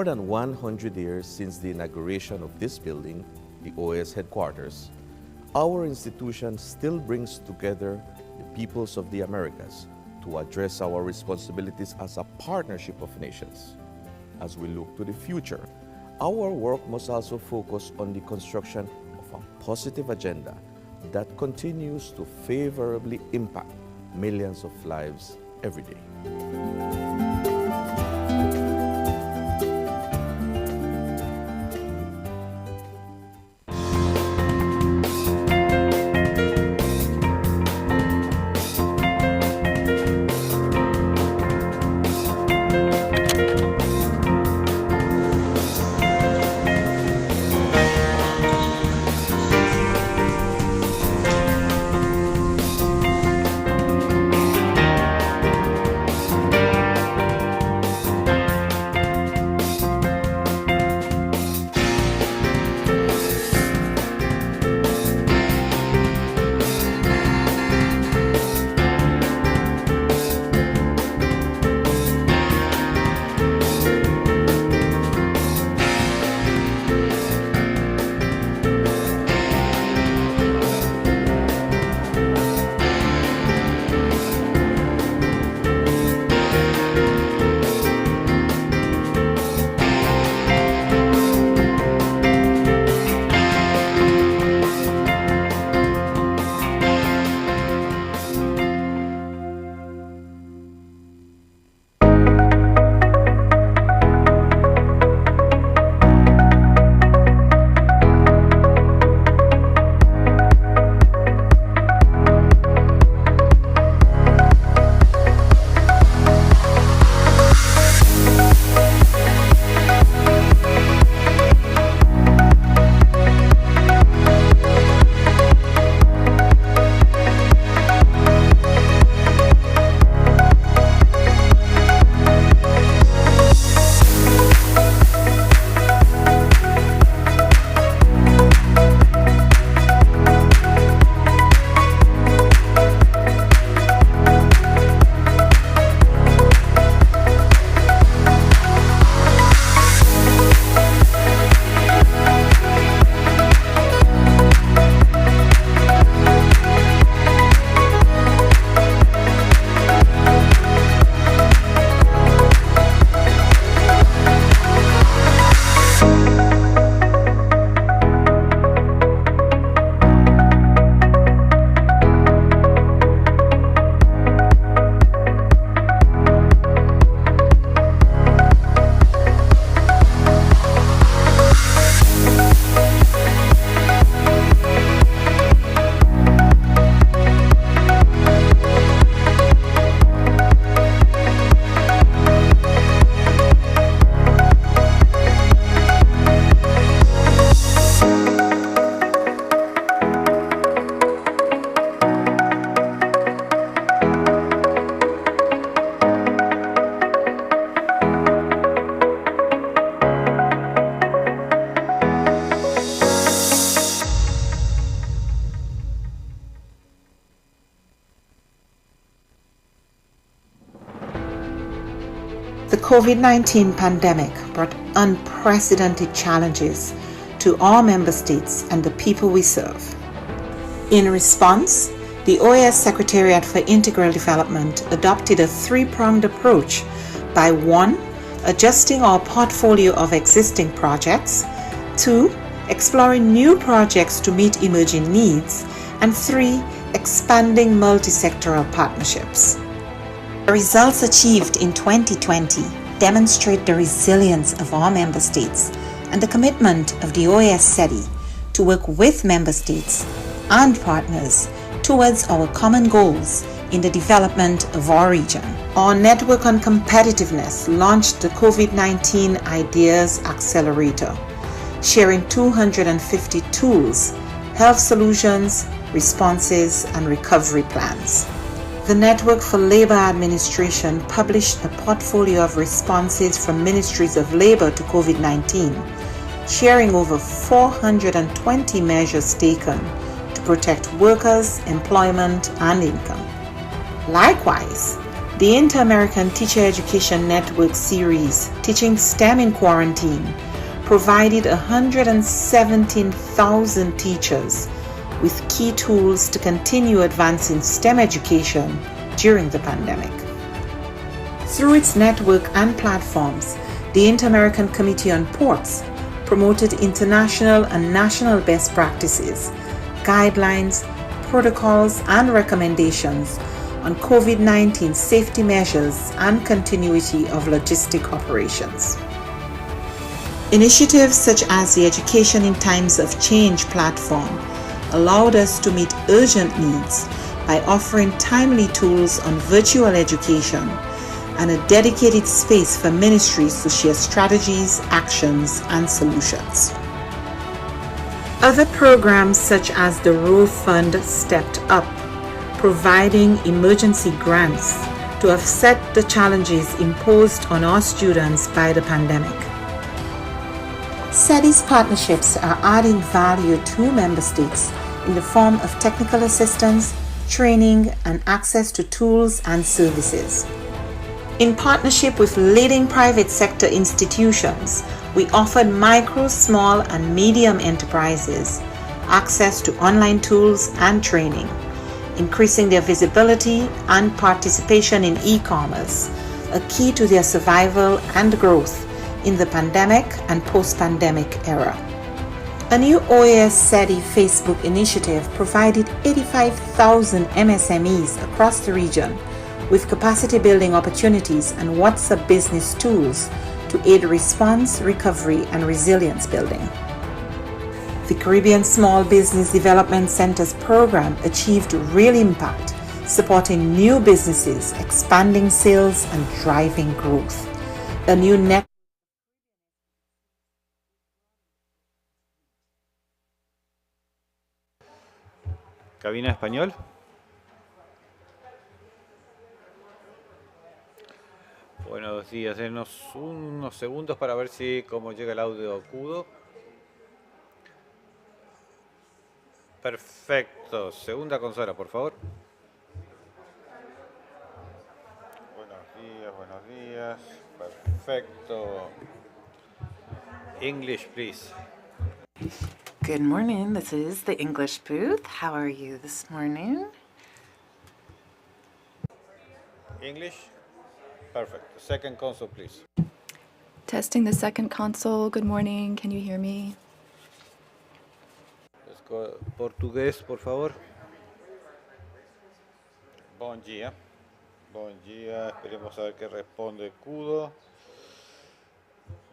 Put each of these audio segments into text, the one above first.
more than 100 years since the inauguration of this building, the OAS headquarters, our institution still brings together the peoples of the Americas to address our responsibilities as a partnership of nations. As we look to the future, our work must also focus on the construction of a positive agenda that continues to favorably impact millions of lives every day. The COVID-19 pandemic brought unprecedented challenges to our member states and the people we serve. In response, the OAS Secretariat for Integral Development adopted a three-pronged approach by 1. Adjusting our portfolio of existing projects, 2. Exploring new projects to meet emerging needs, and 3. Expanding multi-sectoral partnerships. The results achieved in 2020 demonstrate the resilience of our member states and the commitment of the OAS SETI to work with member states and partners towards our common goals in the development of our region. Our Network on Competitiveness launched the COVID-19 Ideas Accelerator, sharing 250 tools, health solutions, responses, and recovery plans. The Network for Labor Administration published a portfolio of responses from ministries of labor to COVID-19, sharing over 420 measures taken to protect workers, employment, and income. Likewise, The Inter-American Teacher Education Network series, Teaching STEM in Quarantine, provided 117,000 teachers with key tools to continue advancing STEM education during the pandemic. Through its network and platforms, the Inter-American Committee on Ports promoted international and national best practices, guidelines, protocols, and recommendations on COVID-19 safety measures and continuity of logistic operations. Initiatives such as the Education in Times of Change platform allowed us to meet urgent needs by offering timely tools on virtual education and a dedicated space for ministries to share strategies, actions, and solutions. Other programs such as the Row Fund stepped up, providing emergency grants to offset the challenges imposed on our students by the pandemic. SETI's partnerships are adding value to member states in the form of technical assistance, training, and access to tools and services. In partnership with leading private sector institutions, we offered micro, small, and medium enterprises access to online tools and training, increasing their visibility and participation in e-commerce, a key to their survival and growth in the pandemic and post-pandemic era. A new OAS SETI Facebook initiative provided 85,000 MSMEs across the region with capacity building opportunities and WhatsApp business tools to aid response, recovery, and resilience building. The Caribbean Small Business Development Centers program achieved real impact, supporting new businesses, expanding sales, and driving growth. A new net Cabina español. Buenos días, denos unos segundos para ver si cómo llega el audio agudo. Perfecto, segunda consola, por favor. Buenos días, perfecto. English, please. Good morning, this is the English booth. How are you this morning? English, perfect. Second console, please. Testing the second console. Good morning. Can you hear me? Let's go. Portugués, por favor. Bom dia. Bom dia. Esperemos a ver qué responde Cudo.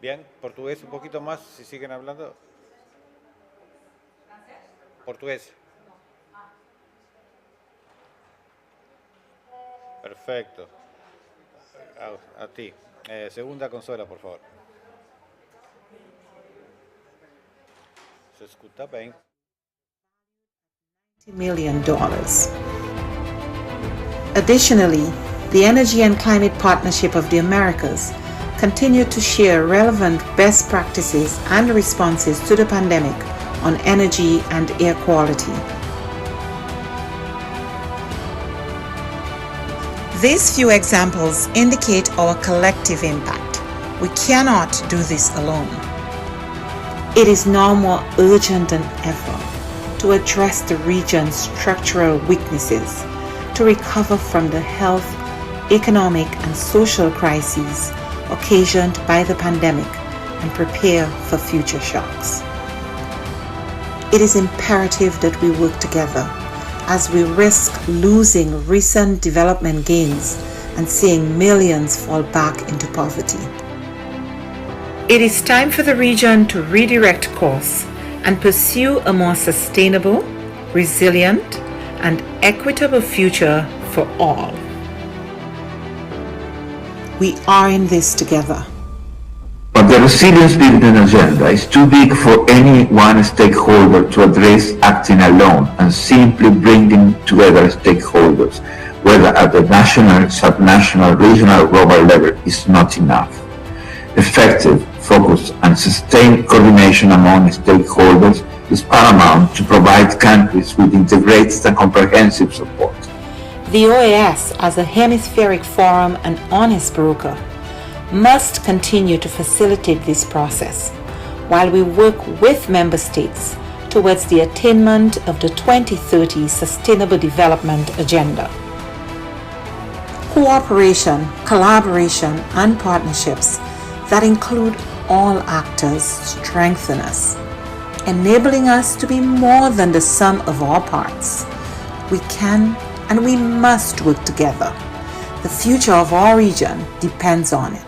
Bien, portugués un poquito más, si siguen hablando. Portugués. Perfecto. A ti. Segunda consola, por favor. Se escuta bem. $90 million. Additionally, the Energy and Climate Partnership of the Americas continued to share relevant best practices and responses to the pandemic on energy and air quality. These few examples indicate our collective impact. We cannot do this alone. It is now more urgent than ever to address the region's structural weaknesses, to recover from the health, economic, and social crises occasioned by the pandemic and prepare for future shocks. It is imperative that we work together as we risk losing recent development gains and seeing millions fall back into poverty. It is time for the region to redirect course and pursue a more sustainable, resilient, and equitable future for all. We are in this together. But the resilience building agenda is too big for any one stakeholder to address acting alone, and simply bringing together stakeholders, whether at the national, subnational, regional, or global level, is not enough. Effective, focused, and sustained coordination among stakeholders is paramount to provide countries with integrated and comprehensive support. The OAS, as a hemispheric forum and honest broker, must continue to facilitate this process while we work with member states towards the attainment of the 2030 Sustainable Development Agenda. Cooperation, collaboration, and partnerships that include all actors strengthen us, enabling us to be more than the sum of our parts. We can and we must work together. The future of our region depends on it.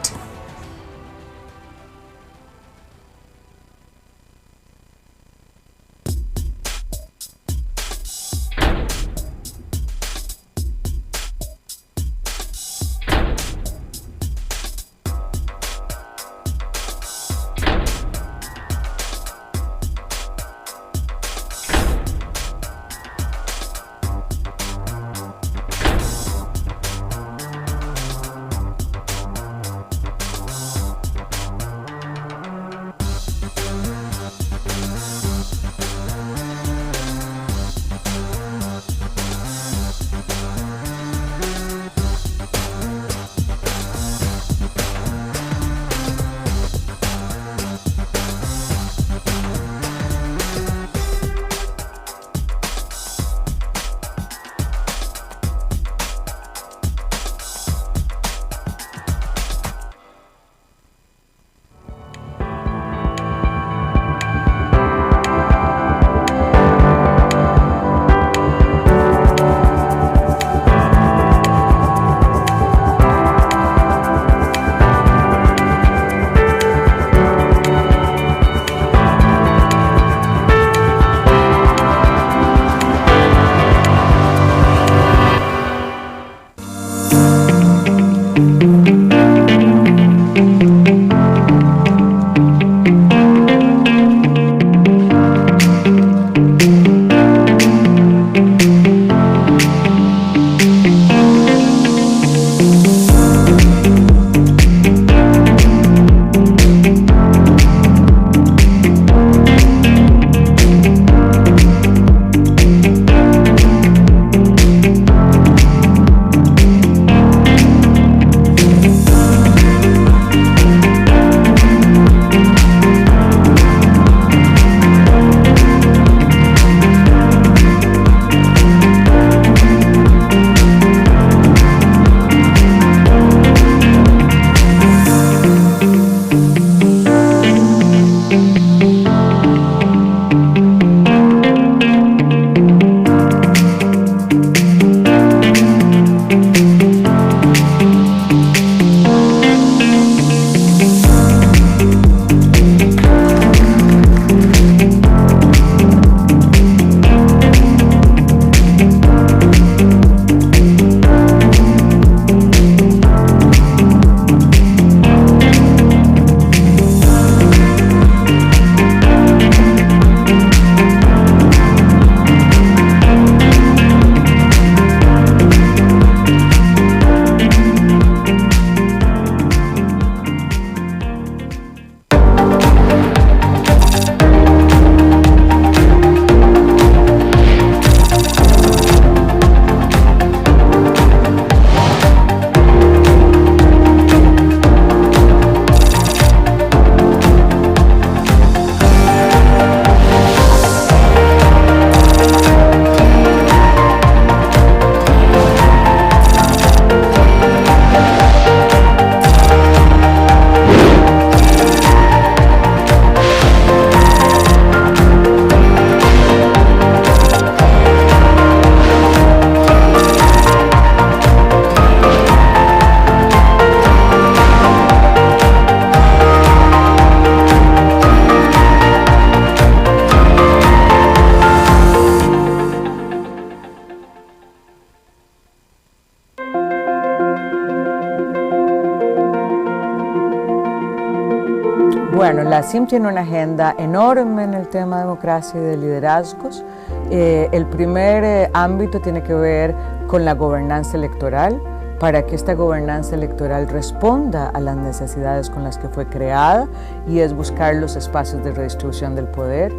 Bueno, la CIM tiene una agenda enorme en el tema de democracia y de liderazgos. El primer ámbito tiene que ver con la gobernanza electoral, para que esta gobernanza electoral responda a las necesidades con las que fue creada, y es buscar los espacios de redistribución del poder.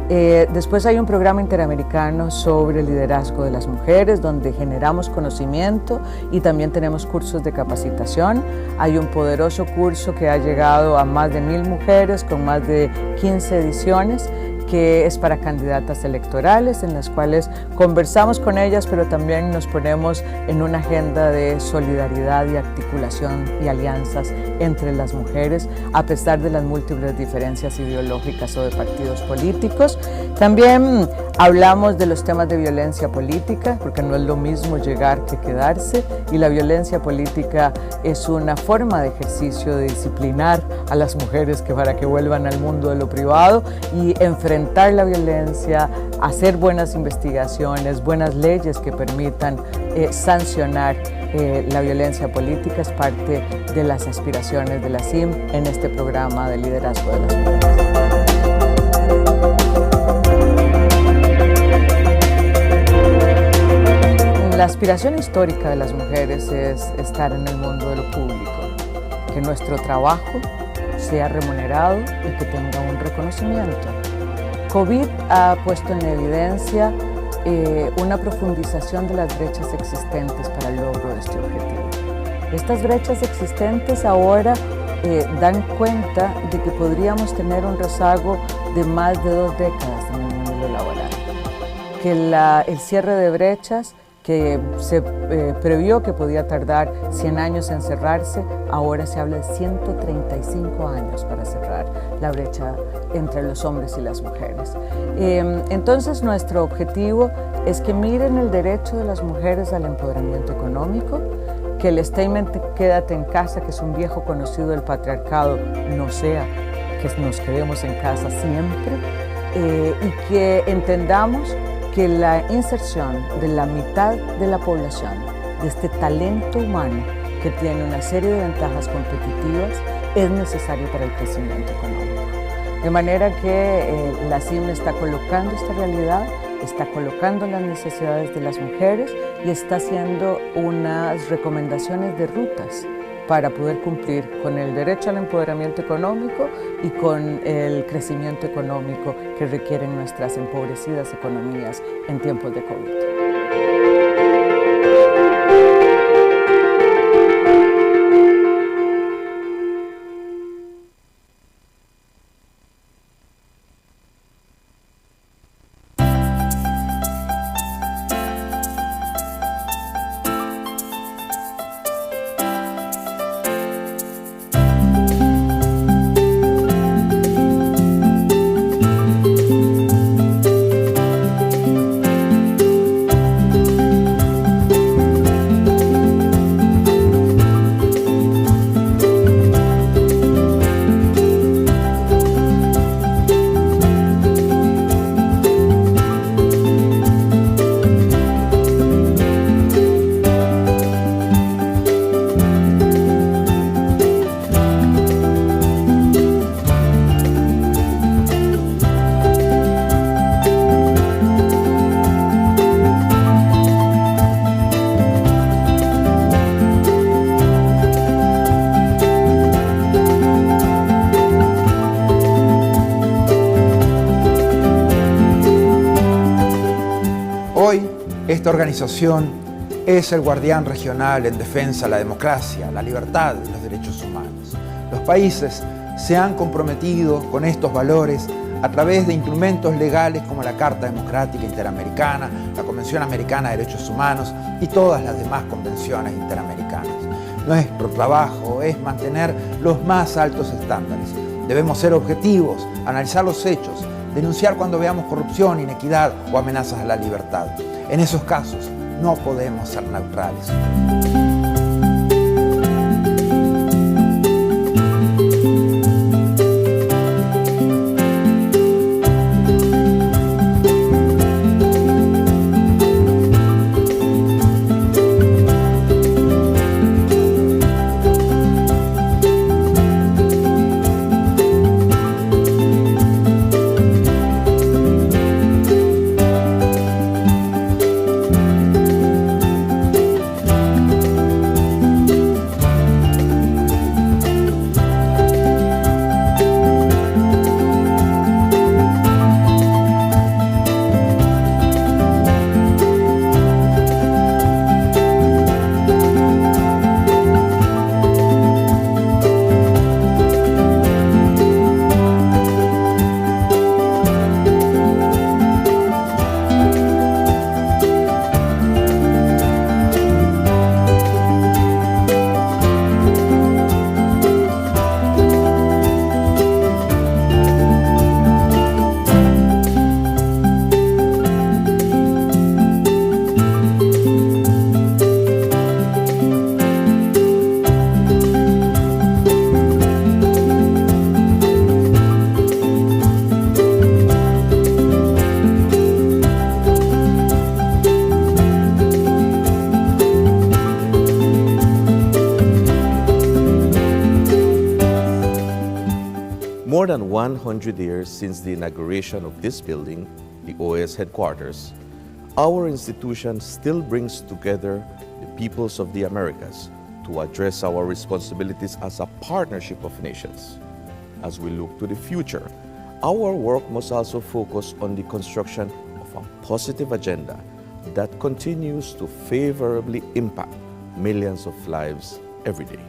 Después hay un programa interamericano sobre el liderazgo de las mujeres, donde generamos conocimiento y también tenemos cursos de capacitación. Hay un poderoso curso que ha llegado a más de 1000 mujeres con más de 15 ediciones, que es para candidatas electorales, en las cuales conversamos con ellas, pero también nos ponemos en una agenda de solidaridad y articulación y alianzas entre las mujeres, a pesar de las múltiples diferencias ideológicas o de partidos políticos. También hablamos de los temas de violencia política, porque no es lo mismo llegar que quedarse, y la violencia política es una forma de ejercicio de disciplinar a las mujeres para que vuelvan al mundo de lo privado y enfrentar la violencia, hacer buenas investigaciones, buenas leyes que permitan sancionar la violencia política. Es parte de las aspiraciones de la CIM en este programa de liderazgo de las mujeres. La aspiración histórica de las mujeres es estar en el mundo de lo público, que nuestro trabajo sea remunerado y que tenga un reconocimiento. COVID ha puesto en evidencia una profundización de las brechas existentes para el logro de este objetivo. Estas brechas existentes ahora dan cuenta de que podríamos tener un rezago de más de 2 décadas en el mundo laboral, que el cierre de brechas que se previó que podía tardar 100 años en cerrarse, ahora se habla de 135 años para cerrar la brecha entre los hombres y las mujeres. Entonces nuestro objetivo es que miren el derecho de las mujeres al empoderamiento económico, que el statement "quédate en casa", que es un viejo conocido del patriarcado, no sea que nos quedemos en casa siempre, y que entendamos que la inserción de la mitad de la población, de este talento humano que tiene una serie de ventajas competitivas, es necesario para el crecimiento económico. De manera que la CIM está colocando esta realidad, está colocando las necesidades de las mujeres y está haciendo unas recomendaciones de rutas para poder cumplir con el derecho al empoderamiento económico y con el crecimiento económico que requieren nuestras empobrecidas economías en tiempos de COVID. Esta organización es el guardián regional en defensa de la democracia, la libertad y los derechos humanos. Los países se han comprometido con estos valores a través de instrumentos legales como la Carta Democrática Interamericana, la Convención Americana de Derechos Humanos y todas las demás convenciones interamericanas. Nuestro trabajo es mantener los más altos estándares. Debemos ser objetivos, analizar los hechos, denunciar cuando veamos corrupción, inequidad o amenazas a la libertad. En esos casos, no podemos ser neutrales. than 100 years since the inauguration of this building, the OAS headquarters, our institution still brings together the peoples of the Americas to address our responsibilities as a partnership of nations. As we look to the future, our work must also focus on the construction of a positive agenda that continues to favorably impact millions of lives every day.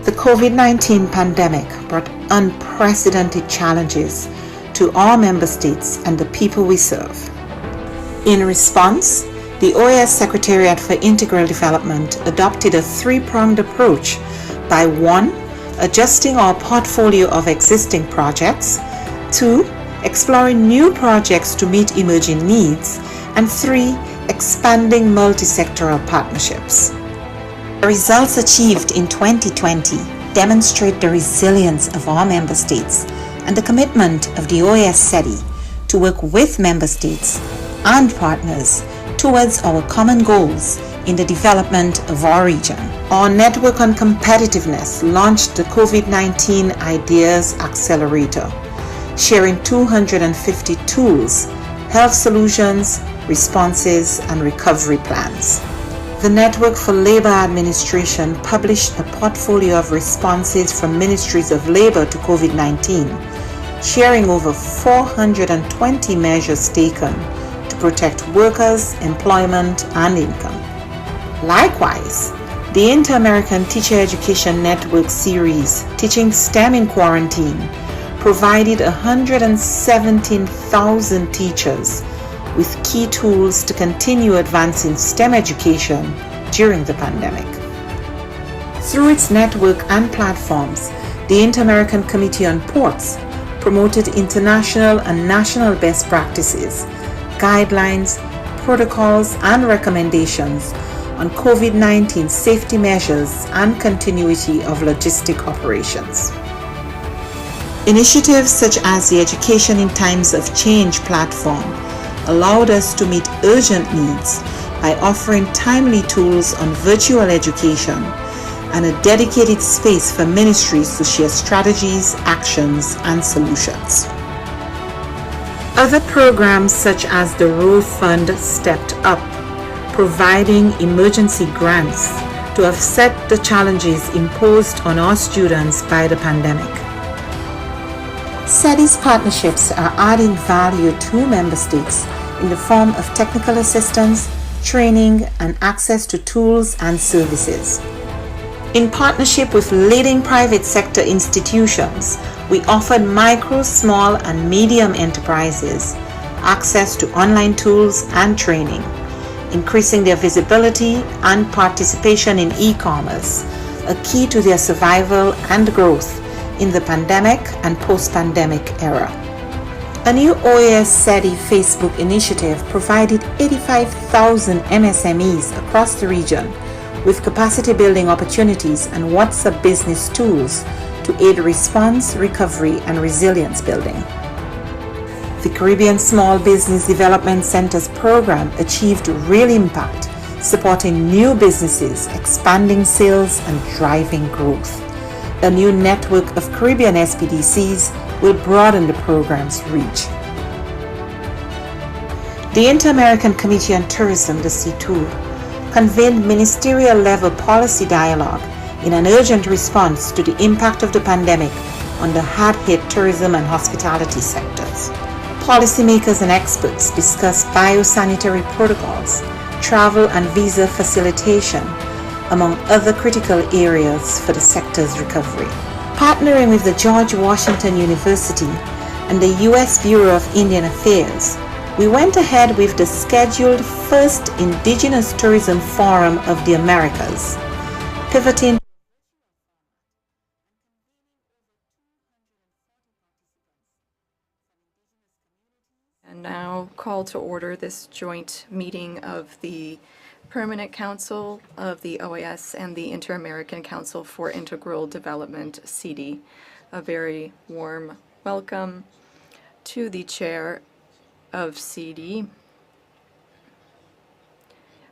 The COVID-19 pandemic brought unprecedented challenges to all member states and the people we serve. In response, the OAS Secretariat for Integral Development adopted a three-pronged approach by 1. Adjusting our portfolio of existing projects, 2. Exploring new projects to meet emerging needs, and 3. Expanding multi-sectoral partnerships. The results achieved in 2020 demonstrate the resilience of our member states and the commitment of the OAS SETI to work with member states and partners towards our common goals in the development of our region. Our Network on Competitiveness launched the COVID-19 Ideas Accelerator, sharing 250 tools, health solutions, responses, and recovery plans. The Network for Labor Administration published a portfolio of responses from ministries of labor to COVID-19, sharing over 420 measures taken to protect workers, employment, and income. Likewise, the Inter-American Teacher Education Network series, Teaching STEM in Quarantine, provided 117,000 teachers with key tools to continue advancing STEM education during the pandemic. Through its network and platforms, the Inter-American Committee on Ports promoted international and national best practices, guidelines, protocols, and recommendations on COVID-19 safety measures and continuity of logistic operations. Initiatives such as the Education in Times of Change platform allowed us to meet urgent needs by offering timely tools on virtual education and a dedicated space for ministries to share strategies, actions, and solutions. Other programs such as the Row Fund stepped up, providing emergency grants to offset the challenges imposed on our students by the pandemic. SETI's partnerships are adding value to member states in the form of technical assistance, training, and access to tools and services. In partnership with leading private sector institutions, we offered micro, small, and medium enterprises access to online tools and training, increasing their visibility and participation in e-commerce, a key to their survival and growth in the pandemic and post-pandemic era. A new OAS SETI Facebook initiative provided 85,000 MSMEs across the region with capacity building opportunities and WhatsApp business tools to aid response, recovery, and resilience building. The Caribbean Small Business Development Centers program achieved real impact, supporting new businesses, expanding sales, and driving growth. A new network of Caribbean SPDCs will broaden the program's reach. The Inter-American Committee on Tourism, the CTOUR, convened ministerial-level policy dialogue in an urgent response to the impact of the pandemic on the hard-hit tourism and hospitality sectors. Policymakers and experts discussed biosanitary protocols, travel and visa facilitation, among other critical areas for the sector's recovery. Partnering with the George Washington University and the U.S. Bureau of Indian Affairs, we went ahead with the scheduled first Indigenous Tourism Forum of the Americas, pivoting And now call to order this joint meeting of the Permanent Council of the OAS and the Inter-American Council for Integral Development, CD. A very warm welcome to the chair of CD,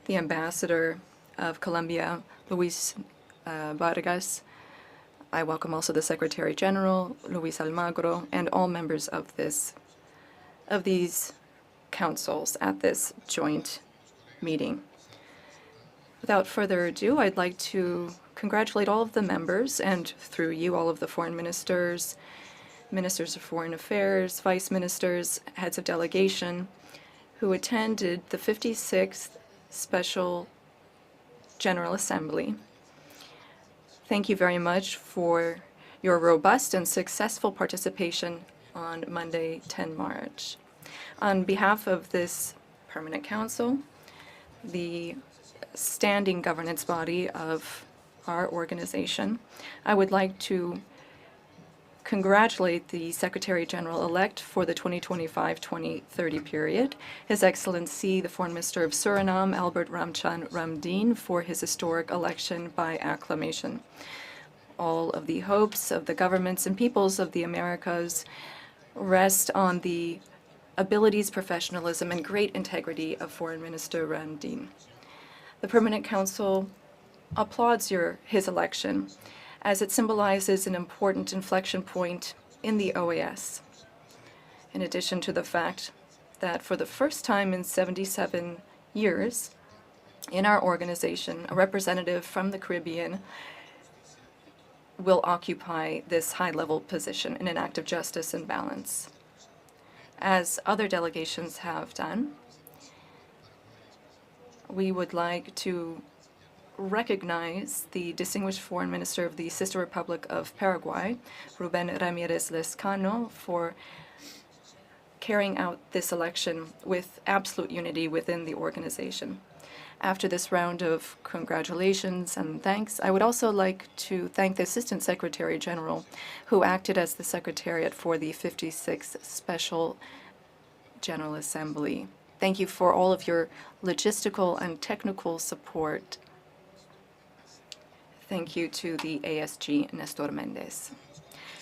the Ambassador of Colombia, Luis Vargas. I welcome also the Secretary General, Luis Almagro, and all members of these councils at this joint meeting. Without further ado, I'd like to congratulate all of the members, and through you, all of the foreign ministers, ministers of foreign affairs, vice ministers, heads of delegation, who attended the 56th Special General Assembly. Thank you very much for your robust and successful participation on Monday, 10 March. On behalf of this Permanent Council, the standing governance body of our organization, I would like to congratulate the Secretary General-elect for the 2025-2030 period, His Excellency the Foreign Minister of Suriname, Albert Ramchan Ramdeen, for his historic election by acclamation. All of the hopes of the governments and peoples of the Americas rest on the abilities, professionalism, and great integrity of Foreign Minister Ramdeen. The Permanent Council applauds his election, as it symbolizes an important inflection point in the OAS. In addition to the fact that for the first time in 77 years in our organization, a representative from the Caribbean will occupy this high-level position in an act of justice and balance. As other delegations have done, we would like to recognize the distinguished Foreign Minister of the Sister Republic of Paraguay, Ruben Ramirez Lescano, for carrying out this election with absolute unity within the organization. After this round of congratulations and thanks, I would also like to thank the Assistant Secretary General, who acted as the Secretariat for the 56th Special General Assembly. Thank you for all of your logistical and technical support. Thank you to the ASG, Nestor Mendez.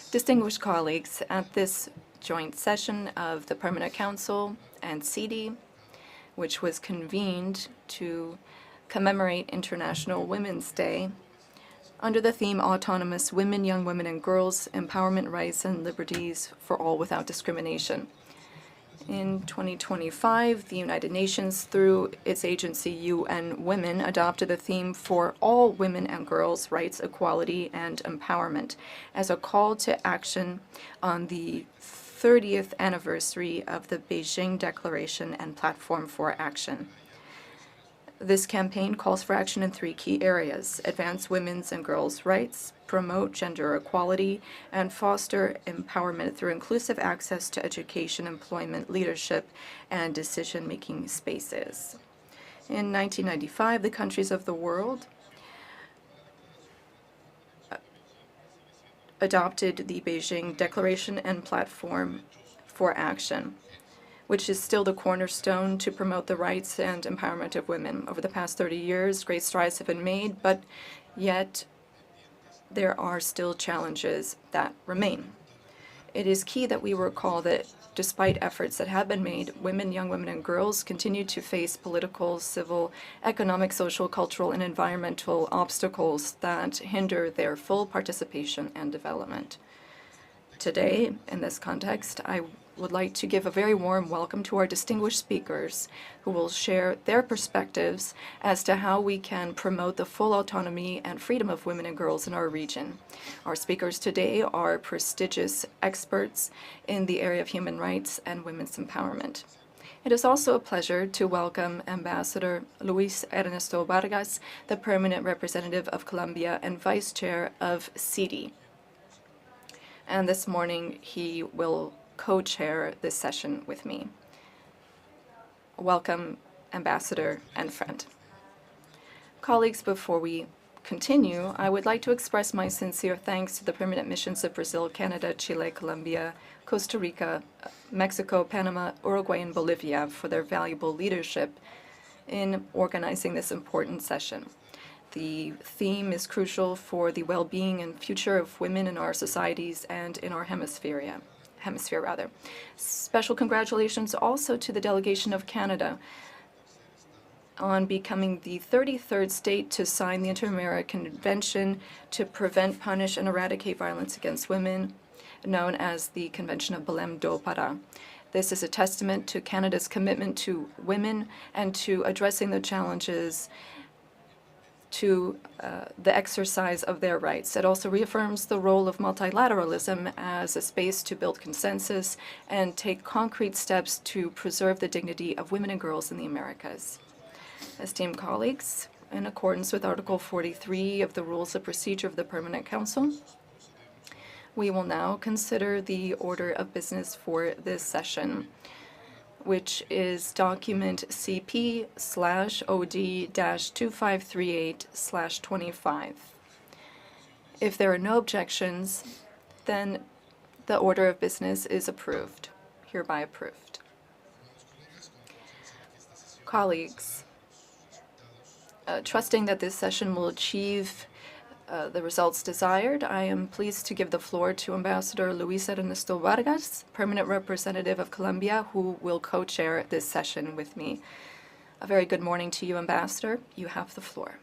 Distinguished colleagues, at this joint session of the Permanent Council and CD, which was convened to commemorate International Women's Day, under the theme Autonomous Women, Young Women and Girls, Empowerment, Rights and Liberties for All Without Discrimination. In 2025, the United Nations, through its agency UN Women, adopted the theme for all women and girls' rights, equality, and empowerment as a call to action on the 30th anniversary of the Beijing Declaration and Platform for Action. This campaign calls for action in three key areas: advance women's and girls' rights, promote gender equality, and foster empowerment through inclusive access to education, employment, leadership, and decision-making spaces. In 1995, the countries of the world adopted the Beijing Declaration and Platform for Action, which is still the cornerstone to promote the rights and empowerment of women. Over the past 30 years, great strides have been made, but yet there are still challenges that remain. It is key that we recall that despite efforts that have been made, women, young women, and girls continue to face political, civil, economic, social, cultural, and environmental obstacles that hinder their full participation and development. Today, in this context, I would like to give a very warm welcome to our distinguished speakers who will share their perspectives as to how we can promote the full autonomy and freedom of women and girls in our region. Our speakers today are prestigious experts in the area of human rights and women's empowerment. It is also a pleasure to welcome Ambassador Luis Ernesto Vargas, the permanent representative of Colombia and vice chair of CIDI. And this morning, he will co-chair this session with me. Welcome, Ambassador and friend. Colleagues, before we continue, I would like to express my sincere thanks to the permanent missions of Brazil, Canada, Chile, Colombia, Costa Rica, Mexico, Panama, Uruguay, and Bolivia for their valuable leadership in organizing this important session. The theme is crucial for the well-being and future of women in our societies and in our hemisphere. Special congratulations also to the delegation of Canada on becoming the 33rd state to sign the Inter-American Convention to Prevent, Punish, and Eradicate Violence Against Women, known as the Convention of Belém do Pará. This is a testament to Canada's commitment to women and to addressing the challenges to the exercise of their rights. It also reaffirms the role of multilateralism as a space to build consensus and take concrete steps to preserve the dignity of women and girls in the Americas. Esteemed colleagues, in accordance with Article 43 of the Rules of Procedure of the Permanent Council, we will now consider the order of business for this session, which is document CP/OD-2538/25. If there are no objections, then the order of business is approved, hereby approved. Colleagues, trusting that this session will achieve the results desired, I am pleased to give the floor to Ambassador Luis Ernesto Vargas, permanent representative of Colombia, who will co-chair this session with me. A very good morning to you, Ambassador. You have the floor.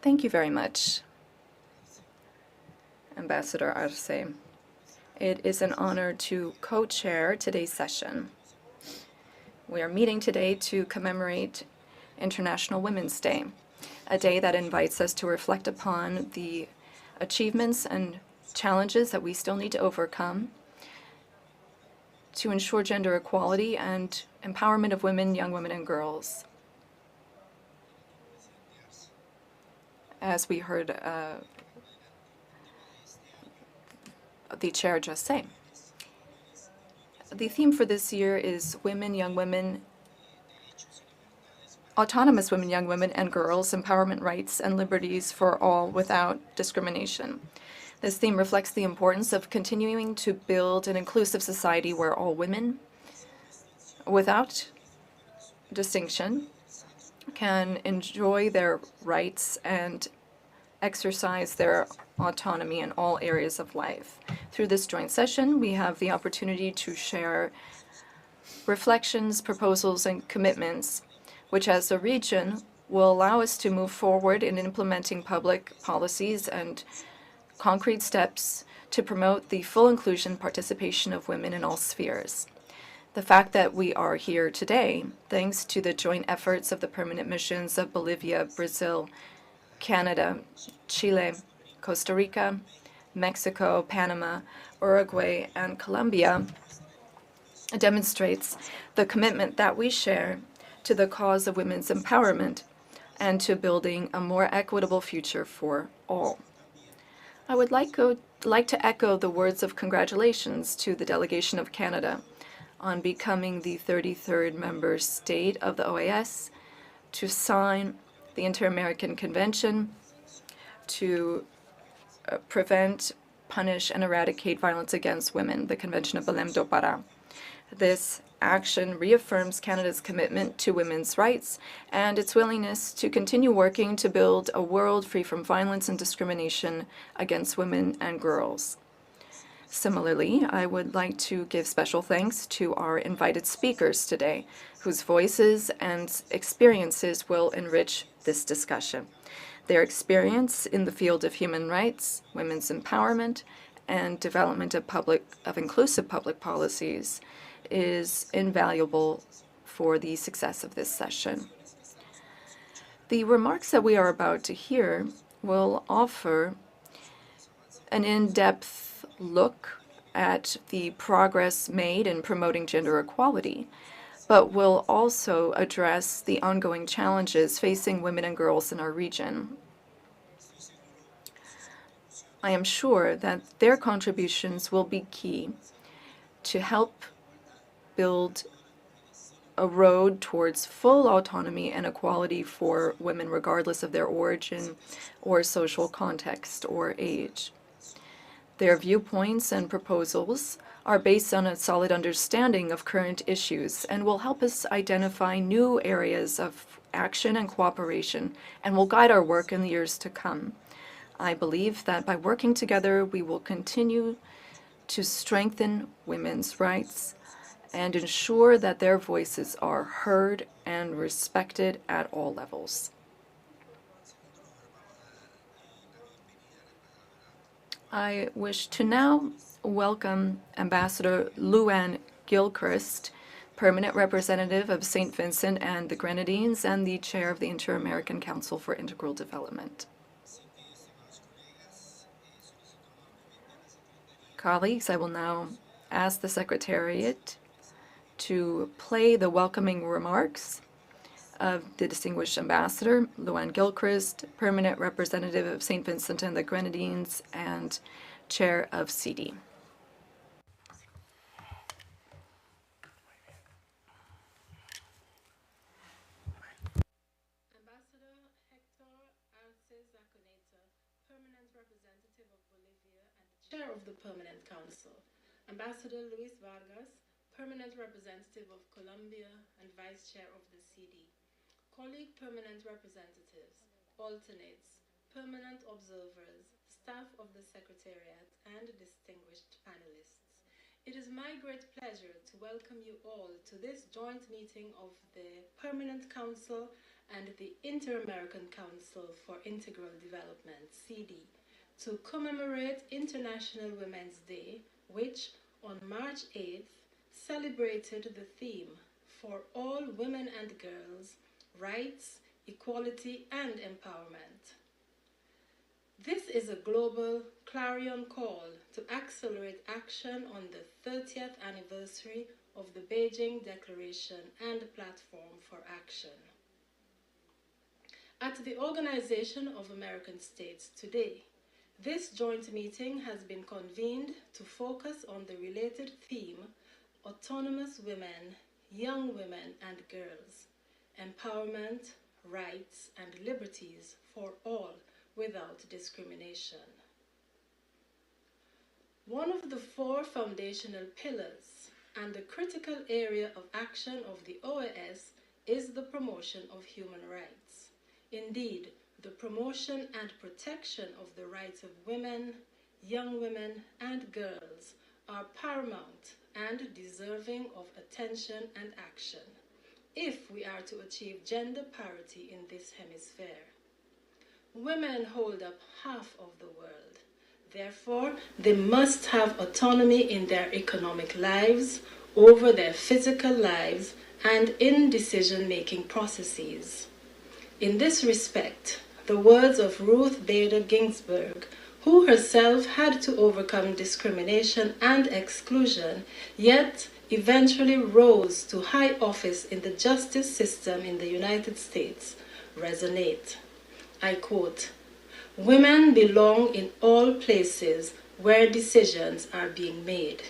Thank you very much, Ambassador Arce. It is an honor to co-chair today's session. We are meeting today to commemorate International Women's Day, a day that invites us to reflect upon the achievements and challenges that we still need to overcome to ensure gender equality and empowerment of women, young women, and girls. As we heard the chair just say. The theme for this year is women, young women, autonomous women, young women, and girls, empowerment, rights, and liberties for all without discrimination. This theme reflects the importance of continuing to build an inclusive society where all women, without distinction, can enjoy their rights and exercise their autonomy in all areas of life. Through this joint session, we have the opportunity to share reflections, proposals, and commitments which as a region will allow us to move forward in implementing public policies and concrete steps to promote the full inclusion and participation of women in all spheres. The fact that we are here today, thanks to the joint efforts of the permanent missions of Bolivia, Brazil, Canada, Chile, Costa Rica, Mexico, Panama, Uruguay, and Colombia, demonstrates the commitment that we share to the cause of women's empowerment and to building a more equitable future for all. I would like to echo the words of congratulations to the delegation of Canada on becoming the 33rd member state of the OAS to sign the Inter-American Convention to prevent, punish, and eradicate violence against women, the Convention of Belém do Pará. This action reaffirms Canada's commitment to women's rights and its willingness to continue working to build a world free from violence and discrimination against women and girls. Similarly, I would like to give special thanks to our invited speakers today, whose voices and experiences will enrich this discussion. Their experience in the field of human rights, women's empowerment, and development of inclusive public policies is invaluable for the success of this session. The remarks that we are about to hear will offer an in-depth look at the progress made in promoting gender equality, but will also address the ongoing challenges facing women and girls in our region. I am sure that their contributions will be key to help build a road towards full autonomy and equality for women, regardless of their origin or social context or age. Their viewpoints and proposals are based on a solid understanding of current issues and will help us identify new areas of action and cooperation and will guide our work in the years to come. I believe that by working together, we will continue to strengthen women's rights and ensure that their voices are heard and respected at all levels. I wish to now welcome Ambassador Luann Gilchrist, Permanent Representative of St. Vincent and the Grenadines and the Chair of the Inter-American Council for Integral Development. Colleagues, I will now ask the Secretariat to play the welcoming remarks of the distinguished Ambassador, Luann Gilchrist, Permanent Representative of St. Vincent and the Grenadines and Chair of CD. Chair of the Permanent Council, Ambassador Luis Vargas, Permanent Representative of Colombia and Vice Chair of the CD, colleague Permanent Representatives, alternates, Permanent Observers, staff of the Secretariat, and distinguished panelists. It is my great pleasure to welcome you all to this joint meeting of the Permanent Council and the Inter-American Council for Integral Development, CD, to commemorate International Women's Day, which on March 8th celebrated the theme for all women and girls, rights, equality, and empowerment. This is a global clarion call to accelerate action on the 30th anniversary of the Beijing Declaration and Platform for Action. At the Organization of American States today, this joint meeting has been convened to focus on the related theme, autonomous women, young women and girls, empowerment, rights and liberties for all without discrimination. One of the four foundational pillars and the critical area of action of the OAS is the promotion of human rights. Indeed, the promotion and protection of the rights of women, young women, and girls are paramount and deserving of attention and action if we are to achieve gender parity in this hemisphere. Women hold up half of the world. Therefore, they must have autonomy in their economic lives, over their physical lives, and in decision-making processes. In this respect, the words of Ruth Bader Ginsburg, who herself had to overcome discrimination and exclusion, yet eventually rose to high office in the justice system in the United States, resonate. I quote, "Women belong in all places where decisions are being made.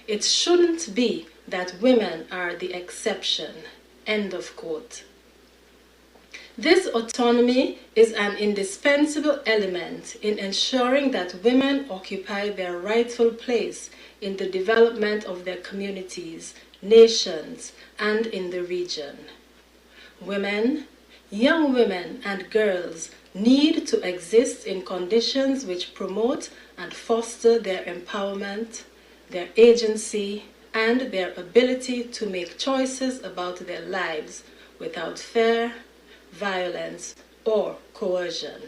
It shouldn't be that women are the exception." End of quote. This autonomy is an indispensable element in ensuring that women occupy their rightful place in the development of their communities, nations, and in the region. Women, young women, and girls need to exist in conditions which promote and foster their empowerment, their agency, and their ability to make choices about their lives without fear, violence, or coercion.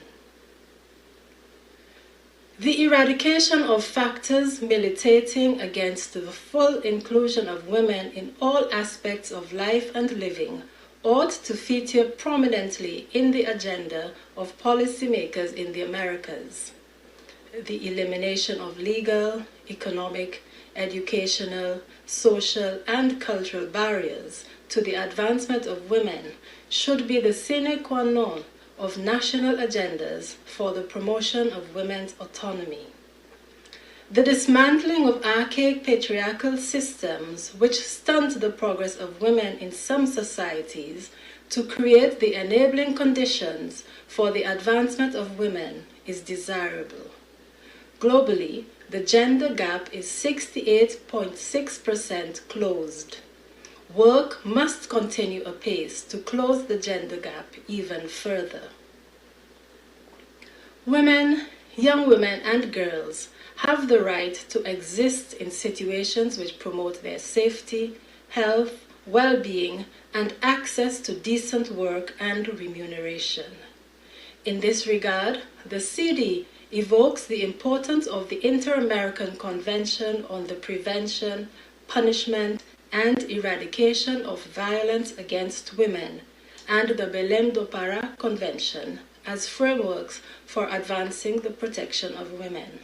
The eradication of factors militating against the full inclusion of women in all aspects of life and living ought to feature prominently in the agenda of policymakers in the Americas. The elimination of legal, economic, educational, social, and cultural barriers to the advancement of women should be the sine qua non of national agendas for the promotion of women's autonomy. The dismantling of archaic patriarchal systems which stunt the progress of women in some societies to create the enabling conditions for the advancement of women is desirable. Globally, the gender gap is 68.6% closed. Work must continue apace to close the gender gap even further. Women, young women, and girls have the right to exist in situations which promote their safety, health, well-being, and access to decent work and remuneration. In this regard, the CD evokes the importance of the Inter-American Convention on the Prevention, Punishment, and Eradication of Violence Against Women and the Belém do Pará Convention as frameworks for advancing the protection of women.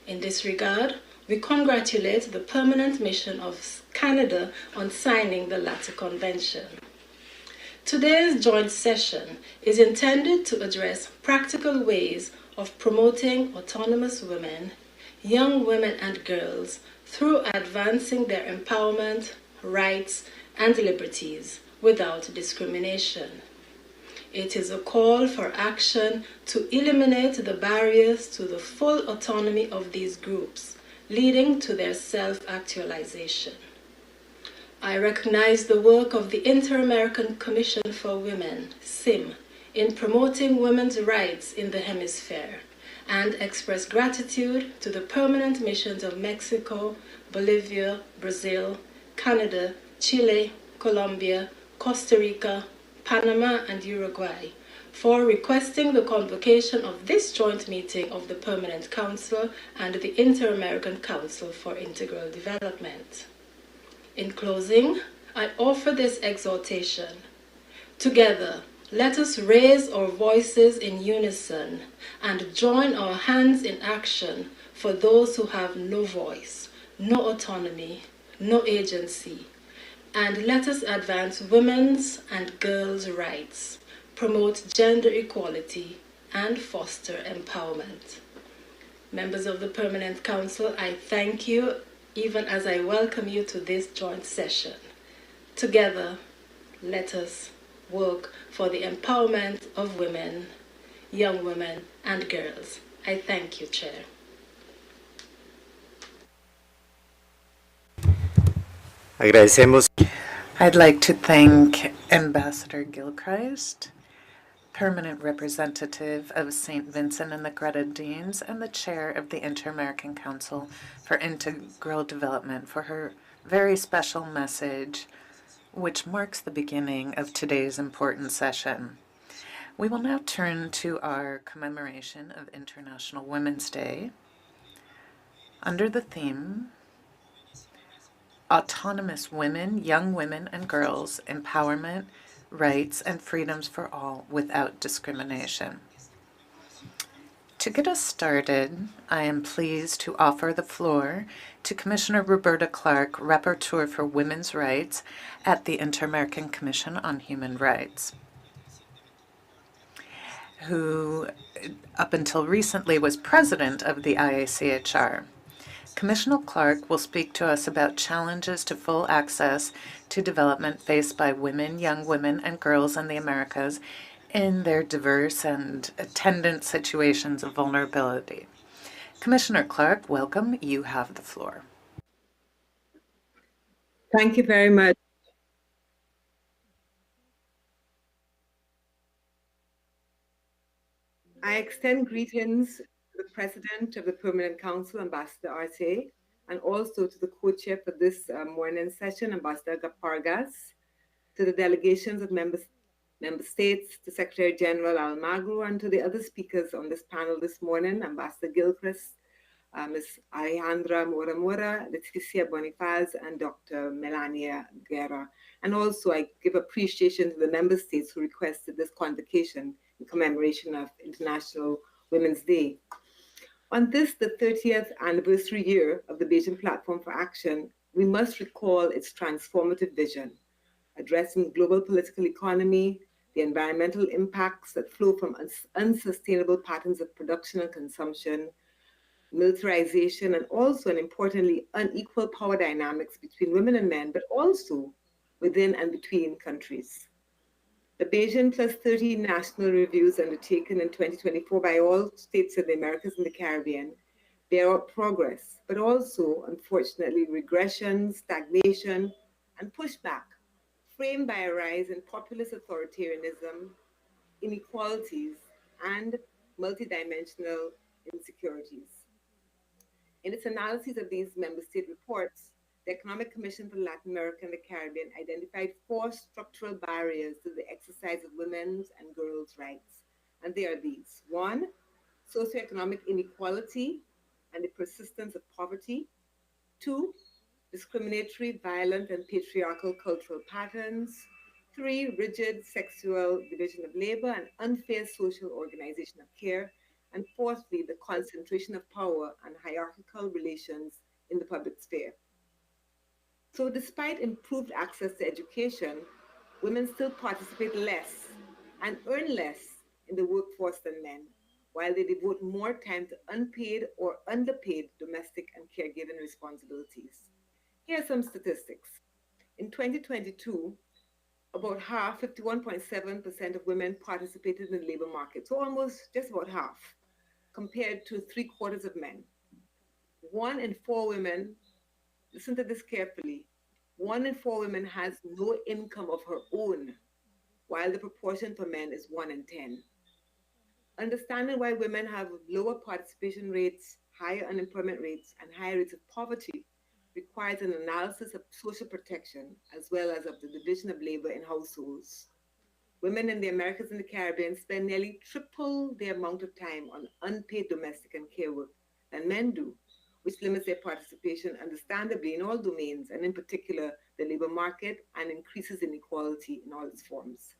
In this regard, we congratulate the permanent mission of Canada on signing the latter convention. Today's joint session is intended to address practical ways of promoting autonomous women, young women and girls through advancing their empowerment, rights, and liberties without discrimination. It is a call for action to eliminate the barriers to the full autonomy of these groups, leading to their self-actualization. I recognize the work of the Inter-American Commission for Women, CIM, in promoting women's rights in the hemisphere, and express gratitude to the permanent missions of Mexico, Bolivia, Brazil, Canada, Chile, Colombia, Costa Rica, Panama, and Uruguay for requesting the convocation of this joint meeting of the Permanent Council and the Inter-American Council for Integral Development. In closing, I offer this exhortation. Together, let us raise our voices in unison and join our hands in action for those who have no voice, no autonomy, no agency. And let us advance women's and girls' rights, promote gender equality, and foster empowerment. Members of the Permanent Council, I thank you even as I welcome you to this joint session. Together, let us work for the empowerment of women, young women, and girls. I thank you, Chair. Agradecemos. I'd like to thank Ambassador Gilchrist, Permanent Representative of St. Vincent and the Grenadines, and the Chair of the Inter-American Council for Integral Development for her very special message, which marks the beginning of today's important session. We will now turn to our commemoration of International Women's Day under the theme, Autonomous Women, Young Women and Girls, Empowerment, Rights and Freedoms for All Without Discrimination. To get us started, I am pleased to offer the floor to Commissioner Roberta Clark, Rapporteur for Women's Rights at the Inter-American Commission on Human Rights, who up until recently was president of the IACHR. Commissioner Clark will speak to us about challenges to full access to development faced by women, young women, and girls in the Americas in their diverse and attendant situations of vulnerability. Commissioner Clark, welcome. You have the floor. Thank you very much. I extend greetings to the President of the Permanent Council, Ambassador Arte, and also to the co-chair for this morning session, Ambassador Gapargas, to the delegations of member states, to Secretary General Almagro, and to the other speakers on this panel this morning, Ambassador Gilchrist, Ms. Alejandra Mora Mora, Leticia Bonifaz, and Dr. Melania Guerra. And also I give appreciation to the member states who requested this convocation in commemoration of International Women's Day. On this, the 30th anniversary year of the Beijing Platform for Action, we must recall its transformative vision, addressing global political economy, the environmental impacts that flow from unsustainable patterns of production and consumption, militarization, and also, and importantly, unequal power dynamics between women and men, but also within and between countries. The Beijing Plus 30 national reviews undertaken in 2024 by all states of the Americas and the Caribbean bear out progress, but also, unfortunately, regression, stagnation, and pushback, framed by a rise in populist authoritarianism, inequalities, and multidimensional insecurities. In its analysis of these member state reports, the Economic Commission for Latin America and the Caribbean identified 4 structural barriers to the exercise of women's and girls' rights. And they are these: 1, socioeconomic inequality and the persistence of poverty; 2, discriminatory, violent, and patriarchal cultural patterns; 3, rigid sexual division of labor and unfair social organization of care; and fourthly, the concentration of power and hierarchical relations in the public sphere. So despite improved access to education, women still participate less and earn less in the workforce than men, while they devote more time to unpaid or underpaid domestic and caregiving responsibilities. Here are some statistics. In 2022, about half, 51.7% of women participated in the labor market, so almost just about half, compared to 3/4 of men. 1 in 4 women, listen to this carefully, 1 in 4 women has no income of her own, while the proportion for men is 1 in 10. Understanding why women have lower participation rates, higher unemployment rates, and higher rates of poverty requires an analysis of social protection as well as of the division of labor in households. Women in the Americas and the Caribbean spend nearly triple the amount of time on unpaid domestic and care work than men do, which limits their participation understandably in all domains, and in particular the labor market, and increases inequality in all its forms.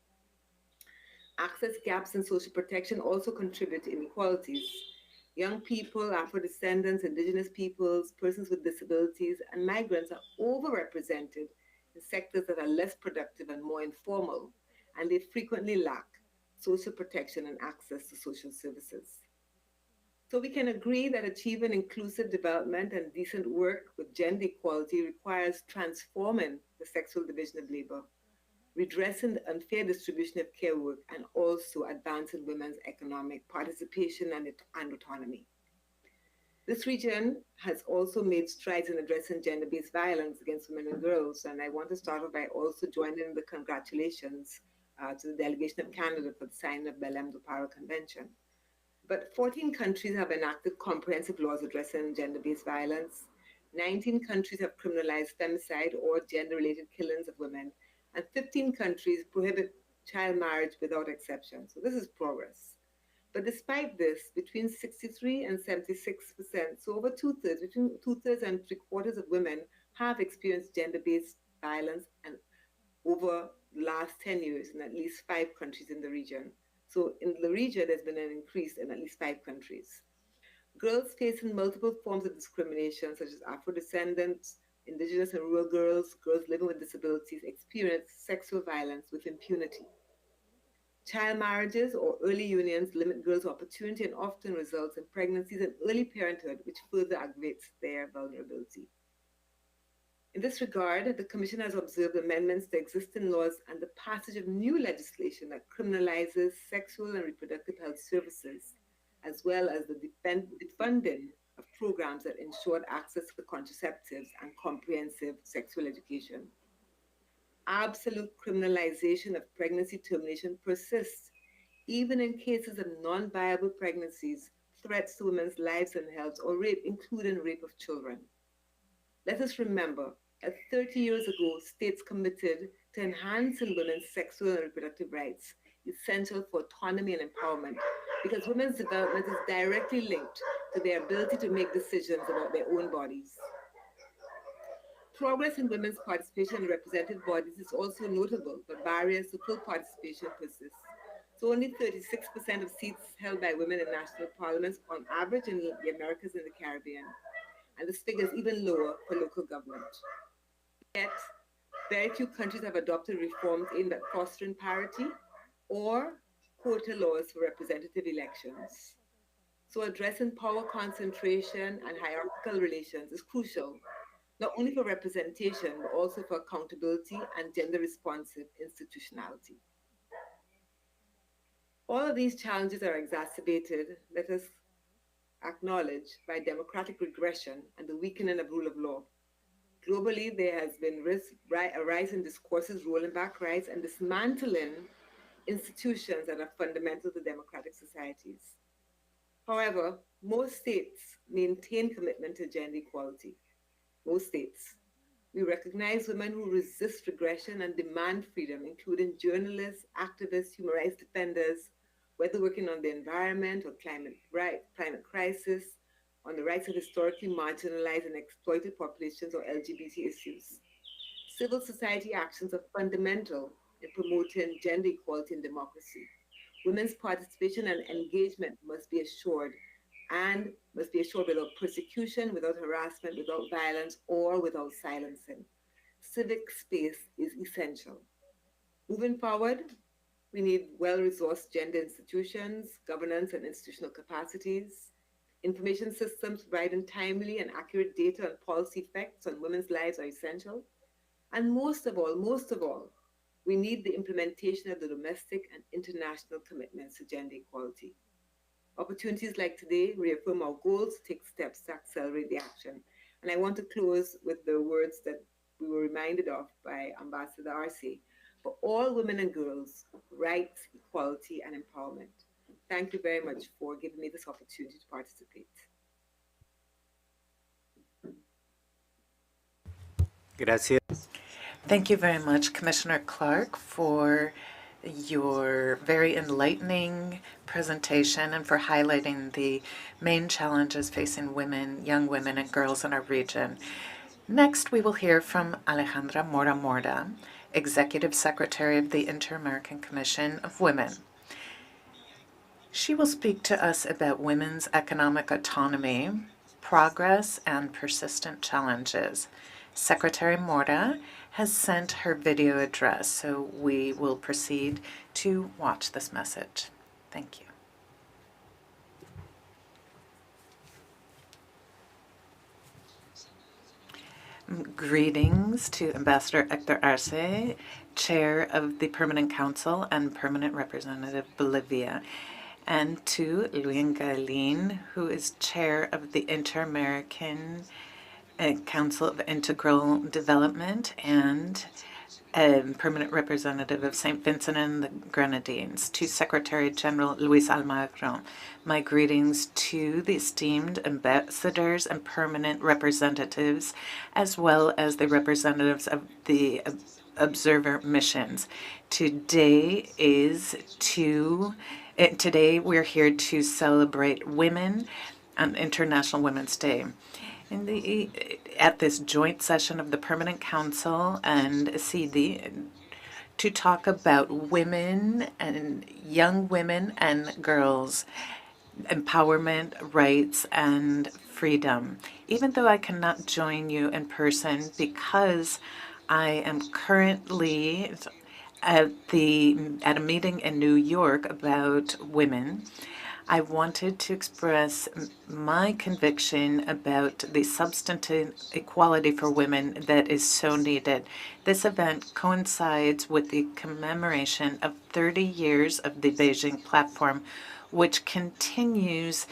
Access gaps in social protection also contribute to inequalities. Young people, Afro-descendants, indigenous peoples, persons with disabilities, and migrants are overrepresented in sectors that are less productive and more informal, and they frequently lack social protection and access to social services. So we can agree that achieving inclusive development and decent work with gender equality requires transforming the sexual division of labor, redressing the unfair distribution of care work, and also advancing women's economic participation and autonomy. This region has also made strides in addressing gender-based violence against women and girls, and I want to start off by also joining in the congratulations to the delegation of Canada for the signing of Belém do Pará Convention. But 14 countries have enacted comprehensive laws addressing gender-based violence. 19 countries have criminalized femicide or gender-related killings of women, and 15 countries prohibit child marriage without exception. So this is progress. But despite this, between 63 and 76%, so over 2/3, between 2/3 and 3/4 of women have experienced gender-based violence, and over the last 10 years in at least 5 countries in the region. So in the region, there's been an increase in at least 5 countries. Girls facing multiple forms of discrimination, such as Afro-descendants, indigenous and rural girls, girls living with disabilities, experience sexual violence with impunity. Child marriages or early unions limit girls' opportunity and often results in pregnancies and early parenthood, which further aggravates their vulnerability. In this regard, the Commission has observed amendments to existing laws and the passage of new legislation that criminalizes sexual and reproductive health services, as well as the funding of programs that ensure access to contraceptives and comprehensive sexual education. Absolute criminalization of pregnancy termination persists, even in cases of non viable pregnancies, threats to women's lives and health, or rape, including rape of children. Let us remember that 30 years ago, states committed to enhancing women's sexual and reproductive rights, essential for autonomy and empowerment, because women's development is directly linked to their ability to make decisions about their own bodies. Progress in women's participation in representative bodies is also notable, but barriers to full participation persist. So only 36% of seats held by women in national parliaments on average in the Americas and the Caribbean. And this figure is even lower for local government. Yet, very few countries have adopted reforms aimed at fostering parity or quota laws for representative elections. So addressing power concentration and hierarchical relations is crucial, not only for representation, but also for accountability and gender-responsive institutionality. All of these challenges are exacerbated, let us acknowledge, by democratic regression and the weakening of rule of law. Globally, there has been a rise in discourses rolling back rights and dismantling institutions that are fundamental to democratic societies. However, most states maintain commitment to gender equality. Most states. We recognize women who resist regression and demand freedom, including journalists, activists, human rights defenders, whether working on the environment or climate crisis, on the rights of historically marginalized and exploited populations or LGBT issues. Civil society actions are fundamental in promoting gender equality and democracy. Women's participation and engagement must be assured without persecution, without harassment, without violence, or without silencing. Civic space is essential. Moving forward, we need well-resourced gender institutions, governance and institutional capacities, information systems providing timely and accurate data on policy effects on women's lives are essential. And most of all, we need the implementation of the domestic and international commitments to gender equality. Opportunities like today reaffirm our goals, take steps to accelerate the action. And I want to close with the words that we were reminded of by Ambassador Arce. For all women and girls, rights, equality, and empowerment. Thank you very much for giving me this opportunity to participate. Gracias. Thank you very much, Commissioner Clark, for your very enlightening presentation and for highlighting the main challenges facing women, young women, and girls in our region. Next, we will hear from Alejandra Mora Morda, Executive Secretary of the Inter-American Commission of Women. She will speak to us about women's economic autonomy, progress, and persistent challenges. Secretary Morda has sent her video address, so we will proceed to watch this message. Thank you. Greetings to Ambassador Hector Arce, Chair of the Permanent Council and Permanent Representative Bolivia, and to Luis Galin, who is Chair of the Inter-American Council of Integral Development and Permanent Representative of St. Vincent and the Grenadines, to Secretary General Luis Almagro. My greetings to the esteemed ambassadors and permanent representatives, as well as the representatives of the observer missions. Today we're here to celebrate women on International Women's Day. At this joint session of the Permanent Council and CD to talk about women and young women and girls, empowerment, rights, and freedom. Even though I cannot join you in person because I am currently at a meeting in New York about women, I wanted to express my conviction about the substantive equality for women that is so needed. This event coincides with the commemoration of 30 years of the Beijing Platform, which continues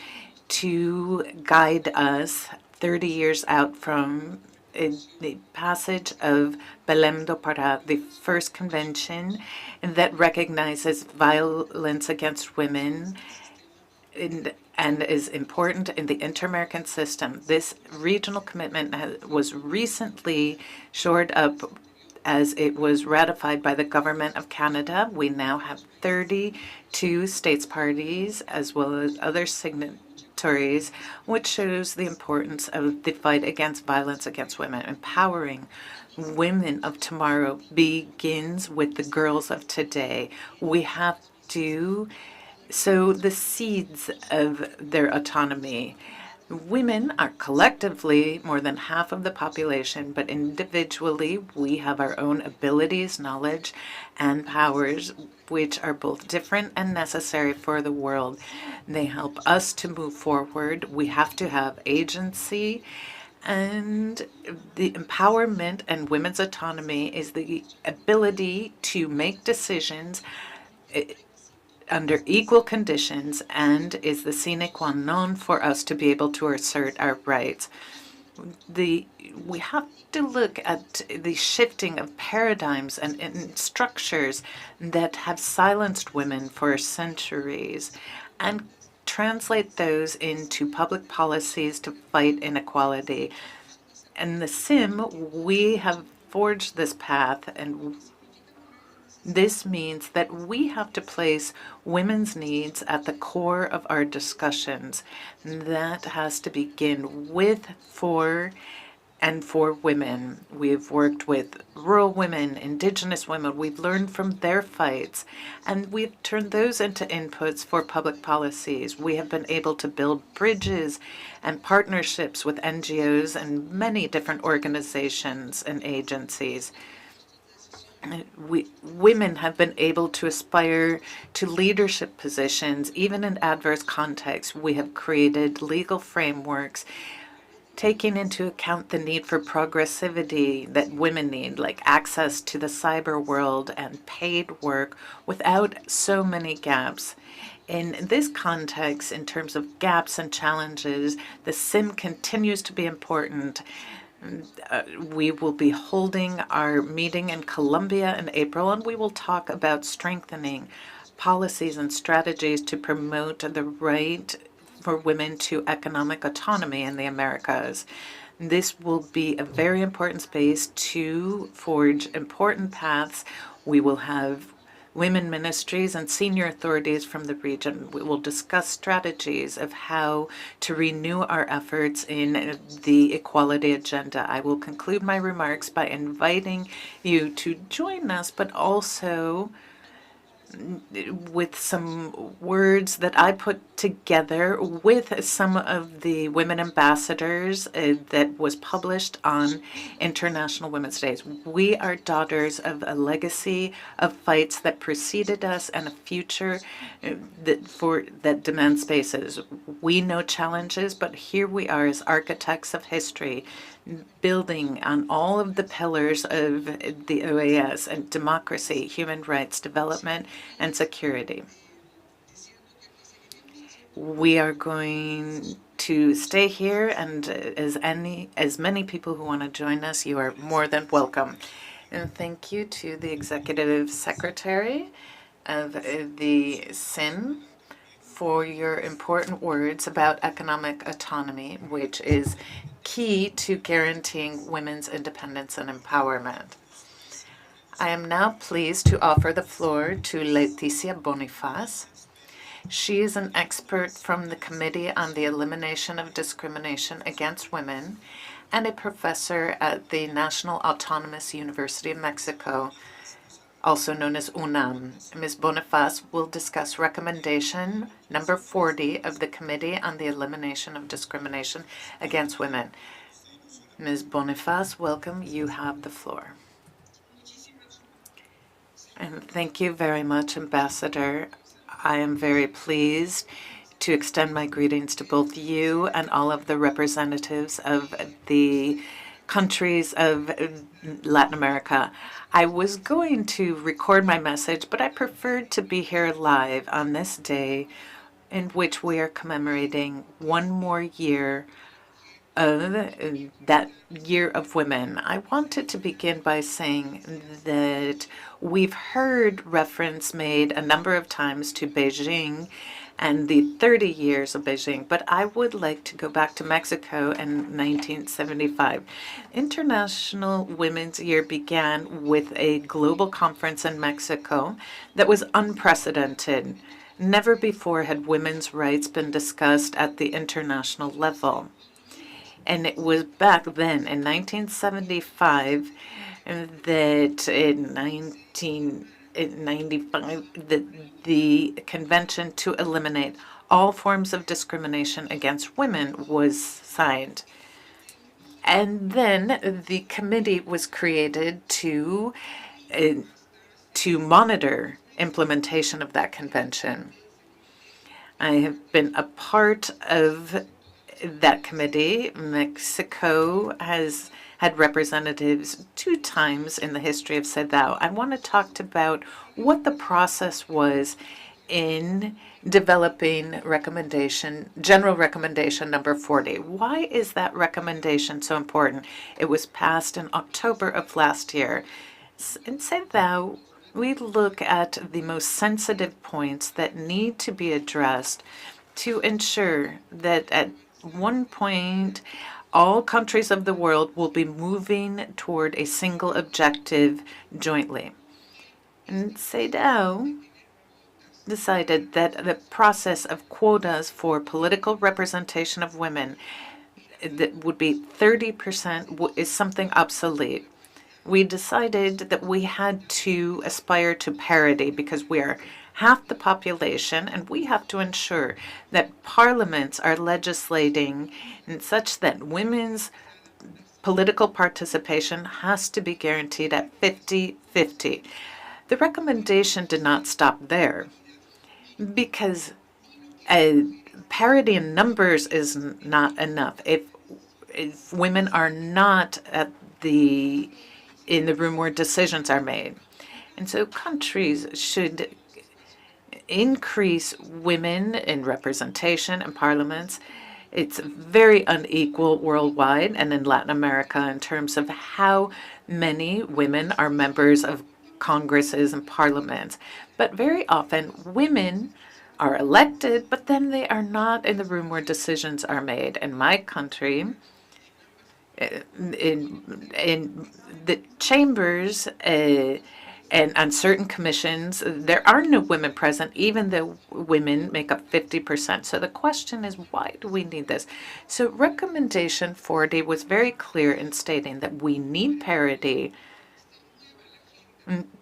to guide us 30 years out from the passage of Belém do Pará, the first convention that recognizes violence against women and is important in the inter-American system. This regional commitment was recently shored up as it was ratified by the Government of Canada. We now have 32 states parties as well as other signatories, which shows the importance of the fight against violence against women. Empowering women of tomorrow begins with the girls of today. We have to sow the seeds of their autonomy. Women are collectively more than half of the population, but individually we have our own abilities, knowledge, and powers, which are both different and necessary for the world. They help us to move forward. We have to have agency, and the empowerment and women's autonomy is the ability to make decisions under equal conditions and is the sine qua non for us to be able to assert our rights. We have to look at the shifting of paradigms and structures that have silenced women for centuries and translate those into public policies to fight inequality. In the SIM, we have forged this path, and this means that we have to place women's needs at the core of our discussions. That has to begin with, for women. We've worked with rural women, indigenous women. We've learned from their fights, and we've turned those into inputs for public policies. We have been able to build bridges and partnerships with NGOs and many different organizations and agencies. Women have been able to aspire to leadership positions, even in adverse contexts. We have created legal frameworks taking into account the need for progressivity that women need, like access to the cyber world and paid work without so many gaps. In this context, in terms of gaps and challenges, the SIM continues to be important. We will be holding our meeting in Colombia in April, and we will talk about strengthening policies and strategies to promote the right for women to economic autonomy in the Americas. This will be a very important space to forge important paths. We will have women ministries and senior authorities from the region. We will discuss strategies of how to renew our efforts in the equality agenda. I will conclude my remarks by inviting you to join us, but also with some words that I put together with some of the women ambassadors that was published on International Women's Days. We are daughters of a legacy of fights that preceded us and a future that demands spaces. We know challenges, but here we are as architects of history, building on all of the pillars of the OAS and democracy, human rights, development, and security. We are going to stay here, and as many people who want to join us, you are more than welcome. And thank you to the Executive Secretary of the SIM for your important words about economic autonomy, which is key to guaranteeing women's independence and empowerment. I am now pleased to offer the floor to Leticia Bonifaz. She is an expert from the Committee on the Elimination of Discrimination Against Women and a professor at the National Autonomous University of Mexico, also known as UNAM. Ms. Bonifaz will discuss recommendation number 40 of the Committee on the Elimination of Discrimination Against Women. Ms. Bonifaz, welcome. You have the floor. And Thank you very much, Ambassador. I am very pleased to extend my greetings to both you and all of the representatives of the countries of Latin America. I was going to record my message, but I preferred to be here live on this day in which we are commemorating one more year of that Year of Women. I wanted to begin by saying that we've heard reference made a number of times to Beijing and the 30 years of Beijing, but I would like to go back to Mexico in 1975. International Women's Year began with a global conference in Mexico that was unprecedented. Never before had women's rights been discussed at the international level. And it was back then, in 1975, that in 1995, the Convention to Eliminate All Forms of Discrimination Against Women was signed. And then the committee was created to monitor implementation of that convention. I have been a part of that committee. Mexico has had representatives 2 times in the history of CEDAW. I want to talk about what the process was in developing General Recommendation number 40. Why is that recommendation so important? It was passed in October of last year. In CEDAW, we look at the most sensitive points that need to be addressed to ensure that at one point, all countries of the world will be moving toward a single objective jointly. And CEDAW decided that the process of quotas for political representation of women that would be 30% is something obsolete. We decided that we had to aspire to parity because we are half the population, and we have to ensure that parliaments are legislating in such that women's political participation has to be guaranteed at 50-50. The recommendation did not stop there because parity in numbers is not enough. If women are not in the room where decisions are made. And so countries should increase women in representation in parliaments. It's very unequal worldwide and in Latin America in terms of how many women are members of congresses and parliaments. But very often women are elected, but then they are not in the room where decisions are made. In my country, in the chambers and on certain commissions, there are no women present, even though women make up 50%. So the question is, why do we need this? So Recommendation 40 was very clear in stating that we need parity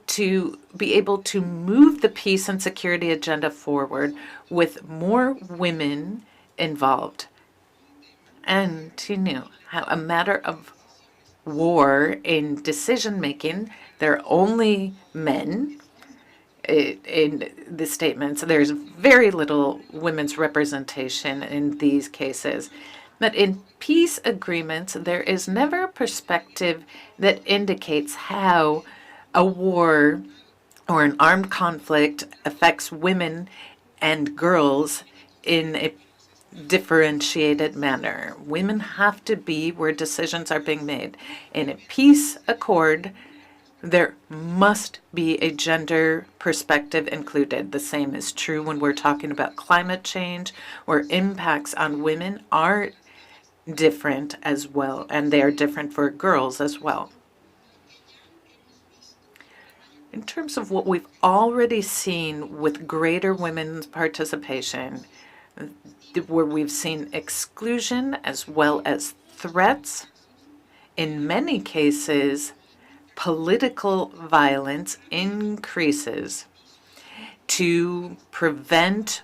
to be able to move the peace and security agenda forward with more women involved. And how a matter of war in decision-making, there are only men in the statements. There's very little women's representation in these cases. But in peace agreements, there is never a perspective that indicates how a war or an armed conflict affects women and girls in a differentiated manner. Women have to be where decisions are being made. In a peace accord, there must be a gender perspective included. The same is true when we're talking about climate change, where impacts on women are different as well, and they are different for girls as well. In terms of what we've already seen with greater women's participation, where we've seen exclusion as well as threats, in many cases, political violence increases to prevent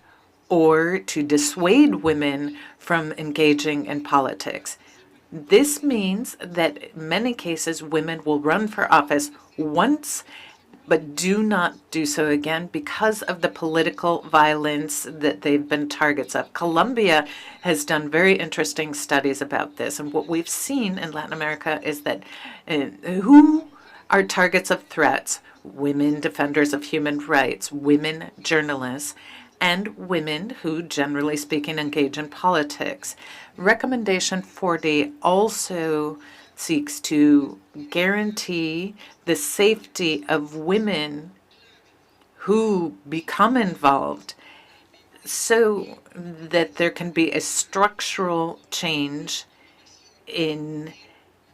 or to dissuade women from engaging in politics. This means that in many cases women will run for office once but do not do so again because of the political violence that they've been targets of. Colombia has done very interesting studies about this, and what we've seen in Latin America is that who are targets of threats? Women defenders of human rights, women journalists, and women who, generally speaking, engage in politics. Recommendation 40 also seeks to guarantee the safety of women who become involved so that there can be a structural change in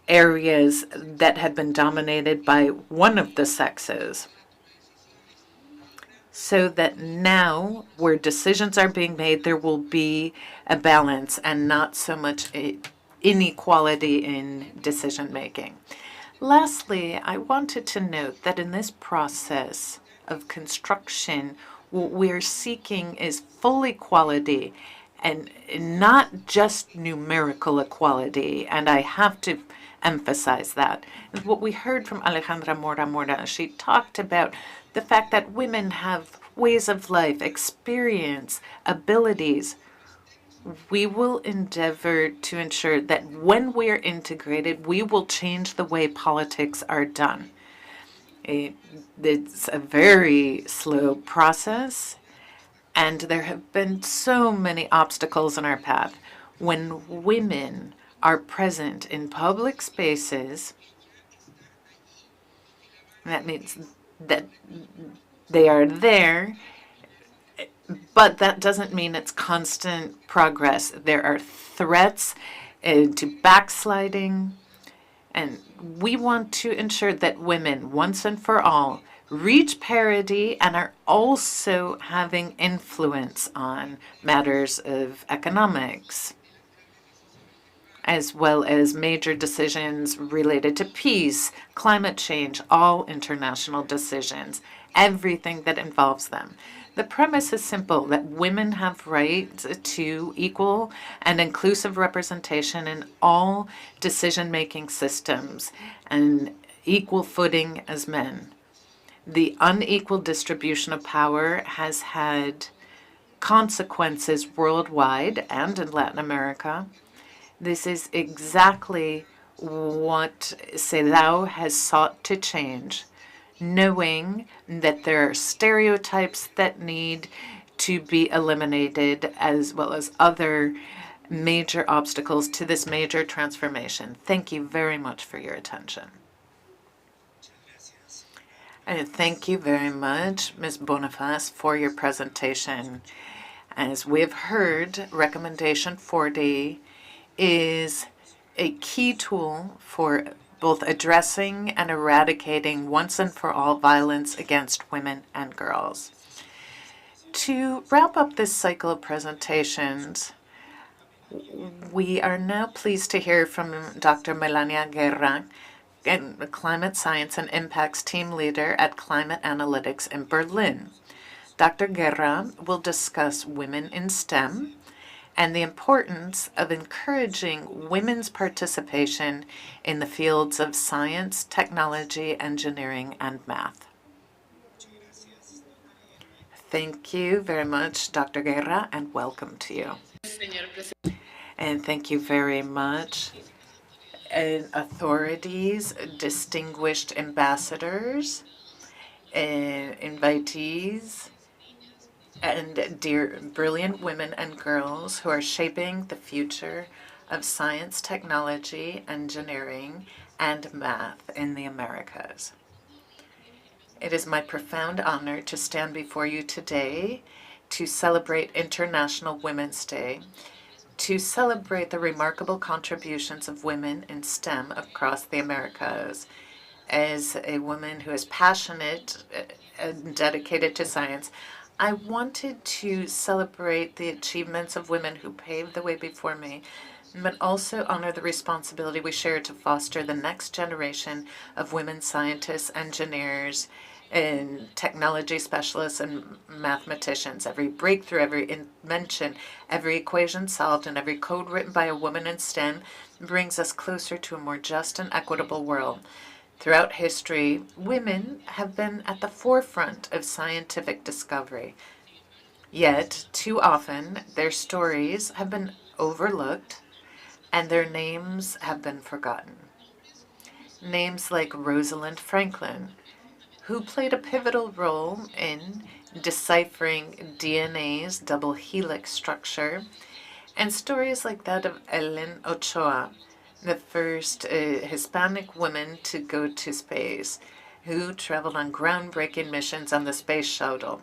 areas that had been dominated by one of the sexes, so that now where decisions are being made, there will be a balance and not so much inequality in decision making. Lastly, I wanted to note that in this process of construction, what we're seeking is full equality and not just numerical equality. And I have to emphasize that. And what we heard from Alejandra Mora Mora, she talked about the fact that women have ways of life, experience, abilities. We will endeavor to ensure that when we're integrated, we will change the way politics are done. It's a very slow process, and there have been so many obstacles in our path. When women are present in public spaces, that means that they are there, but that doesn't mean it's constant progress. There are threats to backsliding, and we want to ensure that women, once and for all, reach parity and are also having influence on matters of economics, as well as major decisions related to peace, climate change, all international decisions, everything that involves them. The premise is simple, that women have rights to equal and inclusive representation in all decision-making systems and equal footing as men. The unequal distribution of power has had consequences worldwide and in Latin America. This is exactly what CEDAW has sought to change, knowing that there are stereotypes that need to be eliminated, as well as other major obstacles to this major transformation. Thank you very much for your attention. And thank you very much, Ms. Boniface, for your presentation. As we have heard, Recommendation 40 is a key tool for both addressing and eradicating once and for all violence against women and girls. To wrap up this cycle of presentations, we are now pleased to hear from Dr. Melania Guerra, Climate Science and Impacts Team Leader at Climate Analytics in Berlin. Dr. Guerra will discuss women in STEM and the importance of encouraging women's participation in the fields of science, technology, engineering, and math. Thank you very much, Dr. Guerra, and welcome to you. And thank you very much, authorities, distinguished ambassadors, invitees, and dear brilliant women and girls who are shaping the future of science, technology, engineering, and math in the Americas. It is my profound honor to stand before you today to celebrate International Women's Day, to celebrate the remarkable contributions of women in STEM across the Americas. As a woman who is passionate and dedicated to science, I wanted to celebrate the achievements of women who paved the way before me, but also honor the responsibility we share to foster the next generation of women scientists, engineers, and technology specialists and mathematicians. Every breakthrough, every invention, every equation solved, and every code written by a woman in STEM brings us closer to a more just and equitable world. Throughout history, women have been at the forefront of scientific discovery. Yet, too often, their stories have been overlooked and their names have been forgotten. Names like Rosalind Franklin, who played a pivotal role in deciphering DNA's double helix structure, and stories like that of Ellen Ochoa, the first Hispanic woman to go to space, who traveled on groundbreaking missions on the space shuttle.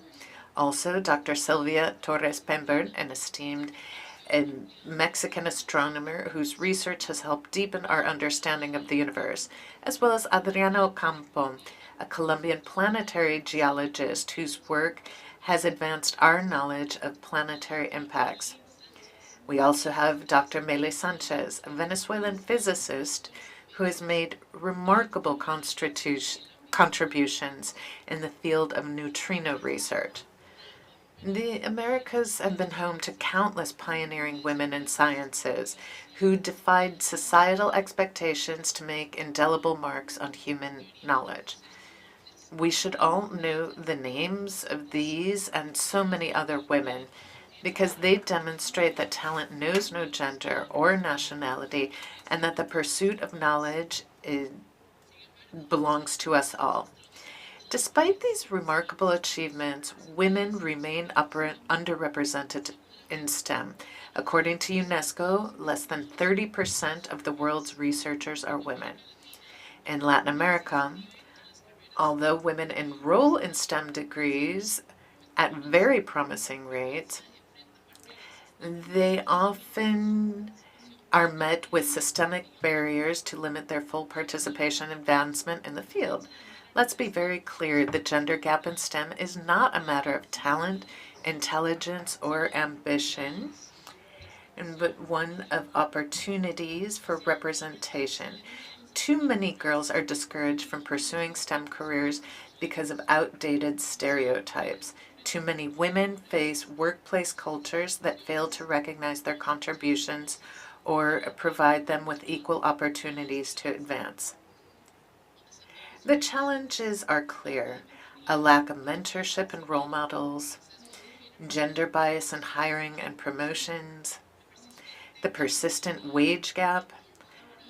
Also, Dr. Sylvia Torres Pember, an esteemed Mexican astronomer whose research has helped deepen our understanding of the universe, as well as Adriana Ocampo, a Colombian planetary geologist whose work has advanced our knowledge of planetary impacts. We also have Dr. Mele Sanchez, a Venezuelan physicist who has made remarkable contributions in the field of neutrino research. The Americas have been home to countless pioneering women in sciences who defied societal expectations to make indelible marks on human knowledge. We should all know the names of these and so many other women because they demonstrate that talent knows no gender or nationality and that the pursuit of knowledge belongs to us all. Despite these remarkable achievements, women remain underrepresented in STEM. According to UNESCO, less than 30% of the world's researchers are women. In Latin America, although women enroll in STEM degrees at very promising rates, they often are met with systemic barriers to limit their full participation and advancement in the field. Let's be very clear, the gender gap in STEM is not a matter of talent, intelligence, or ambition, but one of opportunities for representation. Too many girls are discouraged from pursuing STEM careers because of outdated stereotypes. Too many women face workplace cultures that fail to recognize their contributions or provide them with equal opportunities to advance. The challenges are clear: a lack of mentorship and role models, gender bias in hiring and promotions, the persistent wage gap,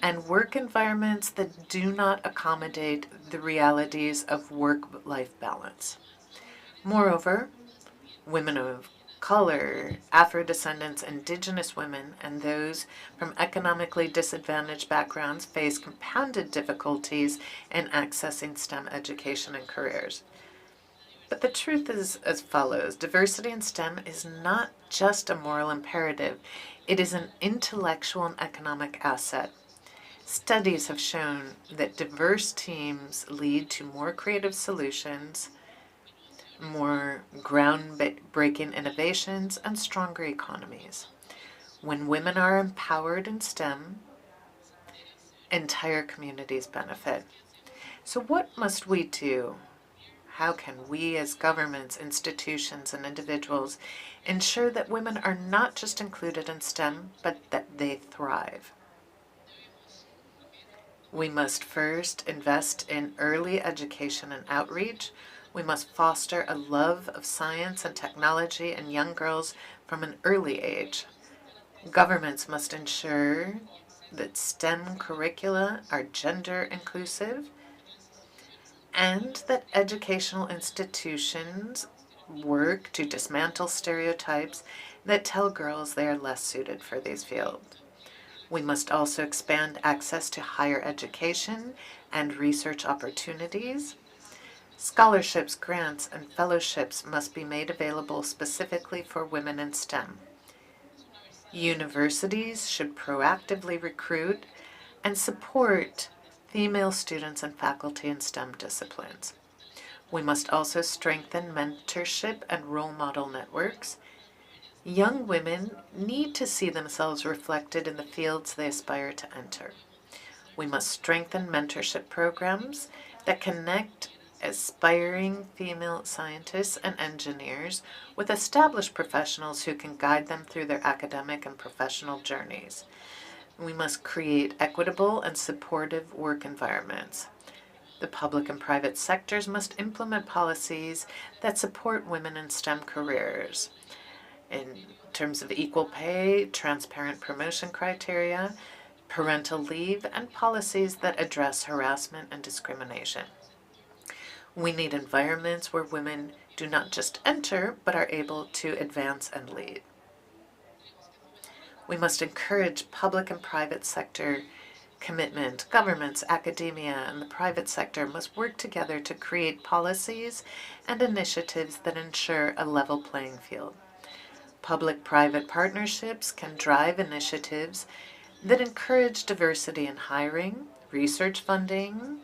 and work environments that do not accommodate the realities of work-life balance. Moreover, women of color, Afro-descendants, Indigenous women, and those from economically disadvantaged backgrounds face compounded difficulties in accessing STEM education and careers. But the truth is as follows: diversity in STEM is not just a moral imperative, it is an intellectual and economic asset. Studies have shown that diverse teams lead to more creative solutions, more groundbreaking innovations, and stronger economies. When women are empowered in STEM, entire communities benefit. So what must we do? How can we as governments, institutions, and individuals ensure that women are not just included in STEM, but that they thrive? We must first invest in early education and outreach. We must foster a love of science and technology in young girls from an early age. Governments must ensure that STEM curricula are gender inclusive and that educational institutions work to dismantle stereotypes that tell girls they are less suited for these fields. We must also expand access to higher education and research opportunities. Scholarships, grants, and fellowships must be made available specifically for women in STEM. Universities should proactively recruit and support female students and faculty in STEM disciplines. We must also strengthen mentorship and role model networks. Young women need to see themselves reflected in the fields they aspire to enter. We must strengthen mentorship programs that connect aspiring female scientists and engineers with established professionals who can guide them through their academic and professional journeys. We must create equitable and supportive work environments. The public and private sectors must implement policies that support women in STEM careers in terms of equal pay, transparent promotion criteria, parental leave, and policies that address harassment and discrimination. We need environments where women do not just enter, but are able to advance and lead. We must encourage public and private sector commitment. Governments, academia, and the private sector must work together to create policies and initiatives that ensure a level playing field. Public-private partnerships can drive initiatives that encourage diversity in hiring, research funding,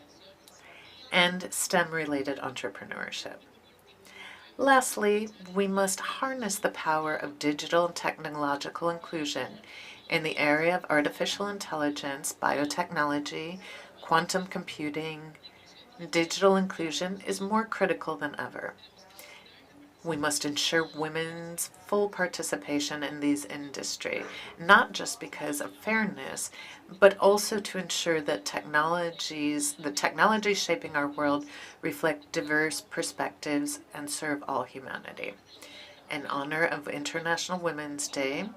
and STEM-related entrepreneurship. Lastly, we must harness the power of digital and technological inclusion in the area of artificial intelligence, biotechnology, quantum computing. Digital inclusion is more critical than ever. We must ensure women's full participation in these industries, not just because of fairness, but also to ensure that the technologies shaping our world reflect diverse perspectives and serve all humanity. In honor of International Women's Day,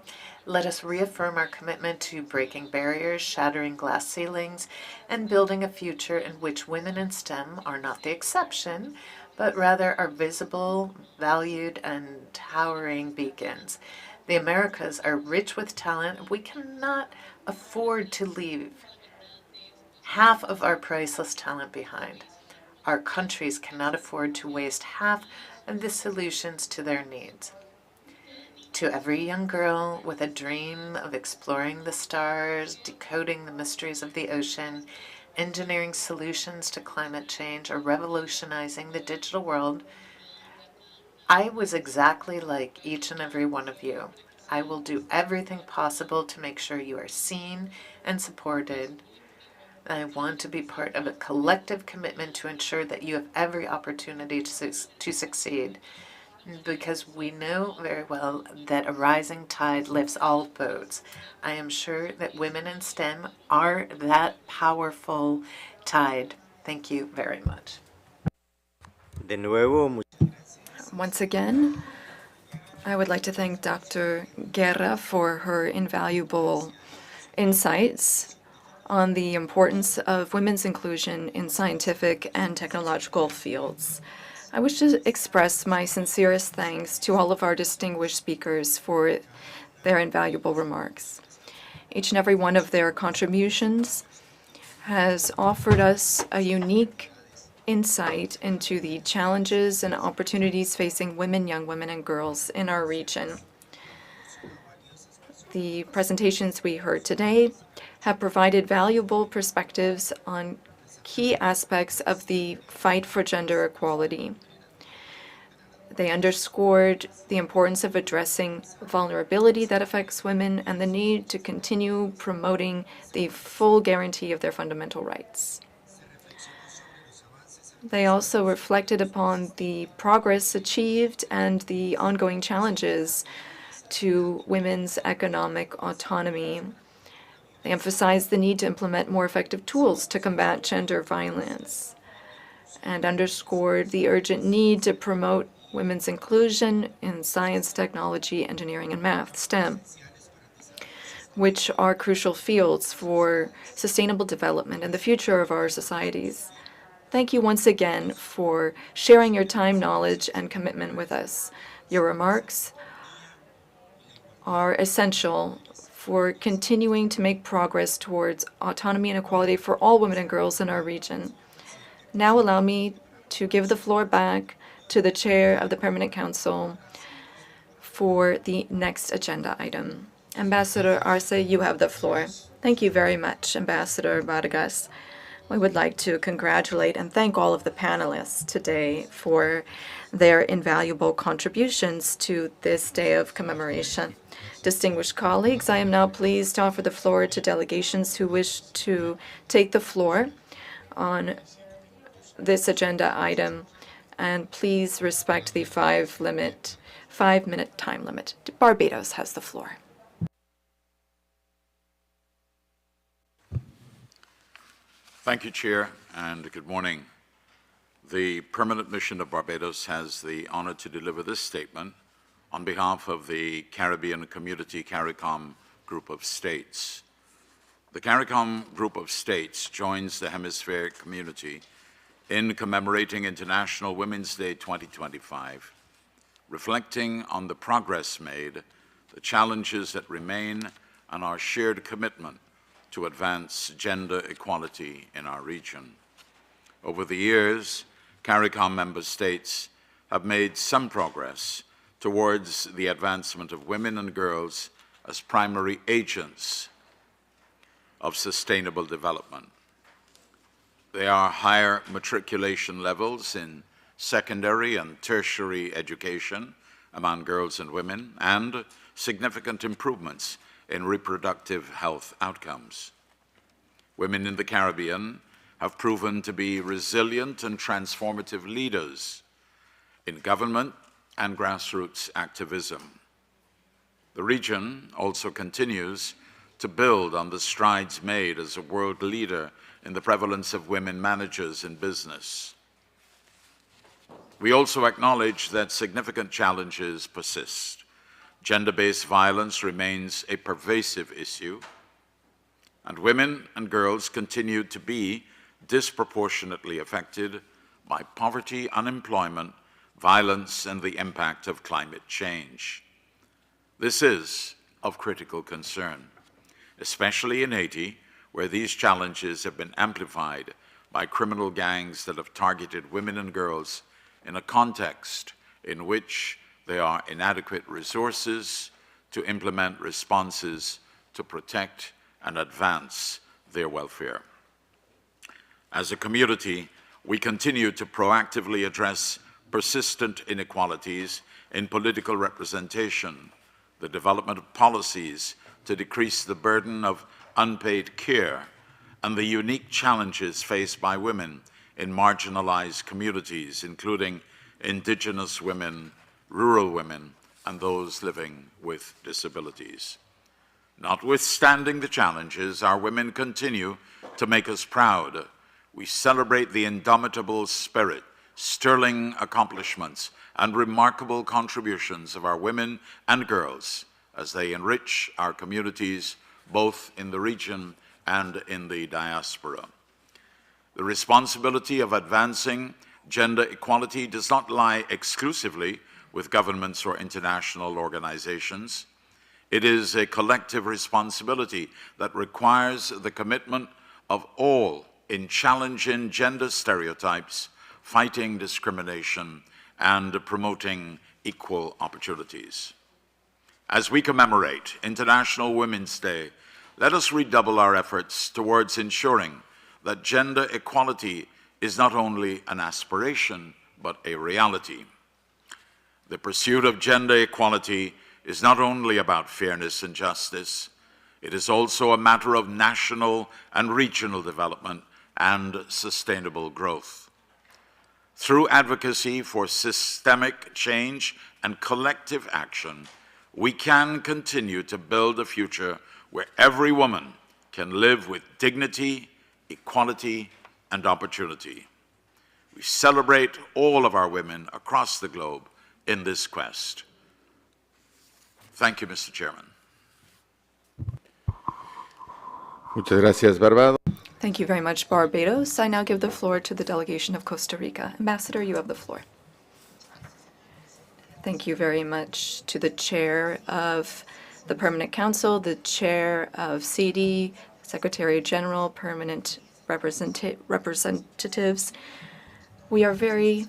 let us reaffirm our commitment to breaking barriers, shattering glass ceilings, and building a future in which women in STEM are not the exception, but rather are visible, valued, and towering beacons. The Americas are rich with talent. We cannot afford to leave half of our priceless talent behind. Our countries cannot afford to waste half of the solutions to their needs. To every young girl with a dream of exploring the stars, decoding the mysteries of the ocean, engineering solutions to climate change, or revolutionizing the digital world, I was exactly like each and every one of you. I will do everything possible to make sure you are seen and supported. I want to be part of a collective commitment to ensure that you have every opportunity to succeed, because we know very well that a rising tide lifts all boats. I am sure that women in STEM are that powerful tide. Thank you very much. De nuevo, Once again, I would like to thank Dr. Guerra for her invaluable insights on the importance of women's inclusion in scientific and technological fields. I wish to express my sincerest thanks to all of our distinguished speakers for their invaluable remarks. Each and every one of their contributions has offered us a unique insight into the challenges and opportunities facing women, young women, and girls in our region. The presentations we heard today have provided valuable perspectives on key aspects of the fight for gender equality. They underscored the importance of addressing vulnerability that affects women and the need to continue promoting the full guarantee of their fundamental rights. They also reflected upon the progress achieved and the ongoing challenges to women's economic autonomy. They emphasized the need to implement more effective tools to combat gender violence and underscored the urgent need to promote women's inclusion in science, technology, engineering, and math, STEM, which are crucial fields for sustainable development and the future of our societies. Thank you once again for sharing your time, knowledge, and commitment with us. Your remarks are essential for continuing to make progress towards autonomy and equality for all women and girls in our region. Now allow me to give the floor back to the Chair of the Permanent Council for the next agenda item. Ambassador Arce, you have the floor. Thank you very much, Ambassador Vargas. We would like to congratulate and thank all of the panelists today for their invaluable contributions to this day of commemoration. Distinguished colleagues, I am now pleased to offer the floor to delegations who wish to take the floor on this agenda item, and please respect the 5-minute time limit. Barbados has the floor. Thank you, Chair, and good morning. The Permanent Mission of Barbados has the honor to deliver this statement on behalf of the Caribbean Community CARICOM Group of States. The CARICOM Group of States joins the hemispheric community in commemorating International Women's Day 2025, reflecting on the progress made, the challenges that remain, and our shared commitment to advance gender equality in our region. Over the years, CARICOM member states have made some progress towards the advancement of women and girls as primary agents of sustainable development. There are higher matriculation levels in secondary and tertiary education among girls and women, and significant improvements in reproductive health outcomes. Women in the Caribbean have proven to be resilient and transformative leaders in government and grassroots activism. The region also continues to build on the strides made as a world leader in the prevalence of women managers in business. We also acknowledge that significant challenges persist. Gender-based violence remains a pervasive issue, and women and girls continue to be disproportionately affected by poverty, unemployment, violence, and the impact of climate change. This is of critical concern, especially in Haiti, where these challenges have been amplified by criminal gangs that have targeted women and girls in a context in which there are inadequate resources to implement responses to protect and advance their welfare. As a community, we continue to proactively address persistent inequalities in political representation, the development of policies to decrease the burden of unpaid care, and the unique challenges faced by women in marginalized communities, including Indigenous women, rural women, and those living with disabilities. Notwithstanding the challenges, our women continue to make us proud. We celebrate the indomitable spirit, sterling accomplishments, and remarkable contributions of our women and girls as they enrich our communities both in the region and in the diaspora. The responsibility of advancing gender equality does not lie exclusively with governments or international organizations. It is a collective responsibility that requires the commitment of all in challenging gender stereotypes, fighting discrimination, and promoting equal opportunities. As we commemorate International Women's Day, let us redouble our efforts towards ensuring that gender equality is not only an aspiration, but a reality. The pursuit of gender equality is not only about fairness and justice, it is also a matter of national and regional development and sustainable growth. Through advocacy for systemic change and collective action, we can continue to build a future where every woman can live with dignity, equality, and opportunity. We celebrate all of our women across the globe in this quest. Thank you, Mr. Chairman. Muchas gracias, Barbados. Thank you very much, Barbados. I now give the floor to the delegation of Costa Rica. Ambassador, you have the floor. Thank you very much to the chair of the Permanent Council, the chair of CD, Secretary General, permanent representatives. We are very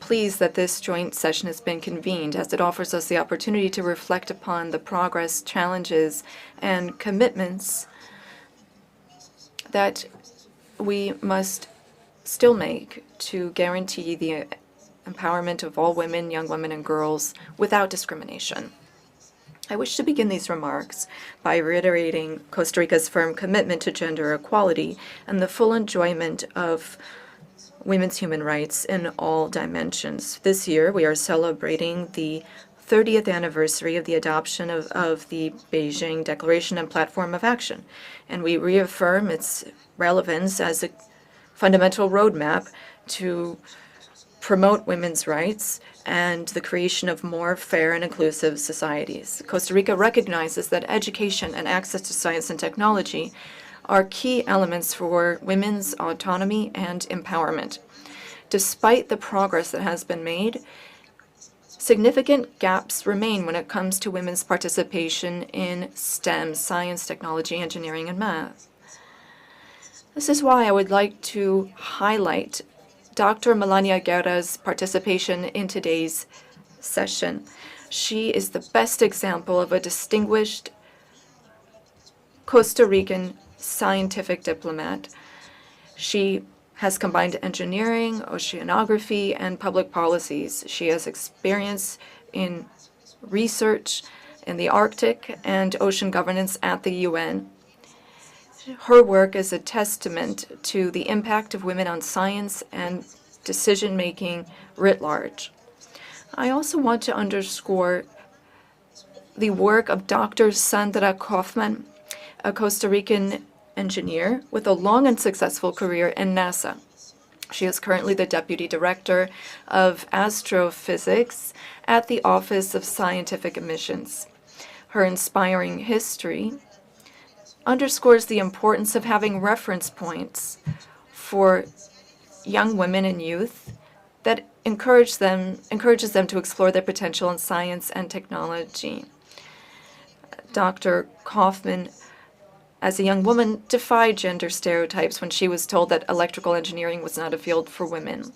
pleased that this joint session has been convened, as it offers us the opportunity to reflect upon the progress, challenges, and commitments that we must still make to guarantee the empowerment of all women, young women, and girls without discrimination. I wish to begin these remarks by reiterating Costa Rica's firm commitment to gender equality and the full enjoyment of women's human rights in all dimensions. This year, we are celebrating the 30th anniversary of the adoption of the Beijing Declaration and Platform of Action, and we reaffirm its relevance as a fundamental roadmap to promote women's rights and the creation of more fair and inclusive societies. Costa Rica recognizes that education and access to science and technology are key elements for women's autonomy and empowerment. Despite the progress that has been made, significant gaps remain when it comes to women's participation in STEM, science, technology, engineering, and math. This is why I would like to highlight Dr. Melania Guerra's participation in today's session. She is the best example of a distinguished Costa Rican scientific diplomat. She has combined engineering, oceanography, and public policies. She has experience in research in the Arctic and ocean governance at the UN. Her work is a testament to the impact of women on science and decision-making writ large. I also want to underscore the work of Dr. Sandra Kaufman, a Costa Rican engineer with a long and successful career in NASA. She is currently the Deputy Director of Astrophysics at the Office of Scientific Missions. Her inspiring history underscores the importance of having reference points for young women and youth that encourages them to explore their potential in science and technology. Dr. Kaufman, as a young woman, defied gender stereotypes when she was told that electrical engineering was not a field for women.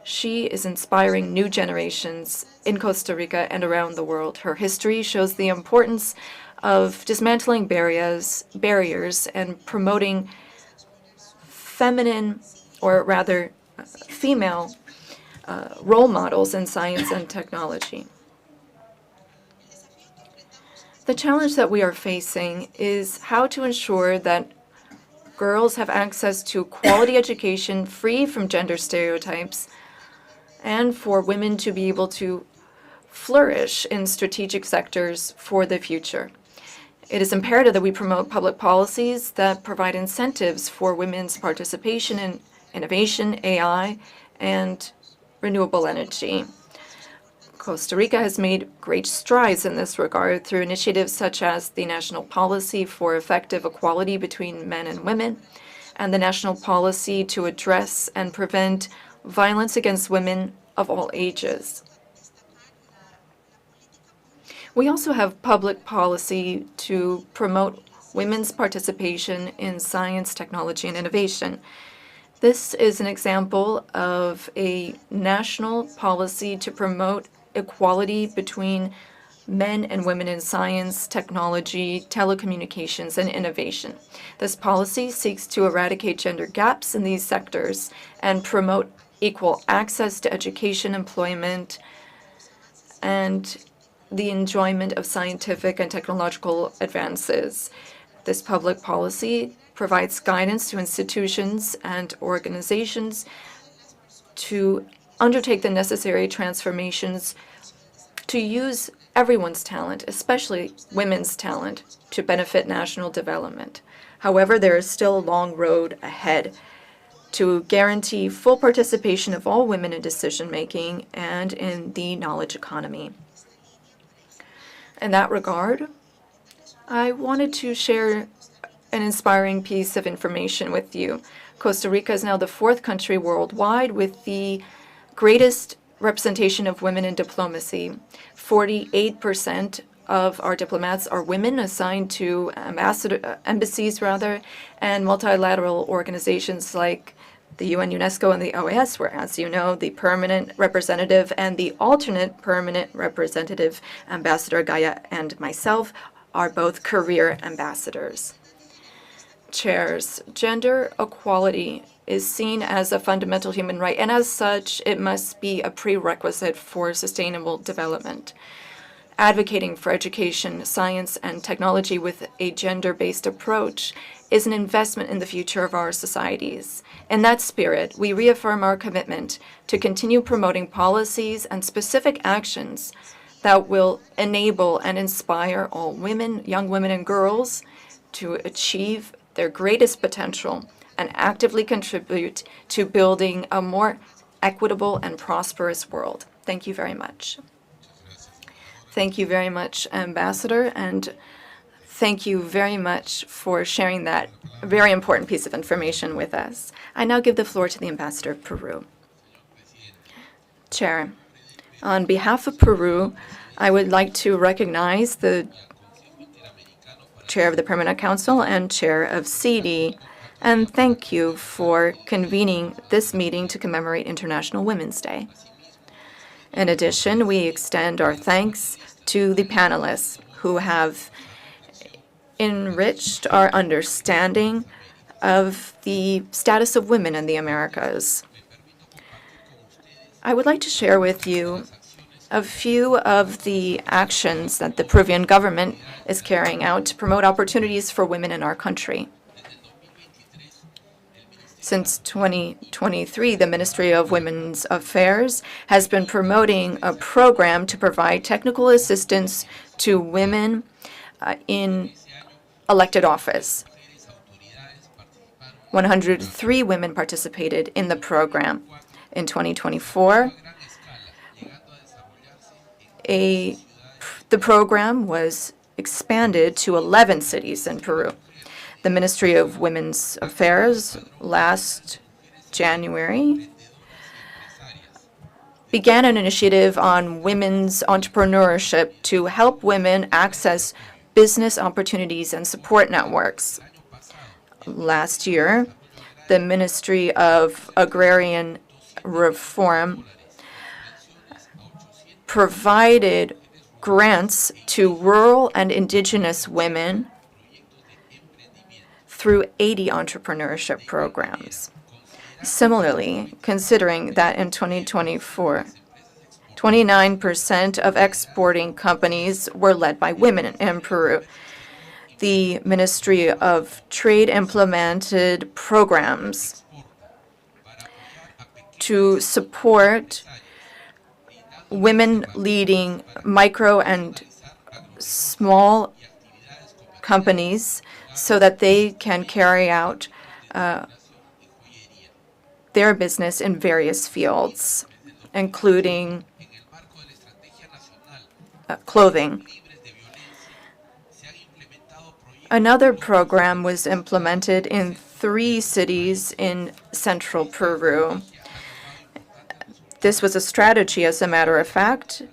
She is inspiring new generations in Costa Rica and around the world. Her history shows the importance of dismantling barriers and promoting feminine, or rather female, role models in science and technology. The challenge that we are facing is how to ensure that girls have access to quality education free from gender stereotypes and for women to be able to flourish in strategic sectors for the future. It is imperative that we promote public policies that provide incentives for women's participation in innovation, AI, and renewable energy. Costa Rica has made great strides in this regard through initiatives such as the National Policy for Effective Equality Between Men and Women and the National Policy to Address and Prevent Violence Against Women of All Ages. We also have public policy to promote women's participation in science, technology, and innovation. This is an example of a national policy to promote equality between men and women in science, technology, telecommunications, and innovation. This policy seeks to eradicate gender gaps in these sectors and promote equal access to education, employment, and the enjoyment of scientific and technological advances. This public policy provides guidance to institutions and organizations to undertake the necessary transformations to use everyone's talent, especially women's talent, to benefit national development. However, there is still a long road ahead to guarantee full participation of all women in decision-making and in the knowledge economy. In that regard, I wanted to share an inspiring piece of information with you. Costa Rica is now the 4th country worldwide with the greatest representation of women in diplomacy. 48% of our diplomats are women assigned to embassies, and multilateral organizations like the UN, UNESCO, and the OAS, where, as you know, the permanent representative and the alternate permanent representative, Ambassador Gaia, and myself are both career ambassadors. Chairs, gender equality is seen as a fundamental human right, and as such, it must be a prerequisite for sustainable development. Advocating for education, science, and technology with a gender-based approach is an investment in the future of our societies. In that spirit, we reaffirm our commitment to continue promoting policies and specific actions that will enable and inspire all women, young women and girls to achieve their greatest potential and actively contribute to building a more equitable and prosperous world. Thank you very much. Thank you very much, Ambassador, and thank you very much for sharing that very important piece of information with us. I now give the floor to the Ambassador of Peru. Chair, on behalf of Peru, I would like to recognize the Chair of the Permanent Council and Chair of CD, and thank you for convening this meeting to commemorate International Women's Day. In addition, we extend our thanks to the panelists who have enriched our understanding of the status of women in the Americas. I would like to share with you a few of the actions that the Peruvian government is carrying out to promote opportunities for women in our country. Since 2023, the Ministry of Women's Affairs has been promoting a program to provide technical assistance to women in elected office. 103 women participated in the program. In 2024, the program was expanded to 11 cities in Peru. The Ministry of Women's Affairs last January began an initiative on women's entrepreneurship to help women access business opportunities and support networks. Last year, the Ministry of Agrarian Reform provided grants to rural and indigenous women through 80 entrepreneurship programs. Similarly, considering that in 2024, 29% of exporting companies were led by women in Peru, the Ministry of Trade implemented programs to support women leading micro and small companies so that they can carry out their business in various fields, including clothing. Another program was implemented in 3 cities in central Peru. This was a strategy, as a matter of fact,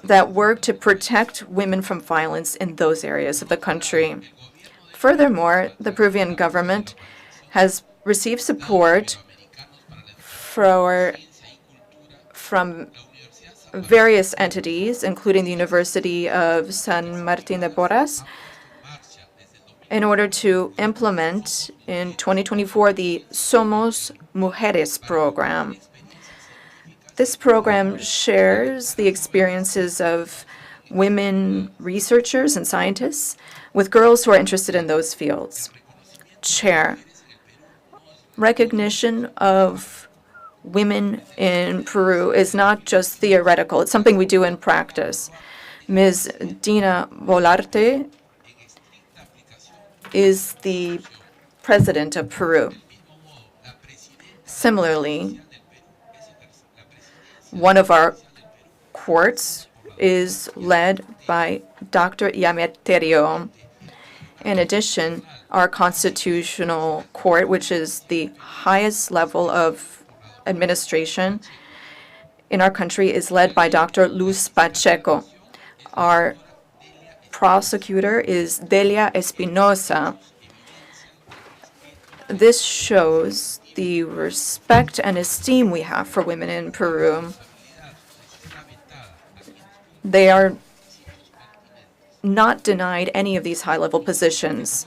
that worked to protect women from violence in those areas of the country. Furthermore, the Peruvian government has received support from various entities, including the University of San Martín de Porres, in order to implement in 2024 the Somos Mujeres program. This program shares the experiences of women researchers and scientists with girls who are interested in those fields. Chair, recognition of women in Peru is not just theoretical. It's something we do in practice. Ms. Dina Bolarte is the president of Peru. Similarly, one of our courts is led by Dr. Yameterio. In addition, our constitutional court, which is the highest level of administration in our country, is led by Dr. Luz Pacheco. Our prosecutor is Delia Espinosa. This shows the respect and esteem we have for women in Peru. They are not denied any of these high-level positions.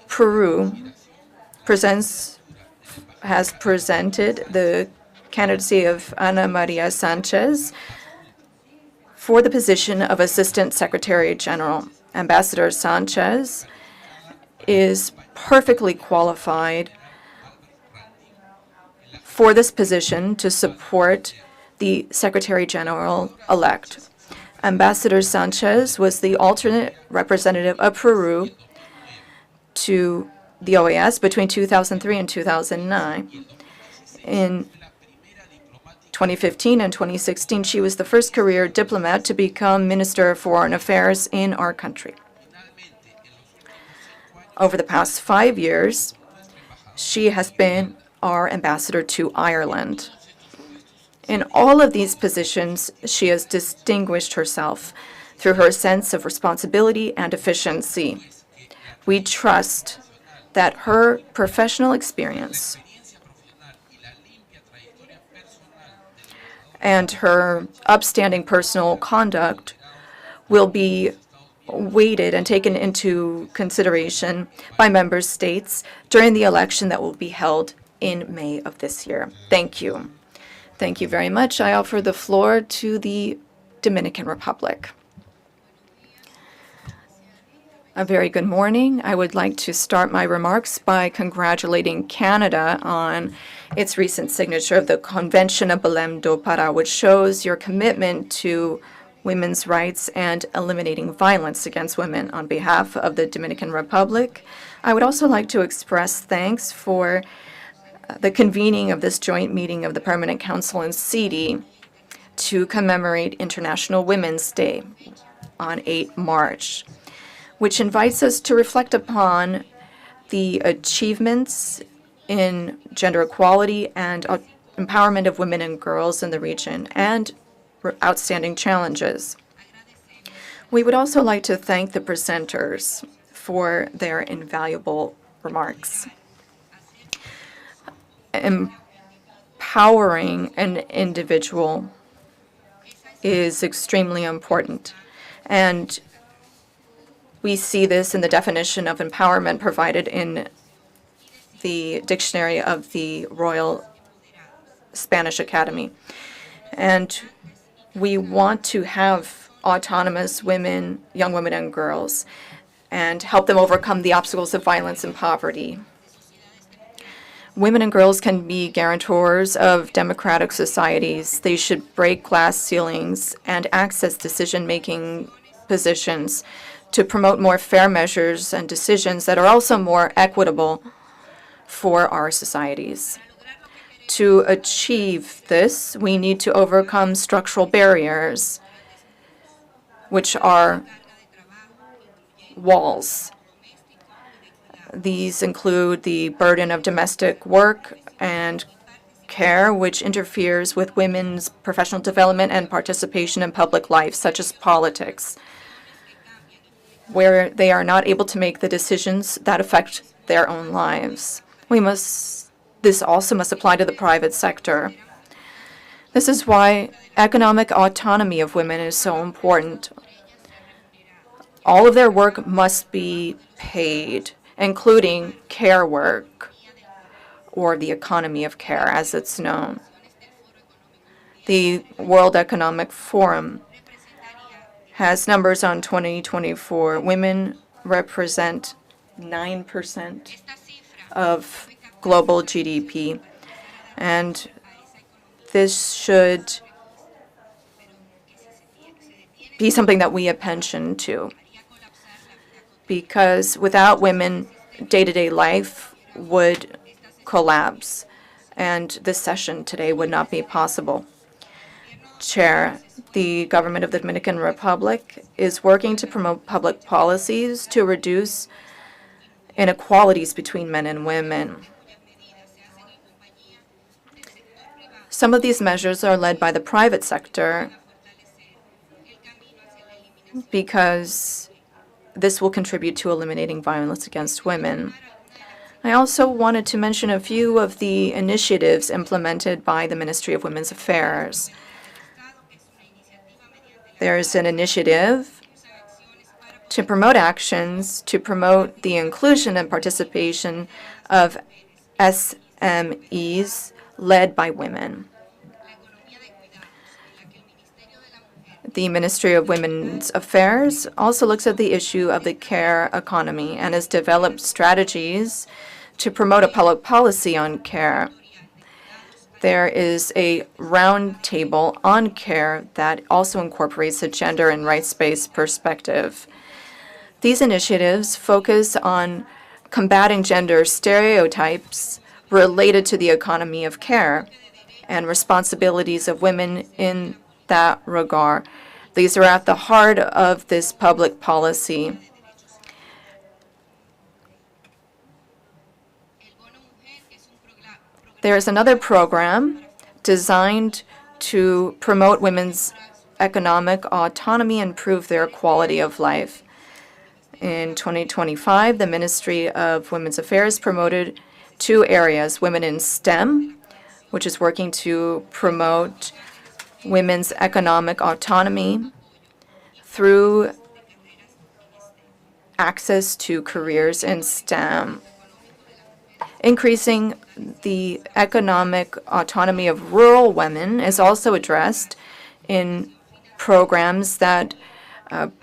Peru has presented the candidacy of Ana Maria Sanchez for the position of Assistant Secretary General. Ambassador Sanchez is perfectly qualified for this position to support the Secretary General-elect. Ambassador Sanchez was the alternate representative of Peru to the OAS between 2003 and 2009. In 2015 and 2016, she was the first career diplomat to become Minister of Foreign Affairs in our country. Over the past 5 years, she has been our ambassador to Ireland. In all of these positions, she has distinguished herself through her sense of responsibility and efficiency. We trust that her professional experience and her upstanding personal conduct will be weighted and taken into consideration by member states during the election that will be held in May of this year. Thank you. Thank you very much. I offer the floor to the Dominican Republic. A very good morning. I would like to start my remarks by congratulating Canada on its recent signature of the Convention of Belém do Pará, which shows your commitment to women's rights and eliminating violence against women. On behalf of the Dominican Republic, I would also like to express thanks for the convening of this joint meeting of the Permanent Council and CD to commemorate International Women's Day on 8 March, which invites us to reflect upon the achievements in gender equality and empowerment of women and girls in the region and outstanding challenges. We would also like to thank the presenters for their invaluable remarks. Empowering an individual is extremely important, and we see this in the definition of empowerment provided in the dictionary of the Royal Spanish Academy. And we want to have autonomous women, young women and girls, and help them overcome the obstacles of violence and poverty. Women and girls can be guarantors of democratic societies. They should break glass ceilings and access decision-making positions to promote more fair measures and decisions that are also more equitable for our societies. To achieve this, we need to overcome structural barriers, which are walls. These include the burden of domestic work and care, which interferes with women's professional development and participation in public life, such as politics, where they are not able to make the decisions that affect their own lives. This also must apply to the private sector. This is why economic autonomy of women is so important. All of their work must be paid, including care work, or the economy of care, as it's known. The World Economic Forum has numbers on 2024. Women represent 9% of global GDP, and this should be something that we pay attention to, because without women, day-to-day life would collapse, and this session today would not be possible. Chair, the government of the Dominican Republic is working to promote public policies to reduce inequalities between men and women. Some of these measures are led by the private sector because this will contribute to eliminating violence against women. I also wanted to mention a few of the initiatives implemented by the Ministry of Women's Affairs. There's an initiative to promote actions to promote the inclusion and participation of SMEs led by women. The Ministry of Women's Affairs also looks at the issue of the care economy and has developed strategies to promote a public policy on care. There is a roundtable on care that also incorporates a gender and rights-based perspective. These initiatives focus on combating gender stereotypes related to the economy of care and responsibilities of women in that regard. These are at the heart of this public policy. There is another program designed to promote women's economic autonomy and improve their quality of life. In 2025, the Ministry of Women's Affairs promoted 2 areas: women in STEM, which is working to promote women's economic autonomy through access to careers in STEM. Increasing the economic autonomy of rural women is also addressed in programs that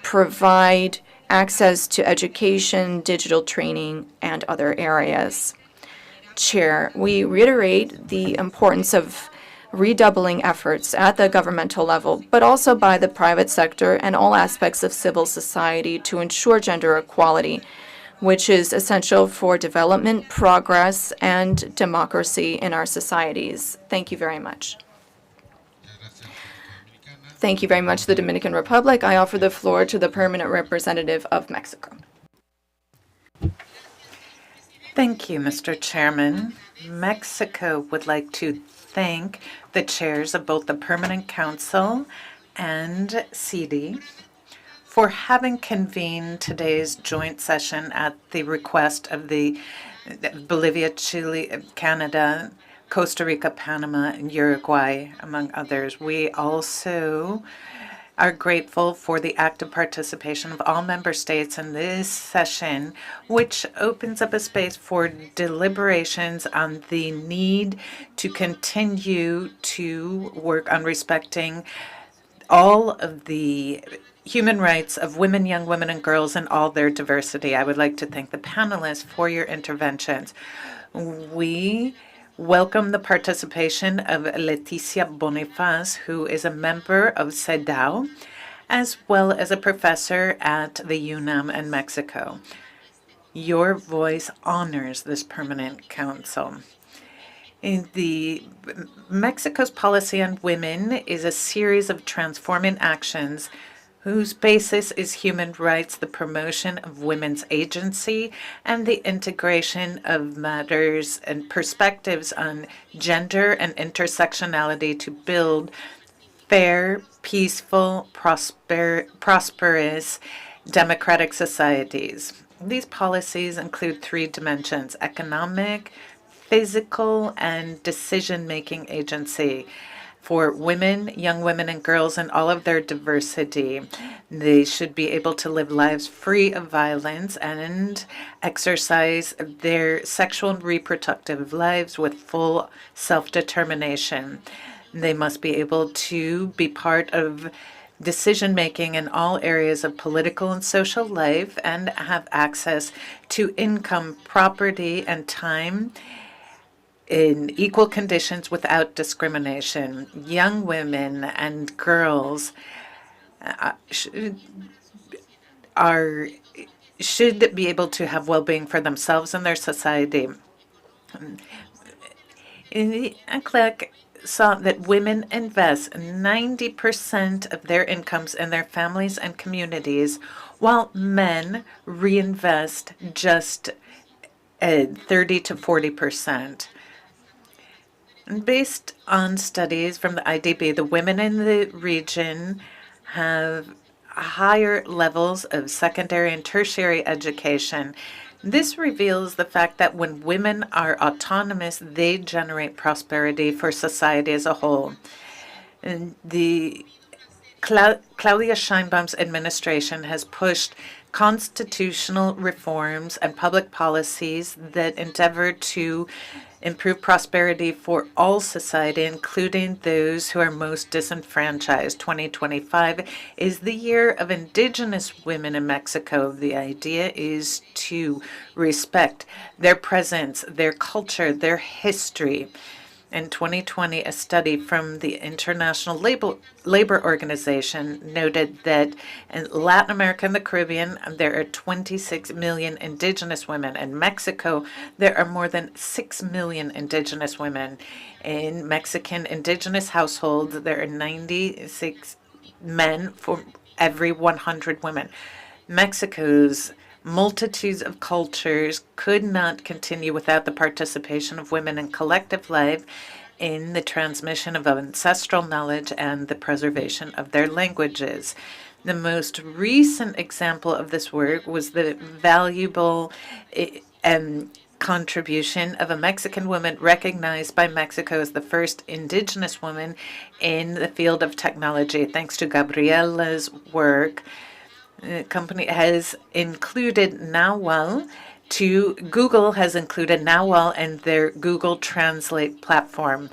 provide access to education, digital training, and other areas. Chair, we reiterate the importance of redoubling efforts at the governmental level, but also by the private sector and all aspects of civil society to ensure gender equality, which is essential for development, progress, and democracy in our societies. Thank you very much. Thank you very much, the Dominican Republic. I offer the floor to the permanent representative of Mexico. Thank you, Mr. Chairman. Mexico would like to thank the chairs of both the Permanent Council and CD for having convened today's joint session at the request of the Bolivia, Chile, Canada, Costa Rica, Panama, and Uruguay, among others. We also are grateful for the active participation of all member states in this session, which opens up a space for deliberations on the need to continue to work on respecting all of the human rights of women, young women, and girls in all their diversity. I would like to thank the panelists for your interventions. We welcome the participation of Leticia Boniface, who is a member of CEDAW, as well as a professor at the UNAM in Mexico. Your voice honors this permanent council. Mexico's policy on women is a series of transforming actions whose basis is human rights, the promotion of women's agency, and the integration of matters and perspectives on gender and intersectionality to build fair, peaceful, prosperous, democratic societies. These policies include 3 dimensions: economic, physical, and decision-making agency. For women, young women, and girls in all of their diversity, they should be able to live lives free of violence and exercise their sexual and reproductive lives with full self-determination. They must be able to be part of decision-making in all areas of political and social life and have access to income, property, and time in equal conditions without discrimination. Young women and girls should be able to have well-being for themselves and their society. ECLEC saw that women invest 90% of their incomes in their families and communities, while men reinvest just 30 to 40%. Based on studies from the IDB, the women in the region have higher levels of secondary and tertiary education. This reveals the fact that when women are autonomous, they generate prosperity for society as a whole. And Claudia Sheinbaum's administration has pushed constitutional reforms and public policies that endeavor to improve prosperity for all society, including those who are most disenfranchised. 2025 is the year of Indigenous women in Mexico. The idea is to respect their presence, their culture, their history, In 2020, a study from the International Labor Organization noted that in Latin America and the Caribbean, there are 26 million indigenous women. In Mexico, there are more than 6 million indigenous women. In Mexican indigenous households, there are 96 men for every 100 women. Mexico's multitudes of cultures could not continue without the participation of women in collective life, in the transmission of ancestral knowledge and the preservation of their languages. The most recent example of this work was the valuable contribution of a Mexican woman recognized by Mexico as the first indigenous woman in the field of technology. Thanks to Gabriela's work, the company has included Google has included Nawal in their Google Translate platform.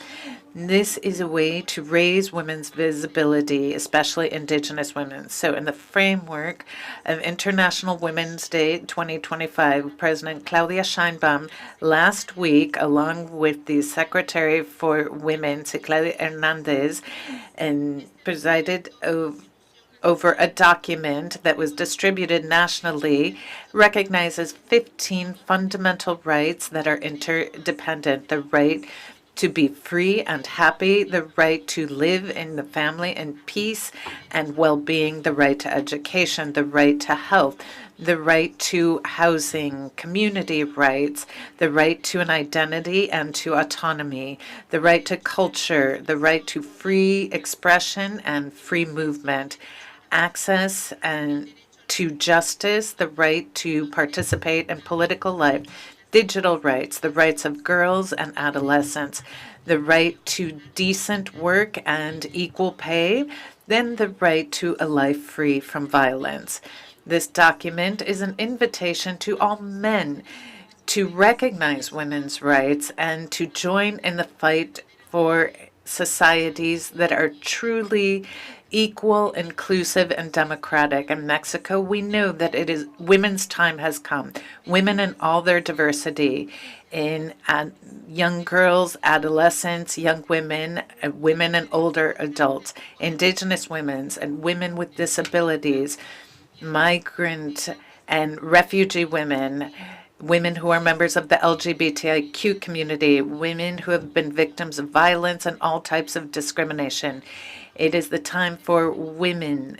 This is a way to raise women's visibility, especially indigenous women. So in the framework of International Women's Day 2025, President Claudia Sheinbaum last week, along with the Secretary for Women, Claudia Hernandez, and presided over a document that was distributed nationally, recognizes 15 fundamental rights that are interdependent: the right to be free and happy, the right to live in the family in peace and well-being, the right to education, the right to health, the right to housing, community rights, the right to an identity and to autonomy, the right to culture, the right to free expression and free movement, access and to justice, the right to participate in political life, digital rights, the rights of girls and adolescents, the right to decent work and equal pay, then the right to a life free from violence. This document is an invitation to all men to recognize women's rights and to join in the fight for societies that are truly equal, inclusive, and democratic. In Mexico, we know that it is women's time has come. Women in all their diversity, in young girls, adolescents, young women, women and older adults, indigenous women and women with disabilities, migrant and refugee women, women who are members of the LGBTIQ community, women who have been victims of violence and all types of discrimination. It is the time for women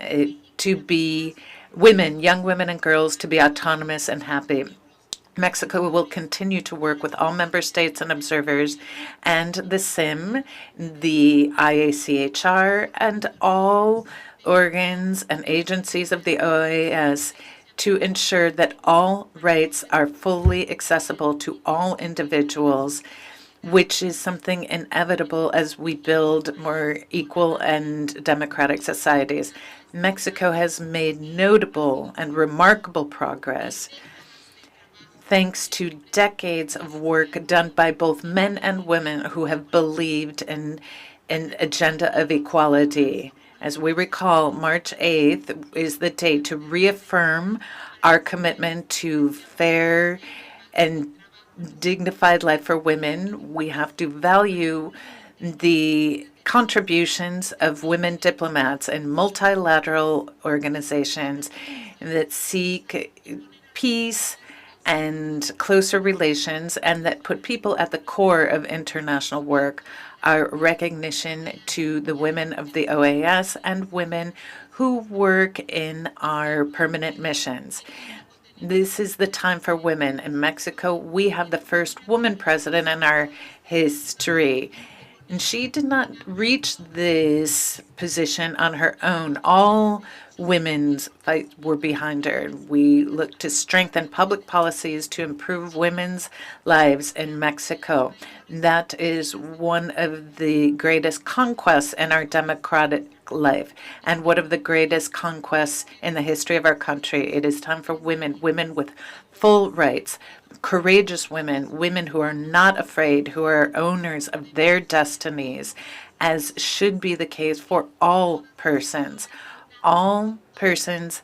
young women and girls, to be autonomous and happy. Mexico will continue to work with all member states and observers and the CIM, the IACHR, and all organs and agencies of the OAS to ensure that all rights are fully accessible to all individuals, which is something inevitable as we build more equal and democratic societies. Mexico has made notable and remarkable progress thanks to decades of work done by both men and women who have believed in an agenda of equality. As we recall, March 8th is the date to reaffirm our commitment to fair and dignified life for women. We have to value the contributions of women diplomats and multilateral organizations that seek peace and closer relations and that put people at the core of international work. Our recognition to the women of the OAS and women who work in our permanent missions. This is the time for women. In Mexico, we have the first woman president in our history. And she did not reach this position on her own. All women's fights were behind her. We look to strengthen public policies to improve women's lives in Mexico. That is one of the greatest conquests in our democratic life and one of the greatest conquests in the history of our country. It is time for women with full rights, courageous women, women who are not afraid, who are owners of their destinies, as should be the case for all persons. All persons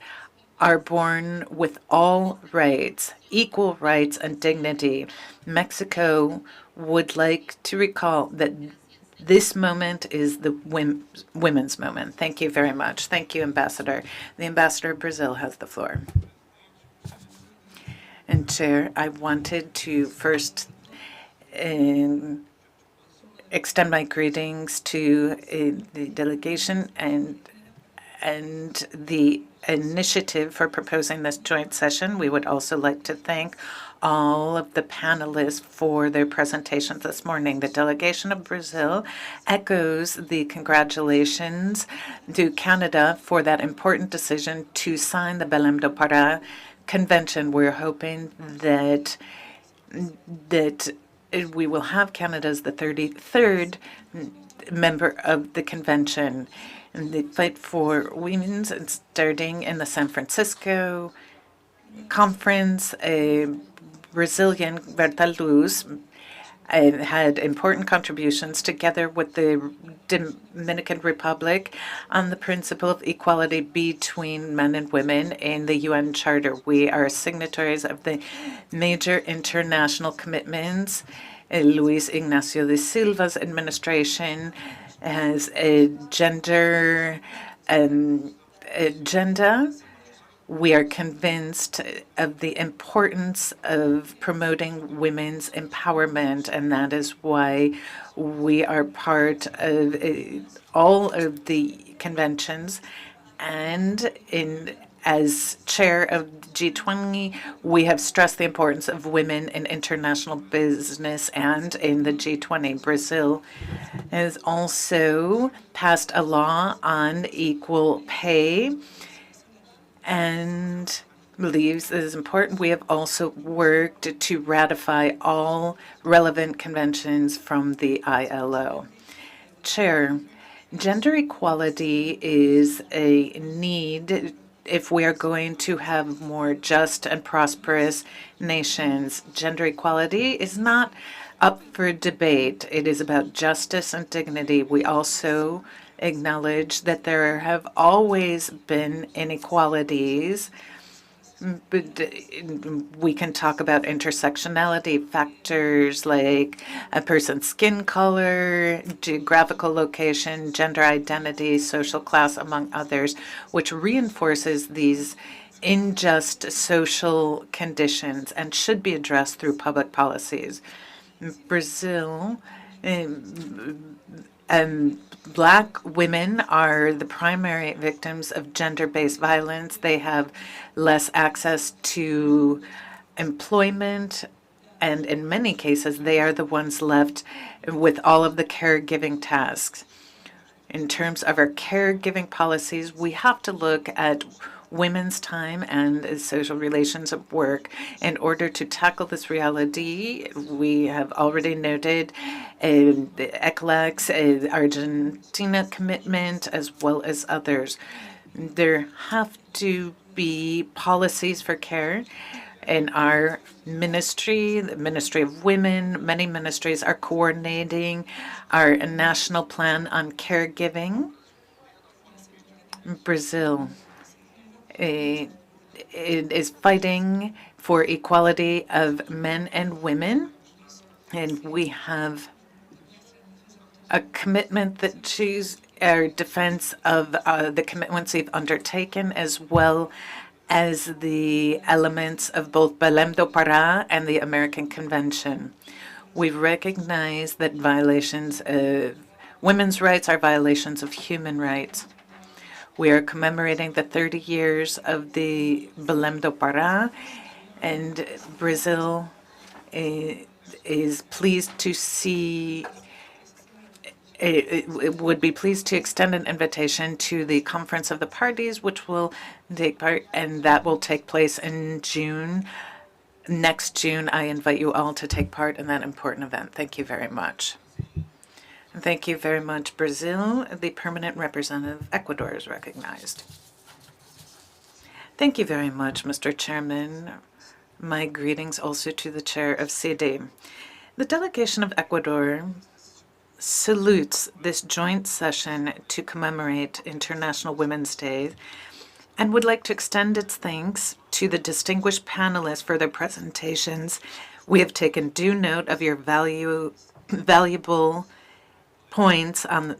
are born with all rights, equal rights and dignity. Mexico would like to recall that this moment is the women's moment. Thank you very much. Thank you, Ambassador. The Ambassador of Brazil has the floor. And Chair, I wanted to first extend my greetings to the delegation and the initiative for proposing this joint session. We would also like to thank all of the panelists for their presentations this morning. The delegation of Brazil echoes the congratulations to Canada for that important decision to sign the Belém do Pará Convention. We're hoping that we will have Canada as the 33rd member of the convention. And the fight for women's and starting in the San Francisco conference, a Brazilian Berta Luz had important contributions together with the Dominican Republic on the principle of equality between men and women in the UN Charter. We are signatories of the major international commitments. Luis Ignacio de Silva's administration has a gender agenda. We are convinced of the importance of promoting women's empowerment, and that is why we are part of all of the conventions. And as chair of G20, we have stressed the importance of women in international business and in the G20. Brazil has also passed a law on equal pay and believes it is important. We have also worked to ratify all relevant conventions from the ILO. Chair, gender equality is a need if we are going to have more just and prosperous nations. Gender equality is not up for debate. It is about justice and dignity. We also acknowledge that there have always been inequalities, but we can talk about intersectionality factors like a person's skin color, geographical location, gender identity, social class, among others, which reinforces these unjust social conditions and should be addressed through public policies. Brazil, Black women are the primary victims of gender-based violence. They have less access to employment, and in many cases, they are the ones left with all of the caregiving tasks. In terms of our caregiving policies, we have to look at women's time and social relations at work. In order to tackle this reality, we have already noted the ECLEX, Argentina commitment, as well as others. There have to be policies for care. In our ministry, the Ministry of Women, many ministries are coordinating our national plan on caregiving. Brazil it is fighting for equality of men and women, and we have a commitment that choose our defense of the commitments we've undertaken, as well as the elements of both Belém do Pará and the American Convention. We recognize that violations of women's rights are violations of human rights. We are commemorating the 30 years of the Belém do Pará, and Brazil is pleased to see, it would be pleased to extend an invitation to the Conference of the Parties, which will take part, and that will take place in June. Next June, I invite you all to take part in that important event. Thank you very much. Thank you very much, Brazil. The permanent representative of Ecuador is recognized. Thank you very much, Mr. Chairman. My greetings also to the chair of CD. The delegation of Ecuador salutes this joint session to commemorate International Women's Day and would like to extend its thanks to the distinguished panelists for their presentations, We have taken due note of your valuable points on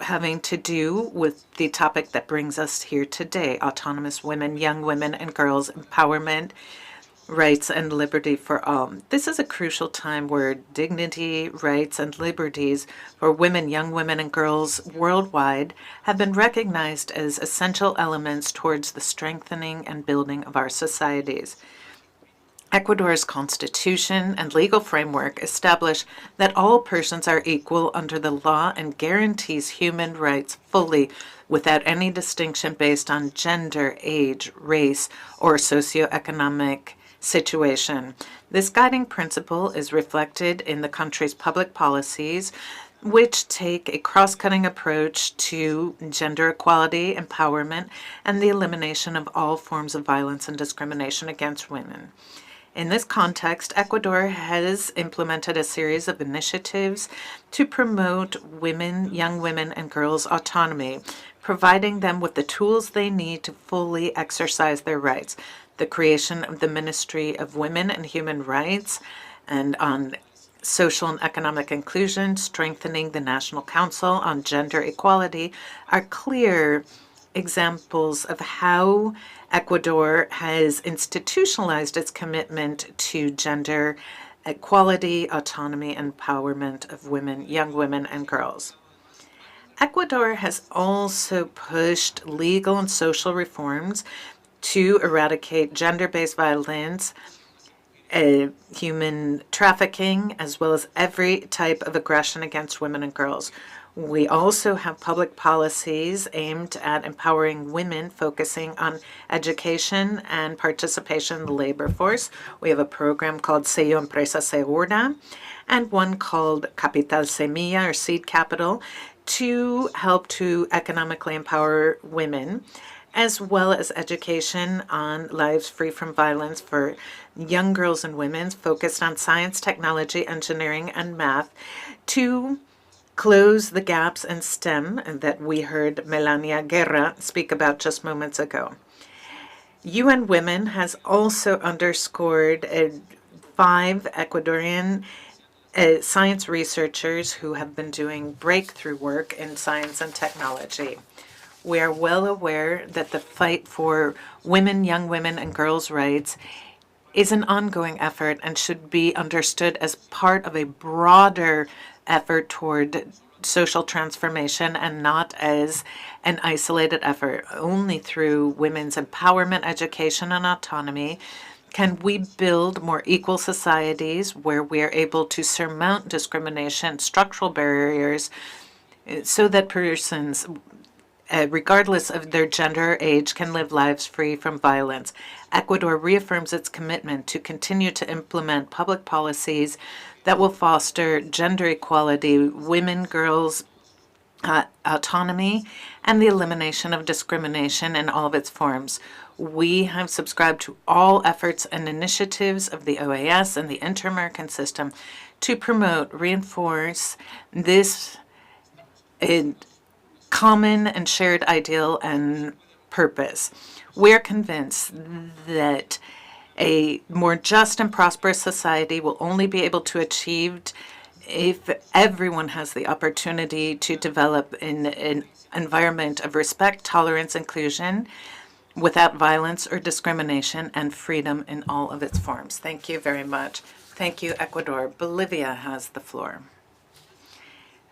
having to do with the topic that brings us here today, autonomous women, young women and girls, empowerment, rights and liberty for all. This is a crucial time where dignity, rights, and liberties for women, young women, and girls worldwide have been recognized as essential elements towards the strengthening and building of our societies. Ecuador's constitution and legal framework establish that all persons are equal under the law and guarantees human rights fully without any distinction based on gender, age, race, or socioeconomic situation. This guiding principle is reflected in the country's public policies, which take a cross-cutting approach to gender equality, empowerment, and the elimination of all forms of violence and discrimination against women. In this context, Ecuador has implemented a series of initiatives to promote women, young women, and girls' autonomy, providing them with the tools they need to fully exercise their rights. The creation of the Ministry of Women and Human Rights and on Social and Economic Inclusion, strengthening the National Council on Gender Equality are clear examples of how Ecuador has institutionalized its commitment to gender equality, autonomy, and empowerment of women, young women, and girls. Ecuador has also pushed legal and social reforms to eradicate gender-based violence, human trafficking, as well as every type of aggression against women and girls. We also have public policies aimed at empowering women, focusing on education and participation in the labor force. We have a program called Sello Empresa Segura and one called Capital Semilla, or Seed Capital, to help to economically empower women, as well as education on lives free from violence for young girls and women, focused on science, technology, engineering, and math, to close the gaps in STEM that we heard Melania Guerra speak about just moments ago. UN Women has also underscored 5 Ecuadorian science researchers who have been doing breakthrough work in science and technology. We are well aware that the fight for women, young women, and girls' rights is an ongoing effort and should be understood as part of a broader effort toward social transformation and not as an isolated effort. Only through women's empowerment, education, and autonomy can we build more equal societies where we are able to surmount discrimination, structural barriers, so that persons, regardless of their gender or age, can live lives free from violence. Ecuador reaffirms its commitment to continue to implement public policies that will foster gender equality, women, girls, autonomy, and the elimination of discrimination in all of its forms. We have subscribed to all efforts and initiatives of the OAS and the Inter-American system to promote, reinforce this common and shared ideal and purpose. We are convinced that a more just and prosperous society will only be able to achieve if everyone has the opportunity to develop in an environment of respect, tolerance, inclusion, without violence or discrimination, and freedom in all of its forms. Thank you very much. Thank you, Ecuador. Bolivia has the floor.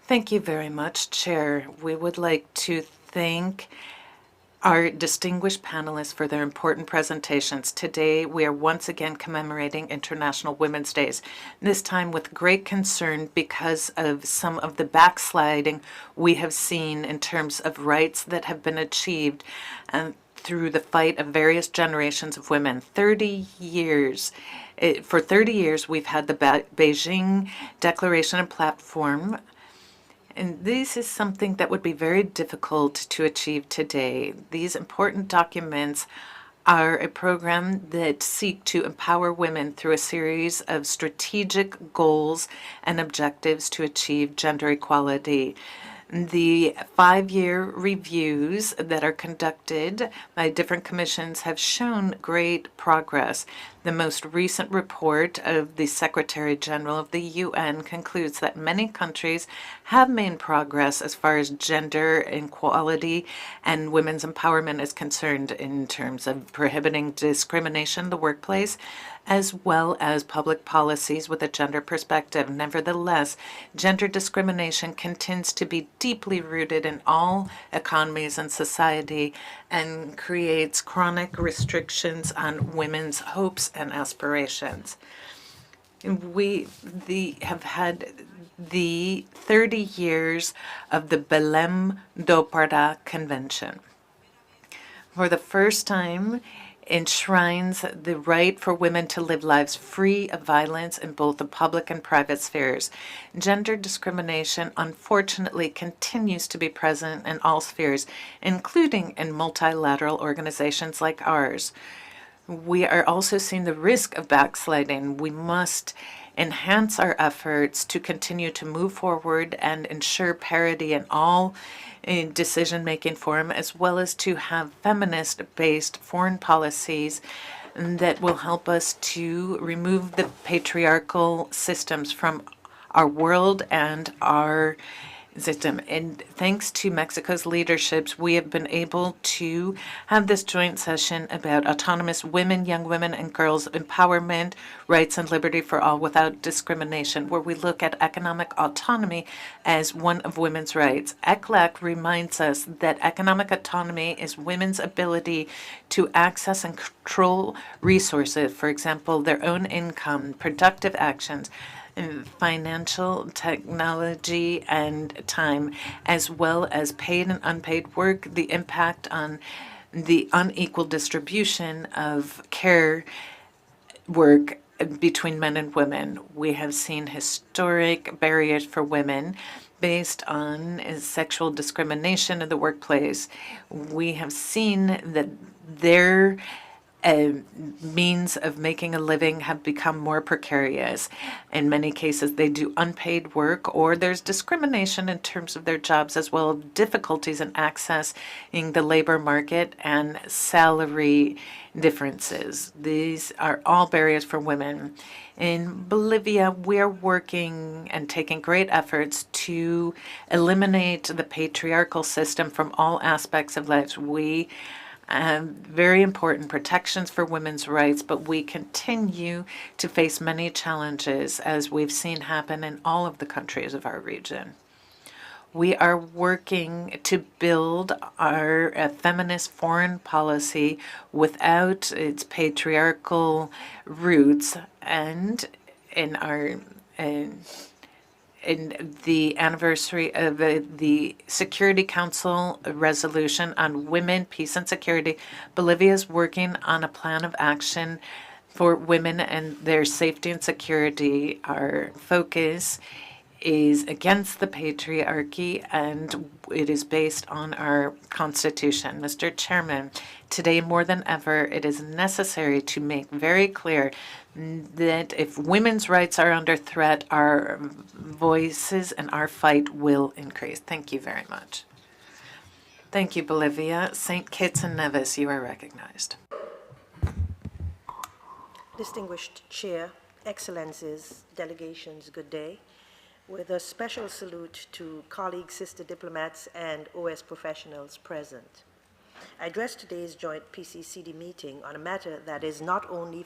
Thank you very much, Chair. We would like to thank our distinguished panelists for their important presentations. Today, we are once again commemorating International Women's Days, this time with great concern because of some of the backsliding we have seen in terms of rights that have been achieved through the fight of various generations of women. 30 years. For 30 years, we've had the Beijing Declaration and Platform, and this is something that would be very difficult to achieve today. These important documents are a program that seek to empower women through a series of strategic goals and objectives to achieve gender equality. The 5-year reviews that are conducted by different commissions have shown great progress. The most recent report of the Secretary General of the UN concludes that many countries have made progress as far as gender equality and women's empowerment is concerned in terms of prohibiting discrimination in the workplace, as well as public policies with a gender perspective. Nevertheless, gender discrimination continues to be deeply rooted in all economies and society and creates chronic restrictions on women's hopes and aspirations. We have had the 30 years of the Belém do Pará Convention. For the first time, enshrines the right for women to live lives free of violence in both the public and private spheres. Gender discrimination, unfortunately, continues to be present in all spheres, including in multilateral organizations like ours. We are also seeing the risk of backsliding. We must enhance our efforts to continue to move forward and ensure parity in all decision-making forum, as well as to have feminist-based foreign policies that will help us to remove the patriarchal systems from our world and our system. And thanks to Mexico's leaderships, we have been able to have this joint session about autonomous women, young women and girls, empowerment, rights and liberty for all without discrimination, where we look at economic autonomy as one of women's rights. ECLAC reminds us that economic autonomy is women's ability to access and control resources, for example, their own income, productive actions, financial, technology, and time, as well as paid and unpaid work, the impact on the unequal distribution of care work between men and women. We have seen historic barriers for women based on sexual discrimination in the workplace. We have seen that their means of making a living have become more precarious. In many cases, they do unpaid work, or there's discrimination in terms of their jobs, as well as difficulties in accessing the labor market and salary differences. These are all barriers for women. In Bolivia, we're working and taking great efforts to eliminate the patriarchal system from all aspects of life. We very important protections for women's rights, but we continue to face many challenges, as we've seen happen in all of the countries of our region. We are working to build our feminist foreign policy without its patriarchal roots, and in our in the anniversary of the Security Council resolution on women, peace, and security, Bolivia is working on a plan of action for women and their safety and security. Our focus is against the patriarchy, and it is based on our Constitution. Mr. Chairman, today more than ever, it is necessary to make very clear that if women's rights are under threat, our voices and our fight will increase. Thank you very much. Thank you, Bolivia. St. Kitts and Nevis, you are recognized. Distinguished Chair, Excellencies, delegations, good day. With a special salute to colleagues, sister diplomats, and OAS professionals present. I address today's joint PCCD meeting on a matter that is not only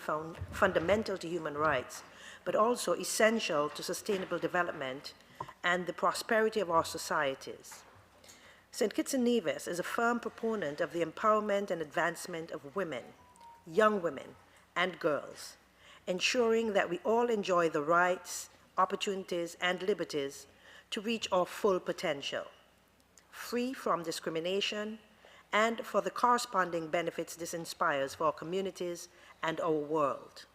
fundamental to human rights, but also essential to sustainable development and the prosperity of our societies. St. Kitts and Nevis is a firm proponent of the empowerment and advancement of women, young women, and girls, ensuring that we all enjoy the rights, opportunities, and liberties to reach our full potential, free from discrimination, and for the corresponding benefits this inspires for our communities and our world.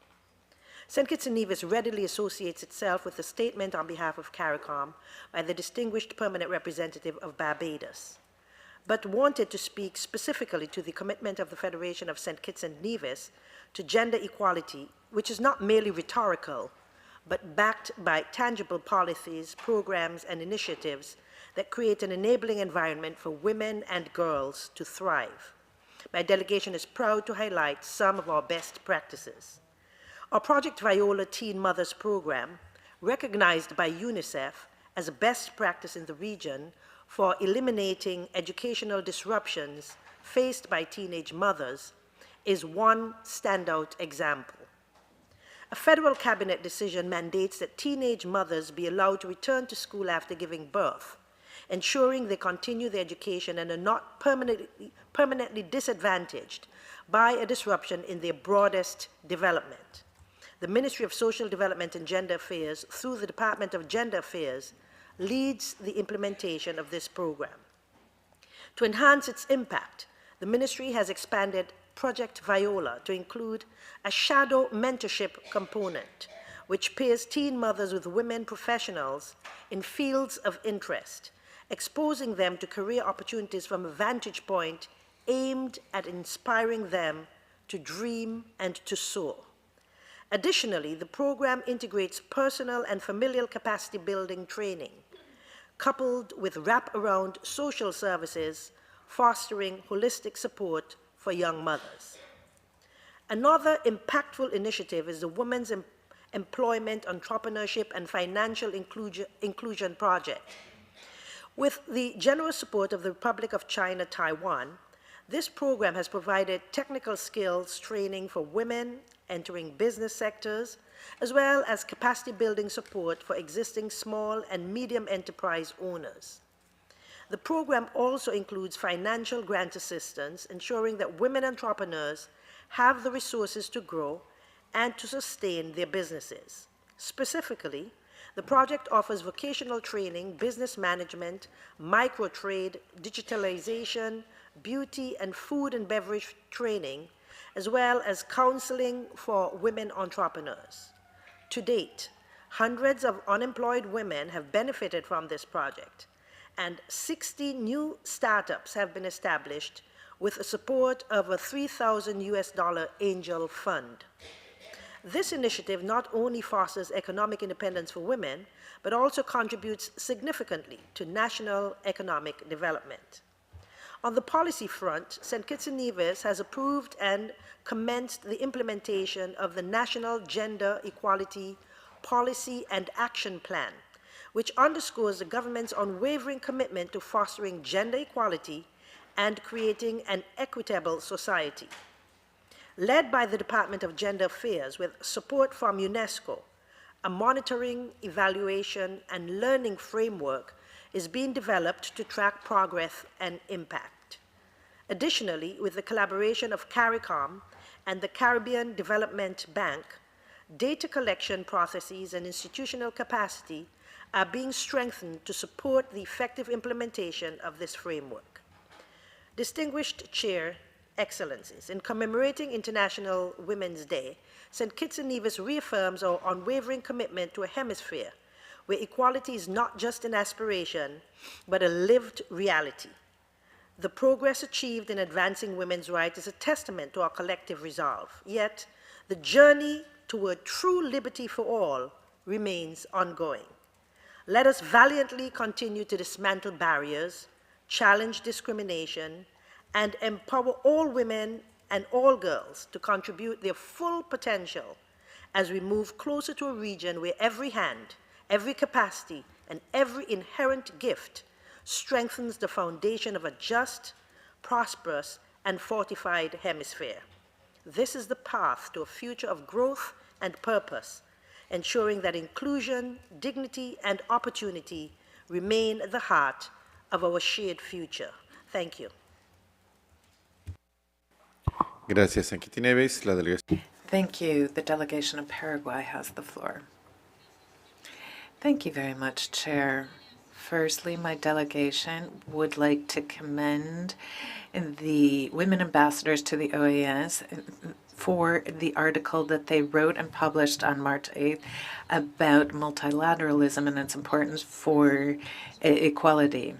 St. Kitts and Nevis readily associates itself with the statement on behalf of CARICOM by the distinguished permanent representative of Barbados, but wanted to speak specifically to the commitment of the Federation of St. Kitts and Nevis to gender equality, which is not merely rhetorical, but backed by tangible policies, programs, and initiatives that create an enabling environment for women and girls to thrive. My delegation is proud to highlight some of our best practices. Our Project Viola Teen Mothers program, recognized by UNICEF as a best practice in the region for eliminating educational disruptions faced by teenage mothers, is one standout example. A federal cabinet decision mandates that teenage mothers be allowed to return to school after giving birth, ensuring they continue their education and are not permanently disadvantaged by a disruption in their broadest development. The Ministry of Social Development and Gender Affairs, through the Department of Gender Affairs, leads the implementation of this program. To enhance its impact, the ministry has expanded Project Viola to include a shadow mentorship component, which pairs teen mothers with women professionals in fields of interest, exposing them to career opportunities from a vantage point aimed at inspiring them to dream and to soar. Additionally, the program integrates personal and familial capacity building training, coupled with wraparound social services, fostering holistic support for young mothers. Another impactful initiative is the Women's Employment, Entrepreneurship, and Financial Inclusion Project. With the generous support of the Republic of China, Taiwan, this program has provided technical skills training for women entering business sectors, as well as capacity building support for existing small and medium enterprise owners. The program also includes financial grant assistance, ensuring that women entrepreneurs have the resources to grow and to sustain their businesses. Specifically, the project offers vocational training, business management, micro-trade, digitalization, beauty and food and beverage training, as well as counseling for women entrepreneurs. To date, hundreds of unemployed women have benefited from this project, and 60 new startups have been established with the support of a $3,000 angel fund. This initiative not only fosters economic independence for women, but also contributes significantly to national economic development. On the policy front, St. Kitts and Nevis has approved and commenced the implementation of the National Gender Equality Policy and Action Plan, which underscores the government's unwavering commitment to fostering gender equality and creating an equitable society. Led by the Department of Gender Affairs with support from UNESCO, a monitoring, evaluation, and learning framework is being developed to track progress and impact. Additionally, with the collaboration of CARICOM and the Caribbean Development Bank, data collection processes and institutional capacity are being strengthened to support the effective implementation of this framework. Distinguished Chair, Excellencies, in commemorating International Women's Day, St. Kitts and Nevis reaffirms our unwavering commitment to a hemisphere where equality is not just an aspiration, but a lived reality. The progress achieved in advancing women's rights is a testament to our collective resolve. Yet, the journey toward true liberty for all remains ongoing. Let us valiantly continue to dismantle barriers, challenge discrimination, and empower all women and all girls to contribute their full potential as we move closer to a region where every hand, every capacity, and every inherent gift strengthens the foundation of a just, prosperous, and fortified hemisphere. This is the path to a future of growth and purpose, ensuring that inclusion, dignity, and opportunity remain at the heart of our shared future. Thank you. Gracias, St. Kitts y Nevis. La delegación. Thank you. The delegation of Paraguay has the floor. Thank you very much, Chair. Firstly, my delegation would like to commend the women ambassadors to the OAS for the article that they wrote and published on March 8th about multilateralism and its importance for equality.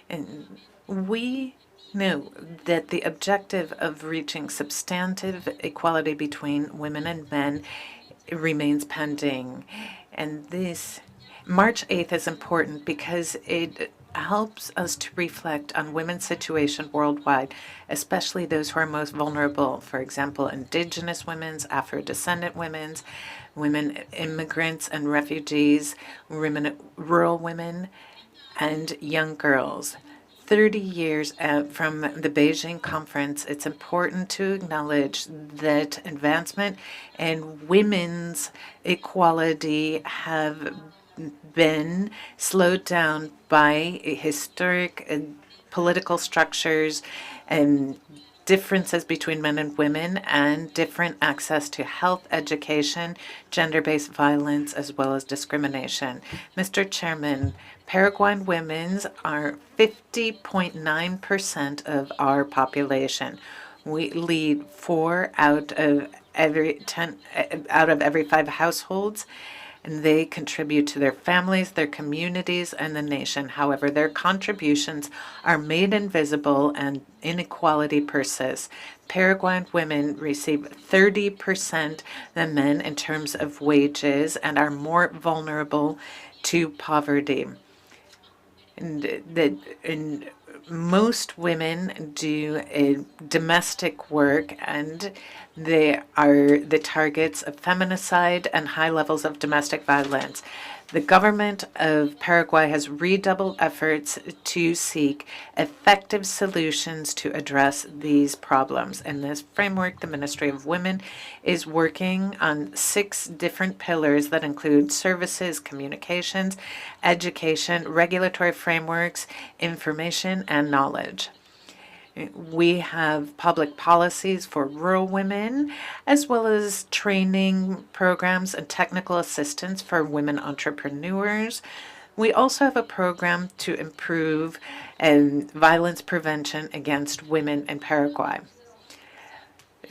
And we know that the objective of reaching substantive equality between women and men remains pending. And this March 8th is important because it helps us to reflect on women's situation worldwide, especially those who are most vulnerable. For example, indigenous women's, Afro-descendant women's, women immigrants and refugees, rural women, and young girls. 30 years from the Beijing conference, it's important to acknowledge that advancement and women's equality have been slowed down by historic political structures and differences between men and women and different access to health, education, gender-based violence, as well as discrimination. Mr. Chairman, Paraguayan women are 50.9% of our population. We lead 4 out of every 5 households, and they contribute to their families, their communities, and the nation. However, their contributions are made invisible and inequality persists. Paraguayan women receive 30% than men in terms of wages and are more vulnerable to poverty. And most women do domestic work, and they are the targets of feminicide and high levels of domestic violence. The government of Paraguay has redoubled efforts to seek effective solutions to address these problems. In this framework, the Ministry of Women is working on 6 different pillars that include services, communications, education, regulatory frameworks, information, and knowledge. We have public policies for rural women, as well as training programs and technical assistance for women entrepreneurs. We also have a program to improve violence prevention against women in Paraguay.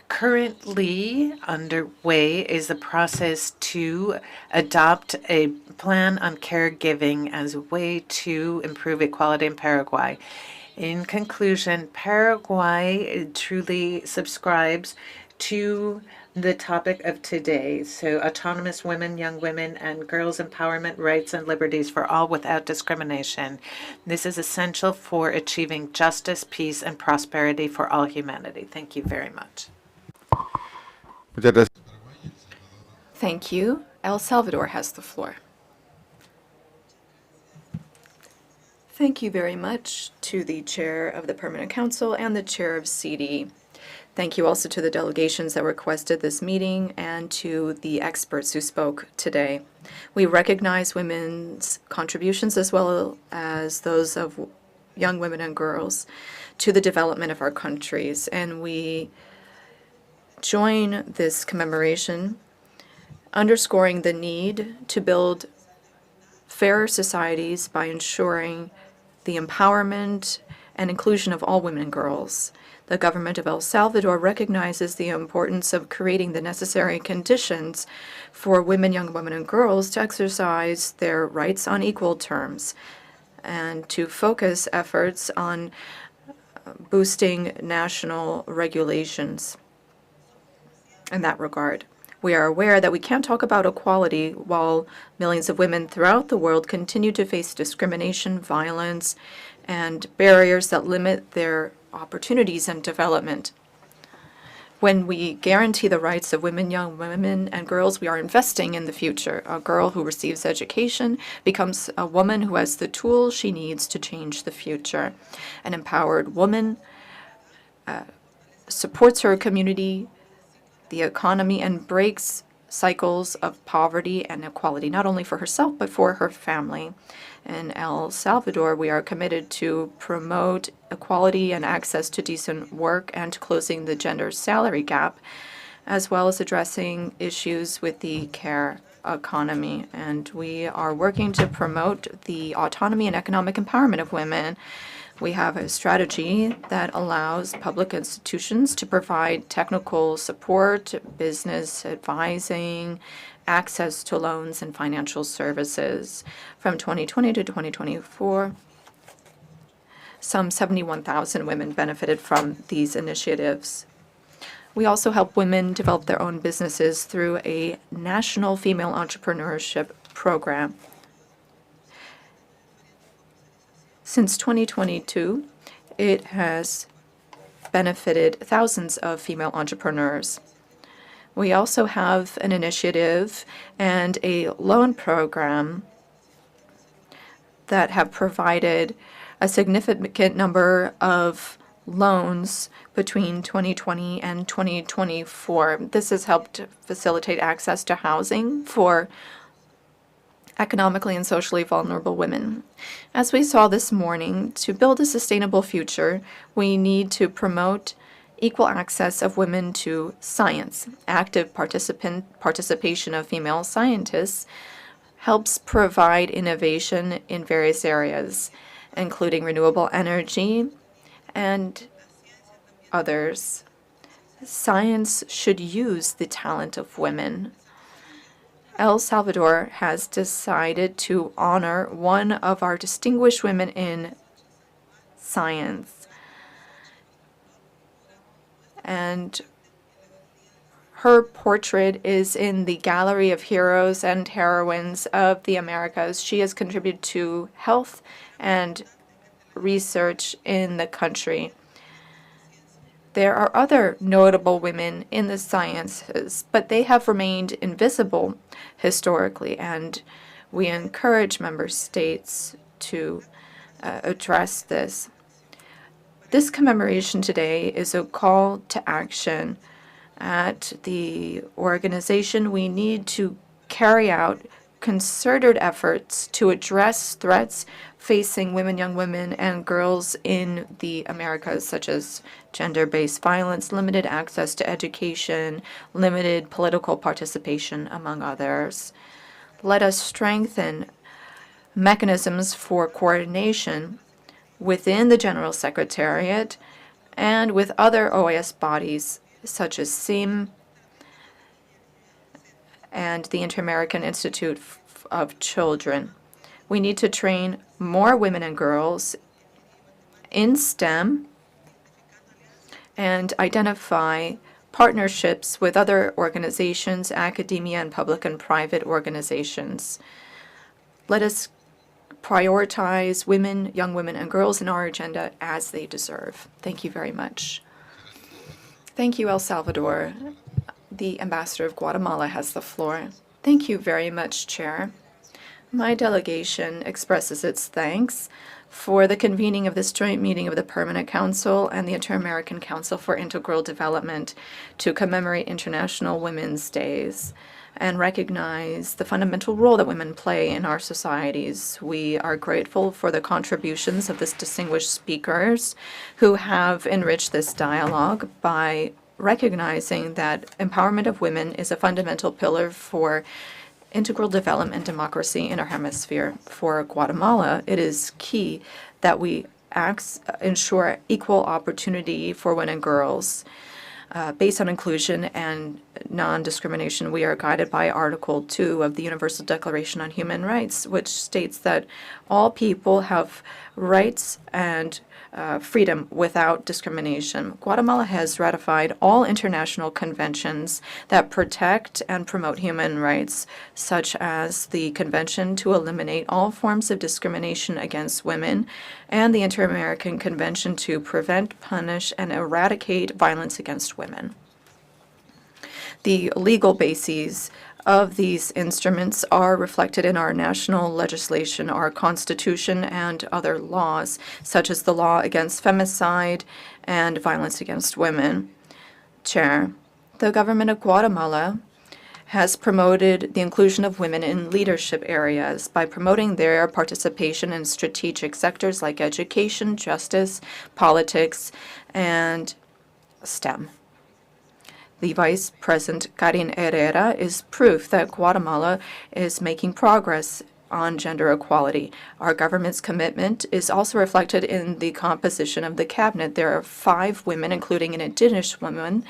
Currently underway is the process to adopt a plan on caregiving as a way to improve equality in Paraguay. In conclusion, Paraguay truly subscribes to the topic of today. So autonomous women, young women, and girls' empowerment, rights, and liberties for all without discrimination. This is essential for achieving justice, peace, and prosperity for all humanity. Thank you very much. Thank you. El Salvador has the floor. Thank you very much to the Chair of the Permanent Council and the Chair of CD. Thank you also to the delegations that requested this meeting and to the experts who spoke today. We recognize women's contributions as well as those of young women and girls to the development of our countries, and we join this commemoration underscoring the need to build fairer societies by ensuring the empowerment and inclusion of all women and girls. The government of El Salvador recognizes the importance of creating the necessary conditions for women, young women, and girls to exercise their rights on equal terms and to focus efforts on boosting national regulations in that regard. We are aware that we can't talk about equality while millions of women throughout the world continue to face discrimination, violence, and barriers that limit their opportunities and development. When we guarantee the rights of women, young women, and girls, we are investing in the future. A girl who receives education becomes a woman who has the tools she needs to change the future. An empowered woman supports her community, the economy, and breaks cycles of poverty and inequality, not only for herself, but for her family. In El Salvador, we are committed to promote equality and access to decent work and to closing the gender salary gap, as well as addressing issues with the care economy. And we are working to promote the autonomy and economic empowerment of women. We have a strategy that allows public institutions to provide technical support, business advising, access to loans and financial services. From 2020 to 2024, some 71,000 women benefited from these initiatives. We also help women develop their own businesses through a national female entrepreneurship program. Since 2022, it has benefited thousands of female entrepreneurs. We also have an initiative and a loan program that have provided a significant number of loans between 2020 and 2024. This has helped facilitate access to housing for economically and socially vulnerable women. As we saw this morning, to build a sustainable future, we need to promote equal access of women to science. Active participation of female scientists helps provide innovation in various areas, including renewable energy and others. Science should use the talent of women. El Salvador has decided to honor one of our distinguished women in science. And her portrait is in the Gallery of Heroes and Heroines of the Americas. She has contributed to health and research in the country. There are other notable women in the sciences, but they have remained invisible historically, and we encourage member states to address this. This commemoration today is a call to action. At the organization, we need to carry out concerted efforts to address threats facing women, young women, and girls in the Americas, such as gender-based violence, limited access to education, limited political participation, among others. Let us strengthen mechanisms for coordination within the General Secretariat and with other OAS bodies, such as SIM and the Inter-American Institute of Children. We need to train more women and girls in STEM and identify partnerships with other organizations, academia, and public and private organizations. Let us prioritize women, young women, and girls in our agenda as they deserve. Thank you very much. Thank you, El Salvador. The Ambassador of Guatemala has the floor. Thank you very much, Chair. My delegation expresses its thanks for the convening of this joint meeting of the Permanent Council and the Inter-American Council for Integral Development to commemorate International Women's Days and recognize the fundamental role that women play in our societies. We are grateful for the contributions of these distinguished speakers who have enriched this dialogue by recognizing that empowerment of women is a fundamental pillar for integral development and democracy in our hemisphere. For Guatemala, it is key that we ensure equal opportunity for women and girls. Based on inclusion and non-discrimination, we are guided by Article 2 of the Universal Declaration on Human Rights, which states that all people have rights and freedom without discrimination. Guatemala has ratified all international conventions that protect and promote human rights, such as the Convention to Eliminate All Forms of Discrimination Against Women and the Inter-American Convention to Prevent, Punish, and Eradicate Violence Against Women. The legal bases of these instruments are reflected in our national legislation, our constitution, and other laws, such as the law against femicide and violence against women. Chair, the government of Guatemala has promoted the inclusion of women in leadership areas by promoting their participation in strategic sectors like education, justice, politics, and STEM. The Vice President Karin Herrera is proof that Guatemala is making progress on gender equality. Our government's commitment is also reflected in the composition of the cabinet. There are 5 women, including an indigenous woman,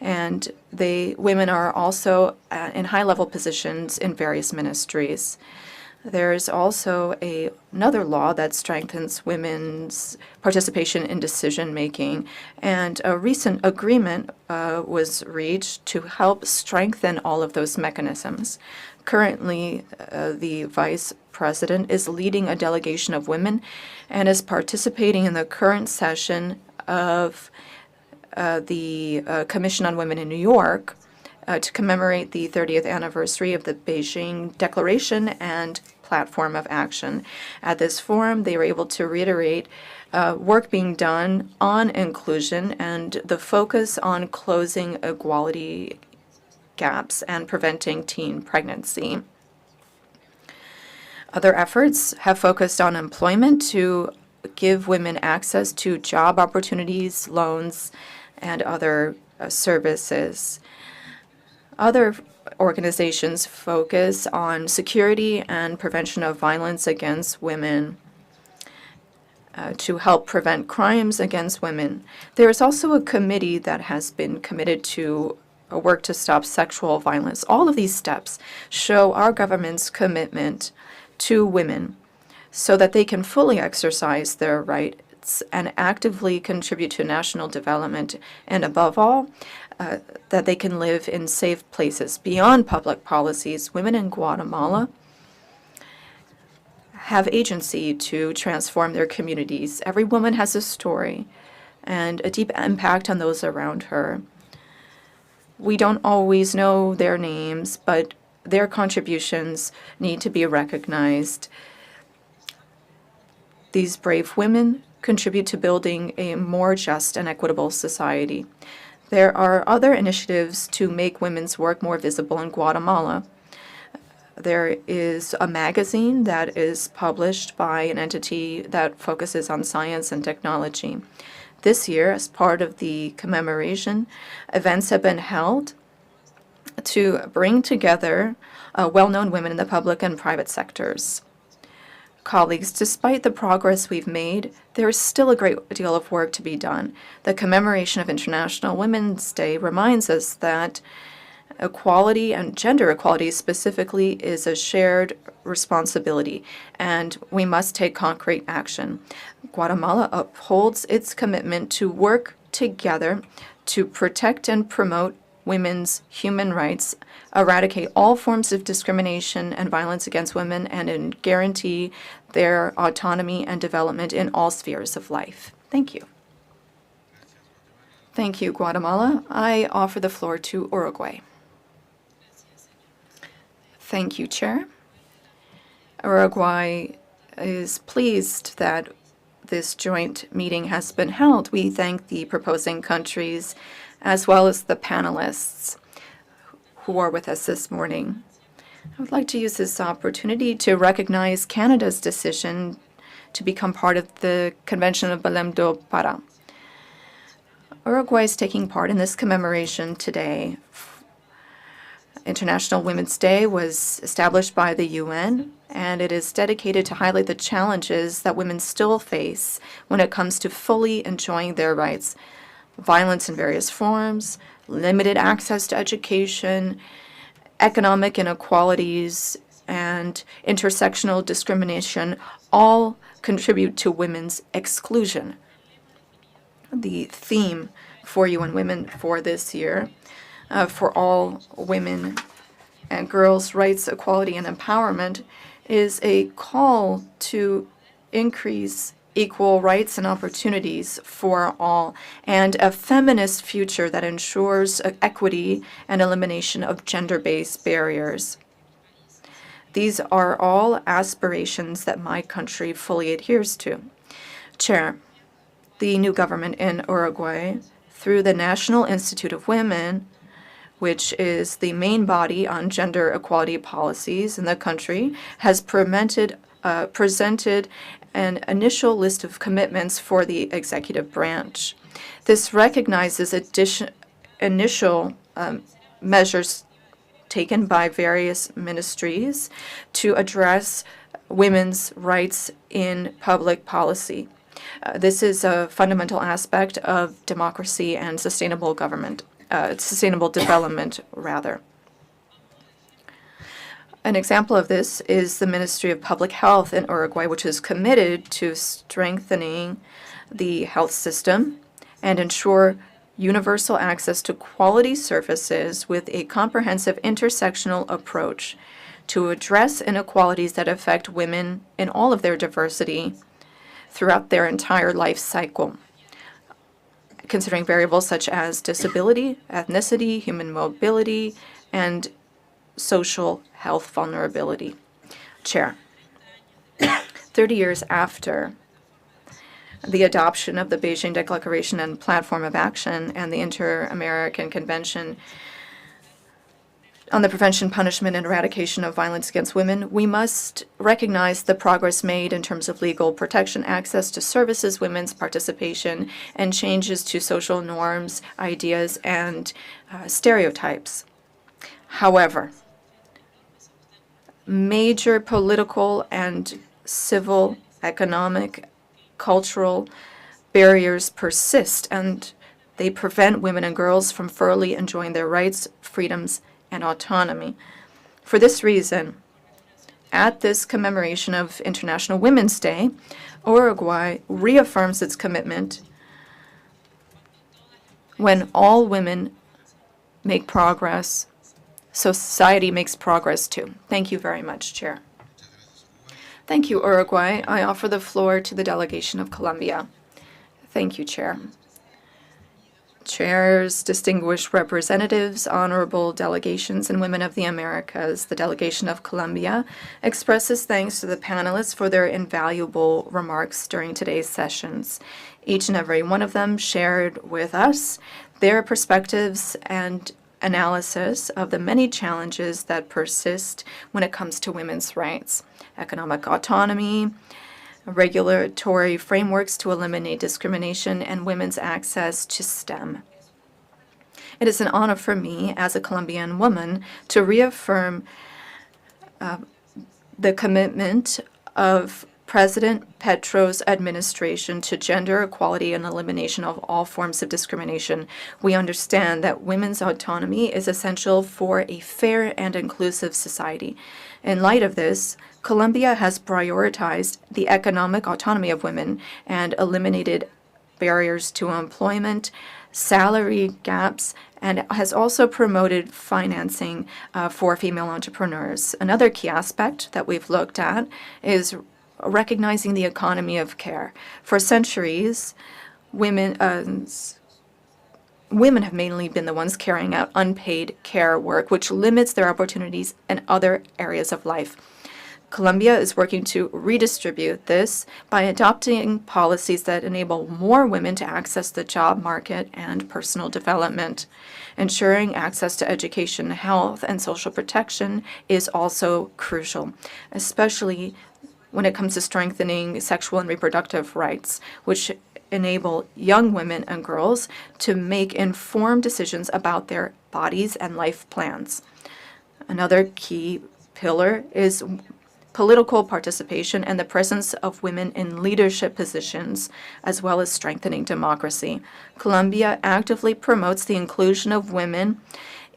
and women are also in high-level positions in various ministries. There is also another law that strengthens women's participation in decision-making, and a recent agreement was reached to help strengthen all of those mechanisms. Currently, the Vice President, is leading a delegation of women and is participating in the current session of the Commission on Women in New York to commemorate the 30th anniversary of the Beijing Declaration and Platform of Action. At this forum, they were able to reiterate work being done on inclusion and the focus on closing equality gaps and preventing teen pregnancy. Other efforts have focused on employment to give women access to job opportunities, loans, and other services. Other organizations focus on security and prevention of violence against women to help prevent crimes against women. There is also a committee that has been committed to work to stop sexual violence. All of these steps show our government's commitment to women so that they can fully exercise their rights and actively contribute to national development, and above all, that they can live in safe places. Beyond public policies, women in Guatemala have agency to transform their communities. Every woman has a story and a deep impact on those around her. We don't always know their names, but their contributions need to be recognized. These brave women contribute to building a more just and equitable society. There are other initiatives to make women's work more visible in Guatemala. There is a magazine that is published by an entity that focuses on science and technology. This year, as part of the commemoration, events have been held to bring together well-known women in the public and private sectors. Colleagues, despite the progress we've made, there is still a great deal of work to be done. The commemoration of International Women's Day reminds us that equality and gender equality specifically is a shared responsibility, and we must take concrete action. Guatemala upholds its commitment to work together to protect and promote women's human rights, eradicate all forms of discrimination and violence against women, and guarantee their autonomy and development in all spheres of life. Thank you. Thank you, Guatemala. I offer the floor to Uruguay. Thank you, Chair. Uruguay is pleased that this joint meeting has been held. We thank the proposing countries as well as the panelists who are with us this morning. I would like to use this opportunity to recognize Canada's decision to become part of the Convention of Belém do Pará. Uruguay is taking part in this commemoration today. International Women's Day was established by the UN, and it is dedicated to highlight the challenges that women still face when it comes to fully enjoying their rights. Violence in various forms, limited access to education, economic inequalities, and intersectional discrimination all contribute to women's exclusion. The theme for UN Women for this year, for all women and girls' rights, equality, and empowerment, is a call to increase equal rights and opportunities for all, and a feminist future that ensures equity and elimination of gender-based barriers. These are all aspirations that my country fully adheres to. Chair, the new government in Uruguay, through the National Institute of Women, which is the main body on gender equality policies in the country, has presented an initial list of commitments for the executive branch. This recognizes initial measures taken by various ministries to address women's rights in public policy. This is a fundamental aspect of democracy and sustainable development, rather. An example of this is the Ministry of Public Health in Uruguay, which is committed to strengthening the health system and ensure universal access to quality services with a comprehensive intersectional approach to address inequalities that affect women in all of their diversity throughout their entire life cycle, considering variables such as disability, ethnicity, human mobility, and social health vulnerability. Chair, 30 years after the adoption of the Beijing Declaration and Platform of Action and the Inter-American Convention on the Prevention, Punishment, and Eradication of Violence Against Women, we must recognize the progress made in terms of legal protection, access to services, women's participation, and changes to social norms, ideas, and stereotypes. However, major political and civil, economic, cultural barriers persist, and they prevent women and girls from fully enjoying their rights, freedoms, and autonomy. For this reason, at this commemoration of International Women's Day, Uruguay reaffirms its commitment when all women make progress, society makes progress too. Thank you very much, Chair. Thank you, Uruguay. I offer the floor to the delegation of Colombia. Thank you, Chair. Chairs, distinguished representatives, honorable delegations, and women of the Americas, the delegation of Colombia expresses thanks to the panelists for their invaluable remarks during today's sessions. Each and every one of them shared with us their perspectives and analysis of the many challenges that persist when it comes to women's rights, economic autonomy, regulatory frameworks to eliminate discrimination, and women's access to STEM. It is an honor for me as a Colombian woman to reaffirm the commitment of President Petro's administration to gender equality and elimination of all forms of discrimination. We understand that women's autonomy is essential for a fair and inclusive society. In light of this, Colombia has prioritized the economic autonomy of women and eliminated barriers to employment, salary gaps, and has also promoted financing for female entrepreneurs. Another key aspect that we've looked at is recognizing the economy of care. For centuries, women have mainly been the ones carrying out unpaid care work, which limits their opportunities in other areas of life. Colombia is working to redistribute this by adopting policies that enable more women to access the job market and personal development. Ensuring access to education, health, and social protection is also crucial, especially when it comes to strengthening sexual and reproductive rights, which enable young women and girls to make informed decisions about their bodies and life plans. Another key pillar is political participation and the presence of women in leadership positions, as well as strengthening democracy. Colombia actively promotes the inclusion of women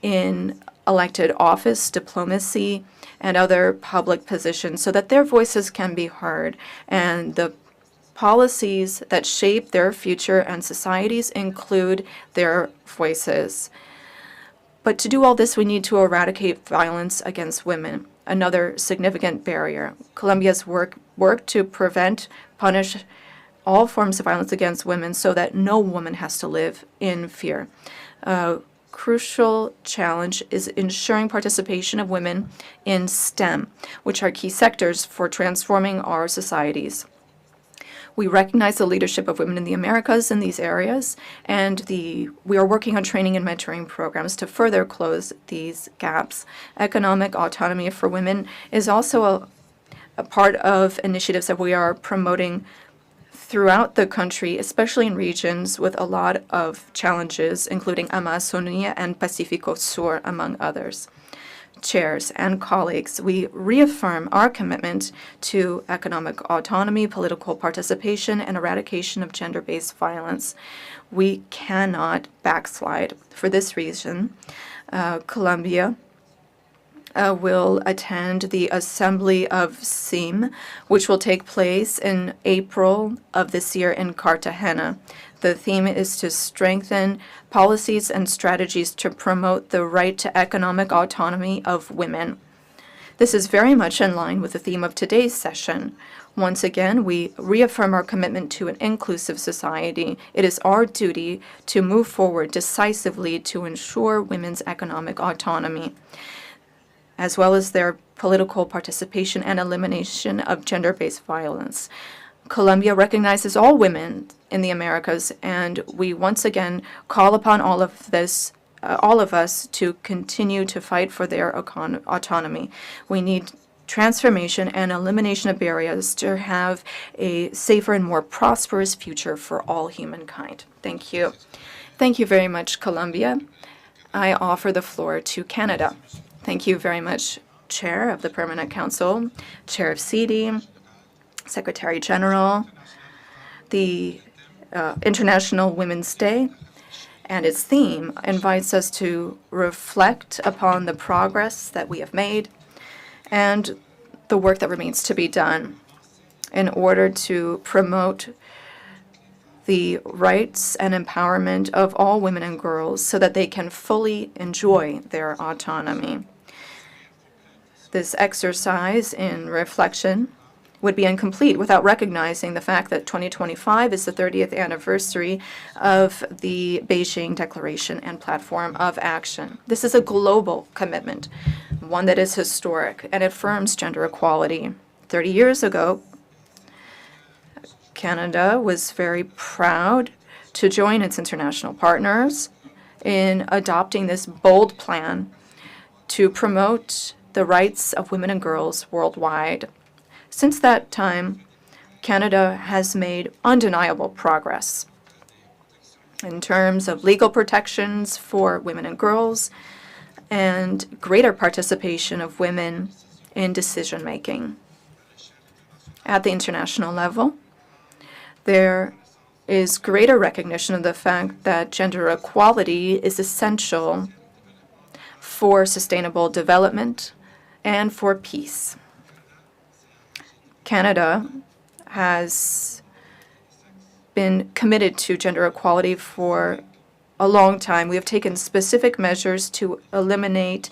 in elected office, diplomacy, and other public positions so that their voices can be heard and the policies that shape their future and societies include their voices. But to do all this, we need to eradicate violence against women, another significant barrier. Colombia's work to prevent, punish all forms of violence against women so that no woman has to live in fear. Crucial challenge is ensuring participation of women in STEM, which are key sectors for transforming our societies. We recognize the leadership of women in the Americas in these areas, and we are working on training and mentoring programs to further close these gaps. Economic autonomy for women is also a part of initiatives that we are promoting throughout the country, especially in regions with a lot of challenges, including Amazonia and Pacifico Sur, among others. Chairs and colleagues, we reaffirm our commitment to economic autonomy, political participation, and eradication of gender-based violence. We cannot backslide. For this reason, Colombia will attend the Assembly of SIM, which will take place in April of this year in Cartagena. The theme is to strengthen policies and strategies to promote the right to economic autonomy of women. This is very much in line with the theme of today's session. Once again, we reaffirm our commitment to an inclusive society. It is our duty to move forward decisively to ensure women's economic autonomy, as well as their political participation and elimination of gender-based violence. Colombia recognizes all women in the Americas, and we once again call upon all of us to continue to fight for their autonomy. We need transformation and elimination of barriers to have a safer and more prosperous future for all humankind. Thank you. Thank you very much, Colombia. I offer the floor to Canada. Thank you very much, Chair of the Permanent Council, Chair of CD, Secretary General. The International Women's Day and its theme invites us to reflect upon the progress that we have made and the work that remains to be done in order to promote the rights and empowerment of all women and girls so that they can fully enjoy their autonomy. This exercise in reflection would be incomplete without recognizing the fact that 2025 is the 30th anniversary of the Beijing Declaration and Platform of Action. This is a global commitment, one that is historic, and affirms gender equality. 30 years ago, Canada was very proud to join its international partners in adopting this bold plan to promote the rights of women and girls worldwide. Since that time, Canada has made undeniable progress in terms of legal protections for women and girls and greater participation of women in decision-making. At the international level, there is greater recognition of the fact that gender equality is essential for sustainable development and for peace. Canada has been committed to gender equality for a long time. We have taken specific measures to eliminate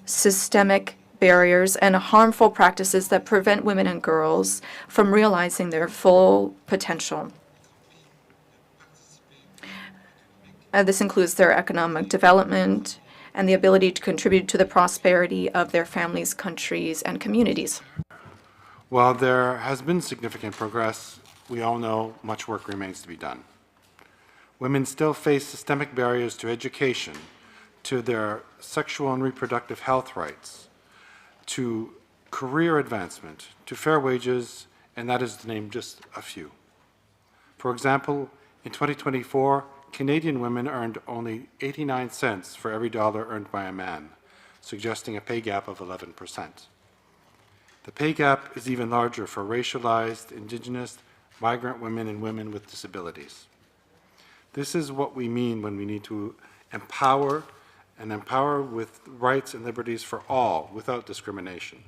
systemic barriers and harmful practices that prevent women and girls from realizing their full potential. This includes their economic development and the ability to contribute to the prosperity of their families, countries, and communities. While there has been significant progress, we all know much work remains to be done. Women still face systemic barriers to education, to their sexual and reproductive health rights, to career advancement, to fair wages, and that is to name just a few. For example, in 2024, Canadian women earned only 89 cents for every dollar earned by a man, suggesting a pay gap of 11%. The pay gap is even larger for racialized, Indigenous, migrant women and women with disabilities. This is what we mean when we need to empower with rights and liberties for all without discrimination.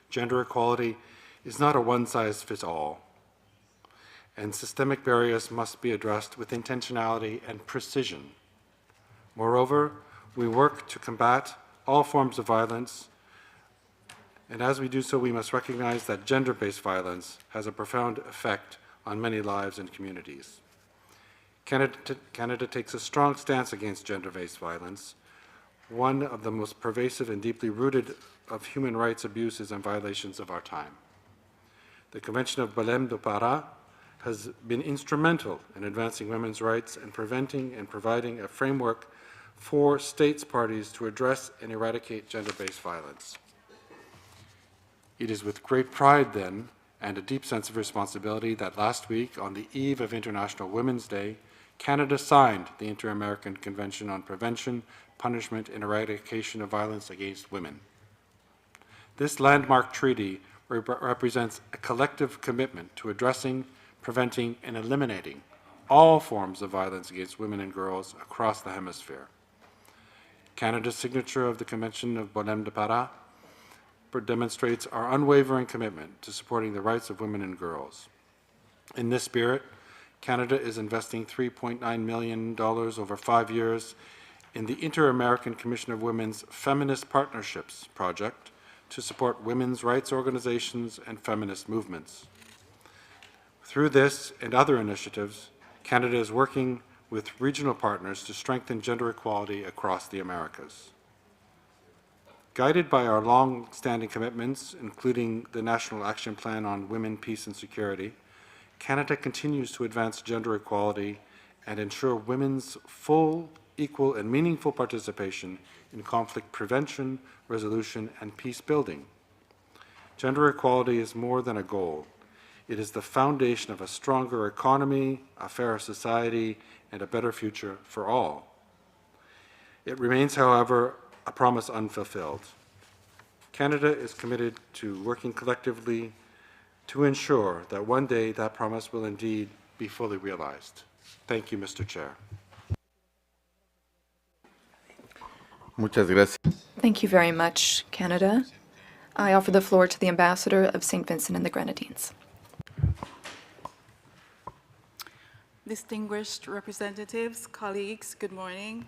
Gender equality is not a one-size-fits-all, and systemic barriers must be addressed with intentionality and precision. Moreover, we work to combat all forms of violence, and as we do so, we must recognize that gender-based violence has a profound effect on many lives and communities. Canada takes a strong stance against gender-based violence, one of the most pervasive and deeply rooted of human rights abuses and violations of our time. The Convention of Belém do Pará has been instrumental in advancing women's rights and preventing and providing a framework for states parties to address and eradicate gender-based violence. It is with great pride, then, and a deep sense of responsibility that last week, on the eve of International Women's Day, Canada signed the Inter-American Convention on Prevention, Punishment, and Eradication of Violence Against Women. This landmark treaty represents a collective commitment to addressing, preventing, and eliminating all forms of violence against women and girls across the hemisphere. Canada's signature of the Convention of Belém do Pará demonstrates our unwavering commitment to supporting the rights of women and girls. In this spirit, Canada is investing $3.9 million over 5 years in the Inter-American Commission of Women's Feminist Partnerships project to support women's rights organizations and feminist movements. Through this and other initiatives, Canada is working with regional partners to strengthen gender equality across the Americas. Guided by our long-standing commitments, including the National Action Plan on Women, Peace and Security, Canada continues to advance gender equality and ensure women's full, equal, and meaningful participation in conflict prevention, resolution, and peace building. Gender equality is more than a goal. It is the foundation of a stronger economy, a fairer society, and a better future for all. It remains, however, a promise unfulfilled. Canada is committed to working collectively to ensure that one day that promise will indeed be fully realized. Thank you, Mr. Chair. Muchas gracias. Thank you very much, Canada. I offer the floor to the Ambassador of St. Vincent and the Grenadines. Distinguished representatives, colleagues, good morning.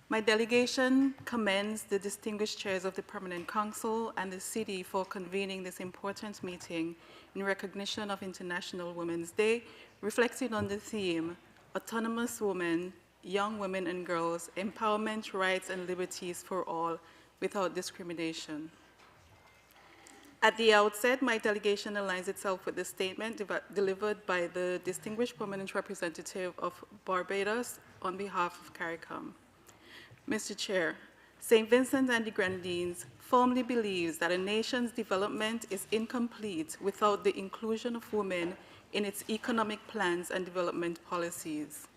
My delegation commends the distinguished chairs of the Permanent Council and the city for convening this important meeting in recognition of International Women's Day, reflecting on the theme, Autonomous Women, Young Women and Girls, Empowerment, Rights and Liberties for All Without Discrimination. At the outset, my delegation aligns itself with the statement delivered by the distinguished permanent representative of Barbados on behalf of CARICOM. Mr. Chair, St. Vincent and the Grenadines firmly believes that a nation's development is incomplete without the inclusion of women in its economic plans and development policies.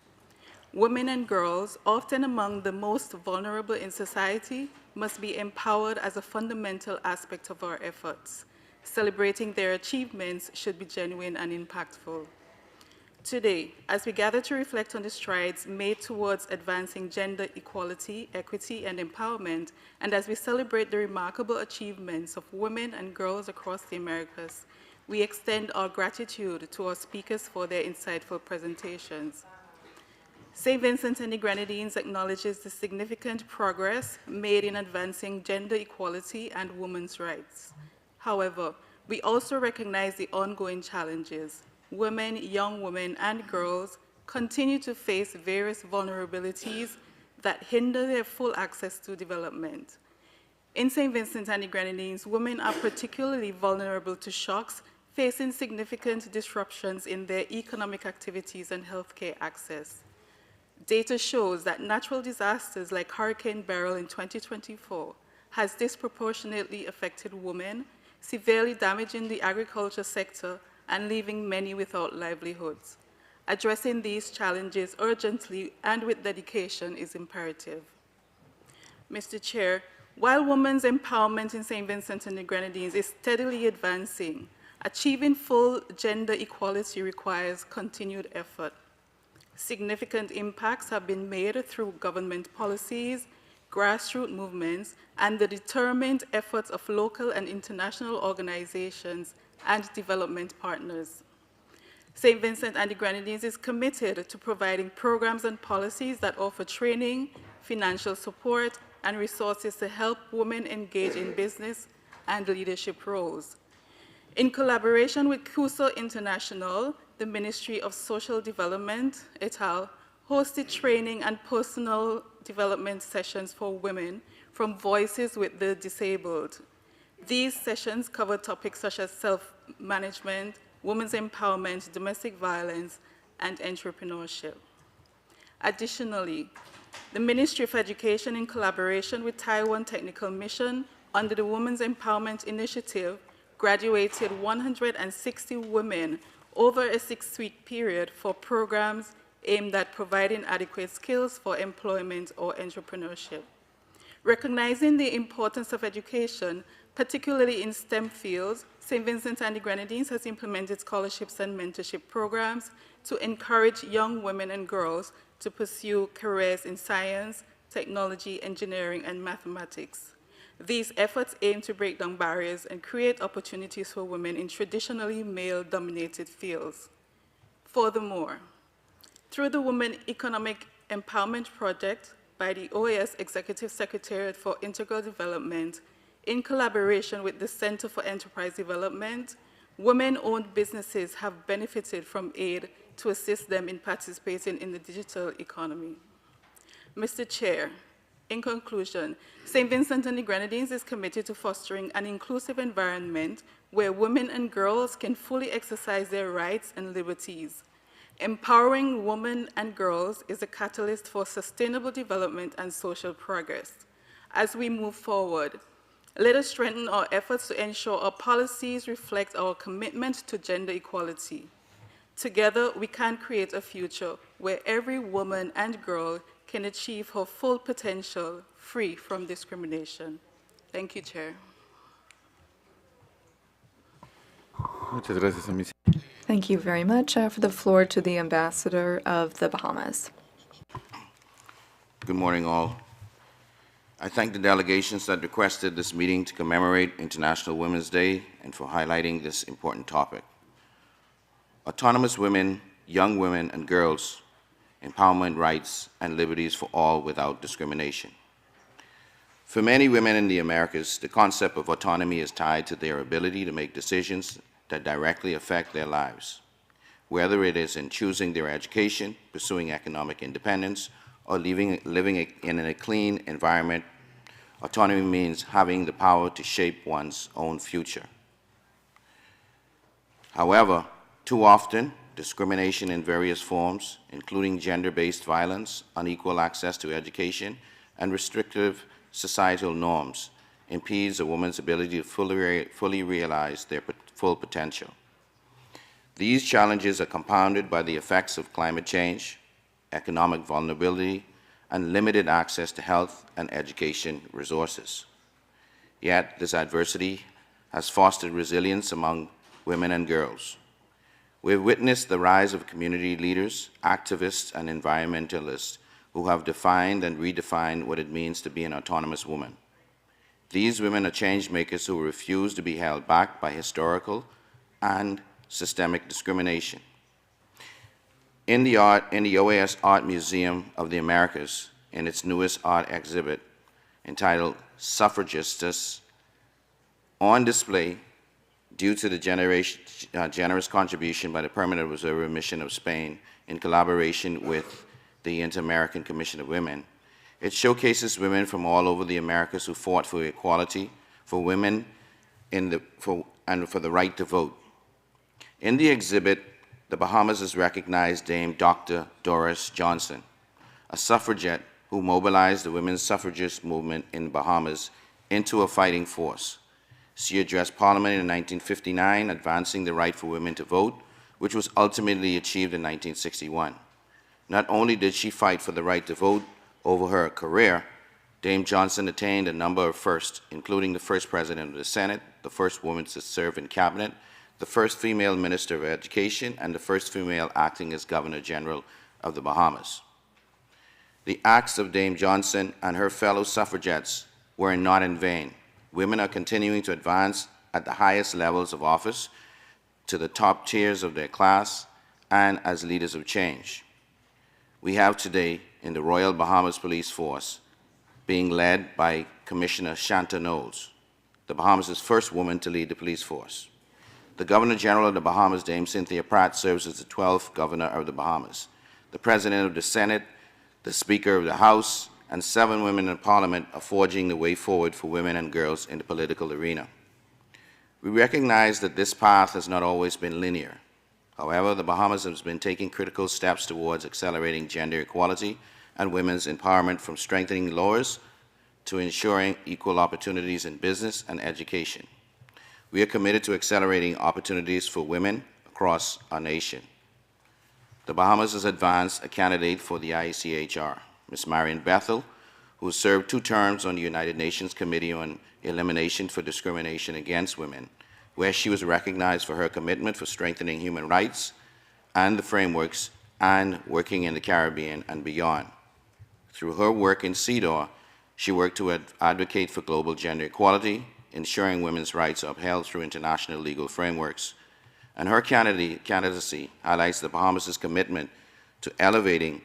Women and girls, often among the most vulnerable in society, must be empowered as a fundamental aspect of our efforts. Celebrating their achievements should be genuine and impactful. Today, as we gather to reflect on the strides made towards advancing gender equality, equity, and empowerment, and as we celebrate the remarkable achievements of women and girls across the Americas, we extend our gratitude to our speakers for their insightful presentations. St. Vincent and the Grenadines acknowledges the significant progress made in advancing gender equality and women's rights. However, we also recognize the ongoing challenges. Women, young women, and girls continue to face various vulnerabilities that hinder their full access to development. In St. Vincent and the Grenadines, women are particularly vulnerable to shocks, facing significant disruptions in their economic activities and healthcare access. Data shows that natural disasters like Hurricane Beryl in 2024 has disproportionately affected women, severely damaging the agriculture sector and leaving many without livelihoods. Addressing these challenges urgently and with dedication is imperative. Mr. Chair, while women's empowerment in St. Vincent and the Grenadines is steadily advancing, achieving full gender equality requires continued effort. Significant impacts have been made through government policies, grassroots movements, and the determined efforts of local and international organizations and development partners. St. Vincent and the Grenadines is committed to providing programs and policies that offer training, financial support, and resources to help women engage in business and leadership roles. In collaboration with CUSO International, the Ministry of Social Development, et al., hosted training and personal development sessions for women from Voices with the Disabled. These sessions cover topics such as self-management, women's empowerment, domestic violence, and entrepreneurship. Additionally, the Ministry of Education, in collaboration with Taiwan Technical Mission, under the Women's Empowerment Initiative, graduated 160 women over a 6-week period for programs aimed at providing adequate skills for employment or entrepreneurship. Recognizing the importance of education, particularly in STEM fields, St. Vincent and the Grenadines has implemented scholarships and mentorship programs to encourage young women and girls to pursue careers in science, technology, engineering, and mathematics. These efforts aim to break down barriers and create opportunities for women in traditionally male-dominated fields. Furthermore, through the Women Economic Empowerment Project by the OAS Executive Secretariat for Integral Development, in collaboration with the Center for Enterprise Development, women-owned businesses have benefited from aid to assist them in participating in the digital economy. Mr. Chair, in conclusion, St. Vincent and the Grenadines is committed to fostering an inclusive environment where women and girls can fully exercise their rights and liberties. Empowering women and girls is a catalyst for sustainable development and social progress. As we move forward, let us strengthen our efforts to ensure our policies reflect our commitment to gender equality. Together, we can create a future where every woman and girl can achieve her full potential, free from discrimination. Thank you, Chair. Muchas gracias, Amicia. Thank you very much. For the floor to the Ambassador of the Bahamas. Good morning, all. I thank the delegations that requested this meeting to commemorate International Women's Day and for highlighting this important topic. Autonomous women, young women, and girls, empowerment rights and liberties for all without discrimination. For many women in the Americas, the concept of autonomy is tied to their ability to make decisions that directly affect their lives, whether it is in choosing their education, pursuing economic independence, or living in a clean environment. Autonomy means having the power to shape one's own future. However, too often, discrimination in various forms, including gender-based violence, unequal access to education, and restrictive societal norms, impedes a woman's ability to fully realize their full potential. These challenges are compounded by the effects of climate change, economic vulnerability, and limited access to health and education resources. Yet, this adversity has fostered resilience among women and girls. We've witnessed the rise of community leaders, activists, and environmentalists who have defined and redefined what it means to be an autonomous woman. These women are change makers who refuse to be held back by historical and systemic discrimination. In the OAS Art Museum of the Americas, in its newest art exhibit entitled Suffragistas, on display due to the generous contribution by the Permanent Observer Mission of Spain in collaboration with the Inter-American Commission of Women, it showcases women from all over the Americas who fought for equality, for women, and for the right to vote. In the exhibit, the Bahamas has recognized Dame Dr. Doris Johnson, a suffragette who mobilized the women's suffragist movement in Bahamas into a fighting force. She addressed Parliament in 1959, advancing the right for women to vote, which was ultimately achieved in 1961. Not only did she fight for the right to vote over her career, Dame Johnson attained a number of firsts, including the first president of the Senate, the first woman to serve in cabinet, the first female Minister of Education, and the first female acting as Governor General of the Bahamas. The acts of Dame Johnson and her fellow suffragettes were not in vain. Women are continuing to advance at the highest levels of office, to the top tiers of their class, and as leaders of change. We have today in the Royal Bahamas Police Force being led by Commissioner Shanta Knowles, the Bahamas' first woman to lead the police force. The Governor General of the Bahamas, Dame Cynthia Pratt, serves as the 12th Governor of the Bahamas. The President of the Senate, the Speaker of the House, and 7 women in Parliament are forging the way forward for women and girls in the political arena. We recognize that this path has not always been linear. However, the Bahamas has been taking critical steps towards accelerating gender equality and women's empowerment, from strengthening laws to ensuring equal opportunities in business and education. We are committed to accelerating opportunities for women across our nation. The Bahamas has advanced a candidate for the ICHR, Ms. Marian Bethel, who served 2 terms on the United Nations Committee on Elimination for Discrimination Against Women, where she was recognized for her commitment for strengthening human rights and the frameworks and working in the Caribbean and beyond. Through her work in CEDAW, she worked to advocate for global gender equality, ensuring women's rights are upheld through international legal frameworks. And her candidacy highlights the Bahamas' commitment to elevating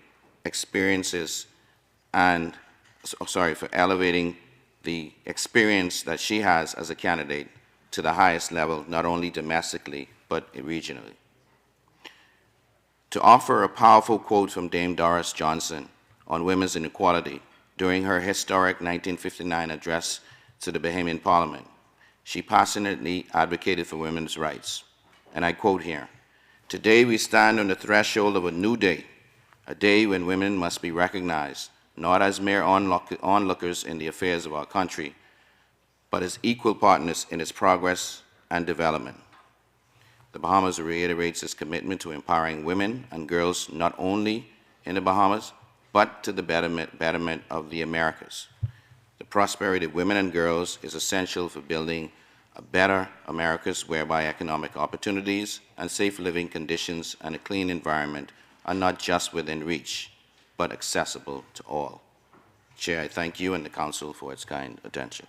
the experience that she has as a candidate to the highest level, not only domestically, but regionally. To offer a powerful quote from Dame Doris Johnson on women's inequality during her historic 1959 address to the Bahamian Parliament, she passionately advocated for women's rights. And I quote here, "Today we stand on the threshold of a new day, a day when women must be recognized, not as mere onlookers in the affairs of our country, but as equal partners in its progress and development." The Bahamas reiterates its commitment to empowering women and girls not only in the Bahamas, but to the betterment of the Americas. The prosperity of women and girls is essential for building a better Americas whereby economic opportunities and safe living conditions and a clean environment are not just within reach, but accessible to all. Chair, I thank you and the Council for its kind attention.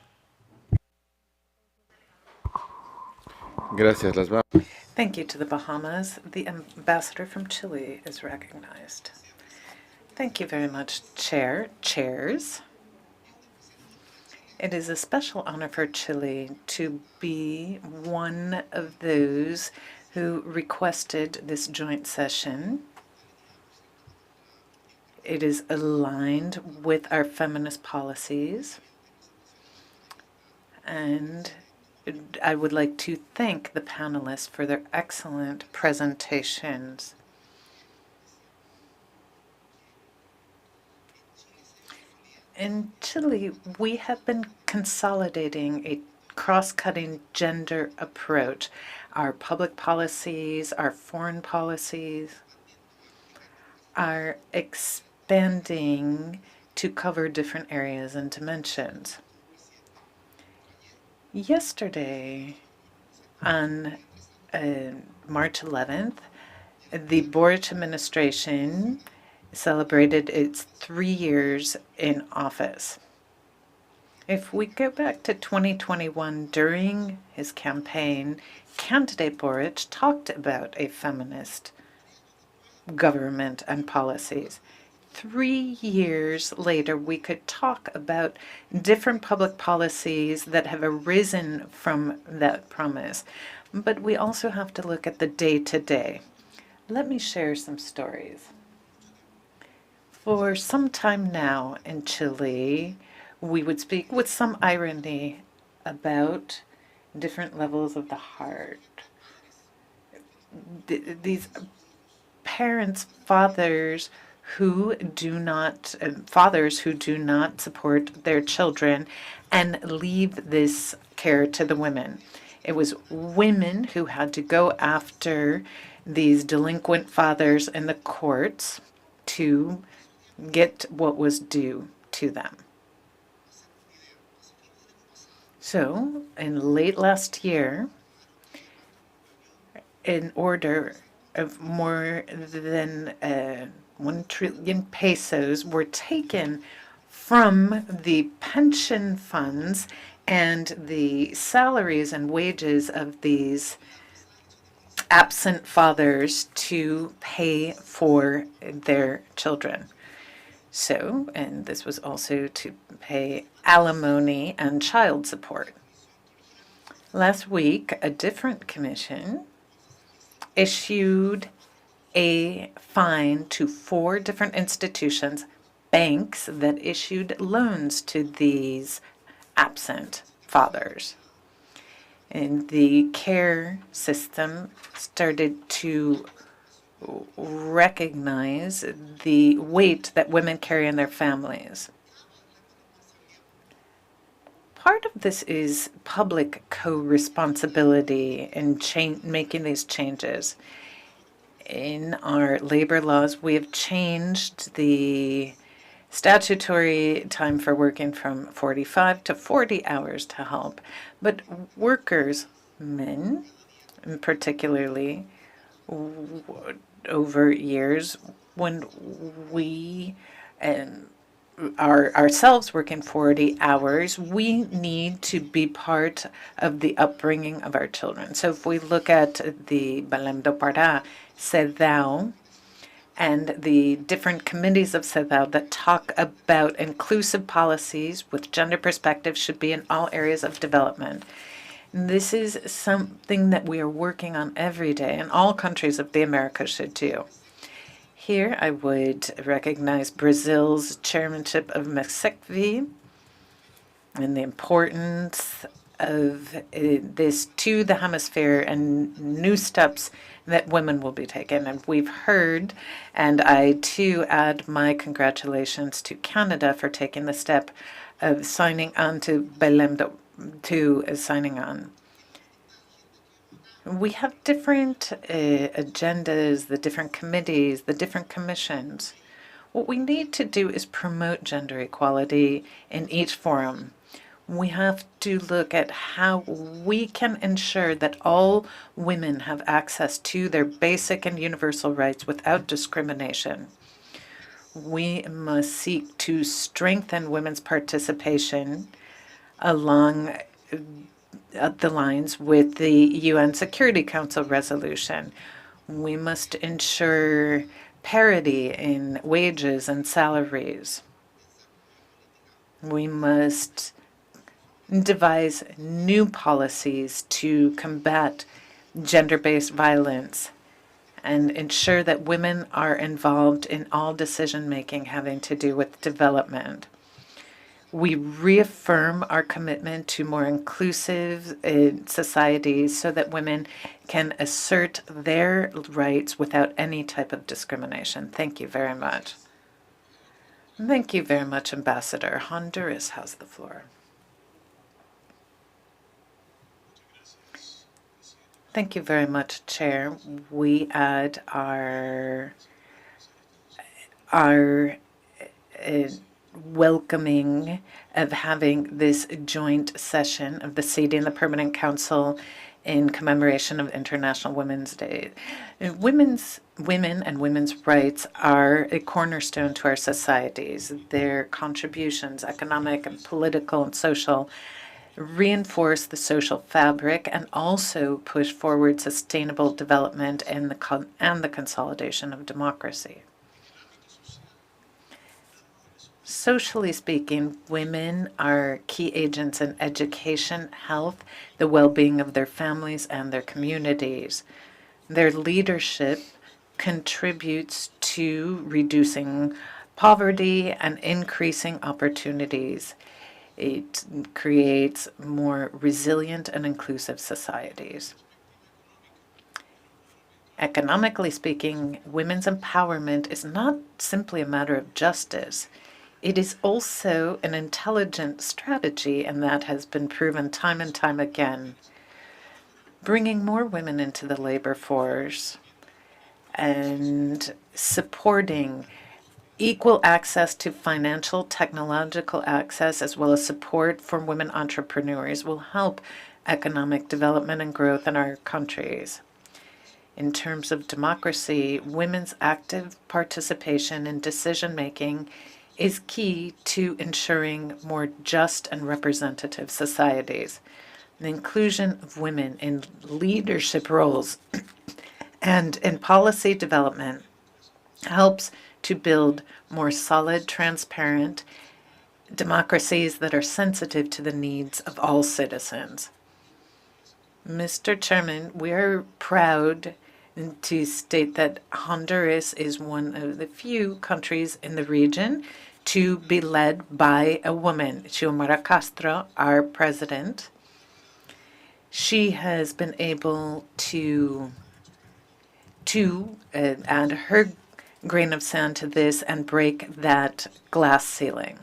Gracias. Thank you to the Bahamas. The ambassador from Chile is recognized. Thank you very much, chairs. It is a special honor for Chile to be one of those who requested this joint session. It is aligned with our feminist policies, and I would like to thank the panelists for their excellent presentations. In Chile, we have been consolidating a cross-cutting gender approach. Our public policies, our foreign policies are expanding to cover different areas and dimensions. Yesterday, on March 11th, the Boric administration celebrated its 3 years in office. If we go back to 2021, during his campaign, candidate Boric talked about a feminist government and policies. 3 years later, we could talk about different public policies that have arisen from that promise. But we also have to look at the day-to-day. Let me share some stories. For some time now in Chile, we would speak with some irony about different levels of the heart. These parents, fathers who do not support their children and leave this care to the women. It was women who had to go after these delinquent fathers in the courts to get what was due to them. So, in late last year, in order of more than 1 trillion pesos were taken from the pension funds and the salaries and wages of these absent fathers to pay for their children. So, and this was also to pay alimony and child support. Last week, a different commission issued a fine to 4 different institutions, banks that issued loans to these absent fathers. And the care system started to recognize the weight that women carry in their families. Part of this is public co-responsibility in making these changes. In our labor laws, we have changed the statutory time for working from 45 to 40 hours to help. But workers, men particularly, over years, when we are ourselves working 40 hours, we need to be part of the upbringing of our children. So if we look at the Balem do Pará, CEDAW, and the different committees of CEDAW that talk about inclusive policies with gender perspectives should be in all areas of development. This is something that we are working on every day, and all countries of the Americas should do. Here, I would recognize Brazil's chairmanship of MESECV and the importance of this to the hemisphere and new steps that women will be taking. And we've heard, and I too add my congratulations to Canada for taking the step of signing on to Belém to signing on. We have different agendas, the different committees, the different commissions. What we need to do is promote gender equality in each forum. We have to look at how we can ensure that all women have access to their basic and universal rights without discrimination. We must seek to strengthen women's participation along the lines with the UN Security Council resolution. We must ensure parity in wages and salaries. We must devise new policies to combat gender-based violence and ensure that women are involved in all decision-making having to do with development. We reaffirm our commitment to more inclusive societies so that women can assert their rights without any type of discrimination. Thank you very much. Thank you very much, Ambassador. Honduras has the floor. Thank you very much, Chair. We add our welcoming of having this joint session of the CD and the Permanent Council in commemoration of International Women's Day. Women and women's rights are a cornerstone to our societies. Their contributions, economic and political and social, reinforce the social fabric and also push forward sustainable development and the consolidation of democracy. Socially speaking, women are key agents in education, health, the well-being of their families and their communities. Their leadership contributes to reducing poverty and increasing opportunities. It creates more resilient and inclusive societies. Economically speaking, women's empowerment is not simply a matter of justice. It is also an intelligent strategy, and that has been proven time and time again. Bringing more women into the labor force and supporting equal access to financial, technological access, as well as support for women entrepreneurs will help economic development and growth in our countries. In terms of democracy, women's active participation in decision-making is key to ensuring more just and representative societies. The inclusion of women in leadership roles and in policy development helps to build more solid, transparent democracies that are sensitive to the needs of all citizens. Mr. Chairman, we are proud to state that Honduras is one of the few countries in the region to be led by a woman, Xiomara Castro, our president. She has been able to add her grain of sand to this and break that glass ceiling.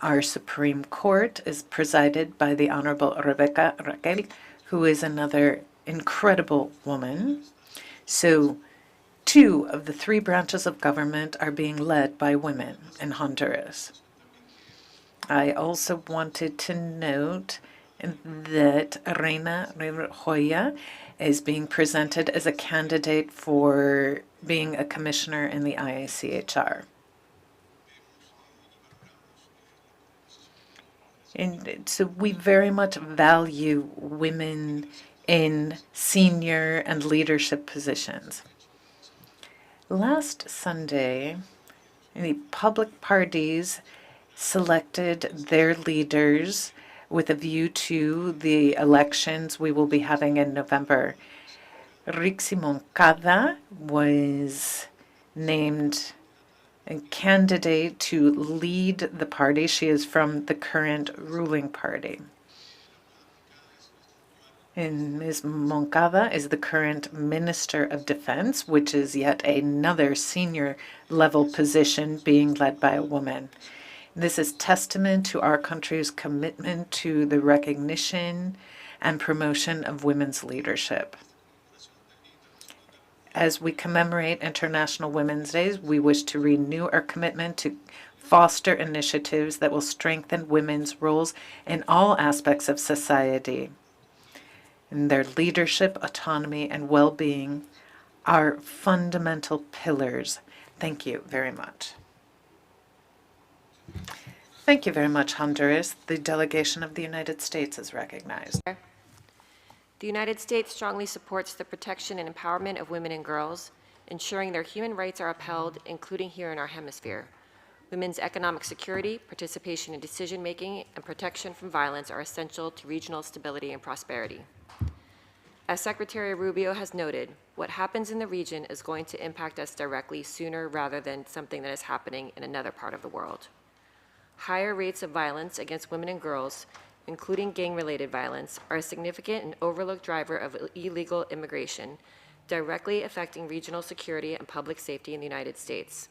Our Supreme Court is presided by the Honorable Rebecca Raquel, who is another incredible woman. So 2 of the 3 branches of government are being led by women in Honduras. I also wanted to note that Reina Joya is being presented as a candidate for being a commissioner in the IACHR. And so we very much value women in senior and leadership positions. Last Sunday, the public parties selected their leaders with a view to the elections we will be having in November. Rixi Moncada was named a candidate to lead the party. She is from the current ruling party. And Ms. Moncada is the current Minister of Defense, which is yet another senior level position being led by a woman. This is testament to our country's commitment to the recognition and promotion of women's leadership. As we commemorate International Women's Day, we wish to renew our commitment to foster initiatives that will strengthen women's roles in all aspects of society. And their leadership, autonomy, and well-being are fundamental pillars. Thank you very much. Thank you very much, Honduras. The delegation of the United States is recognized. The United States strongly supports the protection and empowerment of women and girls, ensuring their human rights are upheld, including here in our hemisphere. Women's economic security, participation in decision-making, and protection from violence are essential to regional stability and prosperity. As Secretary Rubio has noted, what happens in the region is going to impact us directly sooner rather than something that is happening in another part of the world. Higher rates of violence against women and girls, including gang-related violence, are a significant and overlooked driver of illegal immigration, directly affecting regional security and public safety in the United States.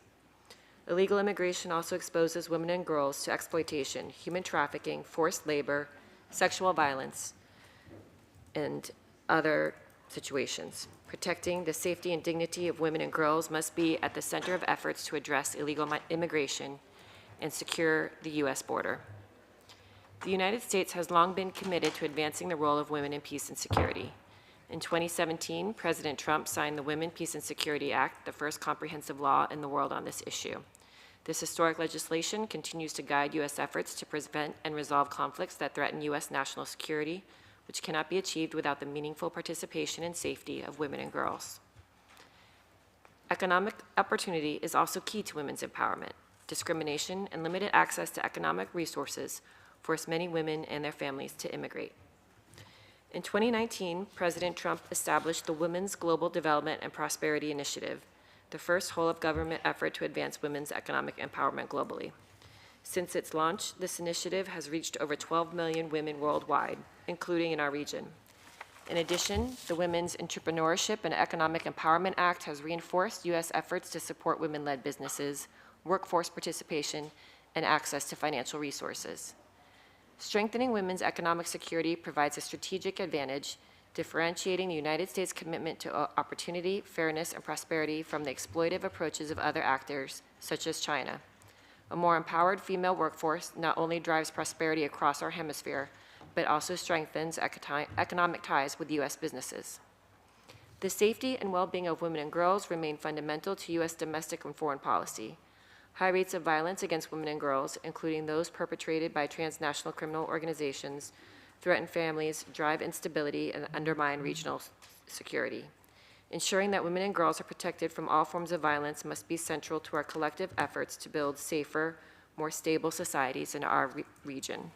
Illegal immigration also exposes women and girls to exploitation, human trafficking, forced labor, sexual violence, and other situations. Protecting the safety and dignity of women and girls must be at the center of efforts to address illegal immigration and secure the U.S. border. The United States has long been committed to advancing the role of women in peace and security. In 2017, President Trump signed the Women, Peace and Security Act, the first comprehensive law in the world on this issue. This historic legislation continues to guide U.S. efforts to prevent and resolve conflicts that threaten U.S. national security, which cannot be achieved without the meaningful participation and safety of women and girls. Economic opportunity is also key to women's empowerment. Discrimination and limited access to economic resources force many women and their families to immigrate. In 2019, President Trump established the Women's Global Development and Prosperity Initiative, the first whole-of-government effort to advance women's economic empowerment globally. Since its launch, this initiative has reached over 12 million women worldwide, including in our region. In addition, the Women's Entrepreneurship and Economic Empowerment Act has reinforced U.S. efforts to support women-led businesses, workforce participation, and access to financial resources. Strengthening women's economic security provides a strategic advantage, differentiating the United States' commitment to opportunity, fairness, and prosperity from the exploitive approaches of other actors, such as China. A more empowered female workforce not only drives prosperity across our hemisphere, but also strengthens economic ties with U.S. businesses. The safety and well-being of women and girls remain fundamental to U.S. domestic and foreign policy. High rates of violence against women and girls, including those perpetrated by transnational criminal organizations, threaten families, drive instability, and undermine regional security. Ensuring that women and girls are protected from all forms of violence must be central to our collective efforts to build safer, more stable societies in our region.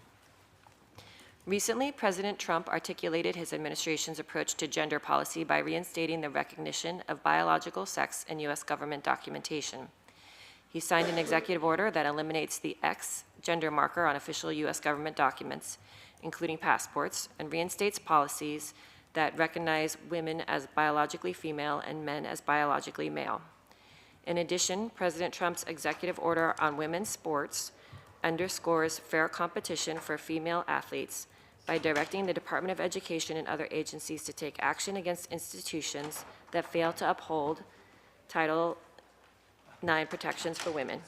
Recently, President Trump articulated his administration's approach to gender policy by reinstating the recognition of biological sex in U.S. government documentation. He signed an executive order that eliminates the X gender marker on official U.S. government documents, including passports, and reinstates policies that recognize women as biologically female and men as biologically male. In addition, President Trump's executive order on women's sports underscores fair competition for female athletes by directing the Department of Education and other agencies to take action against institutions that fail to uphold Title IX protections for women.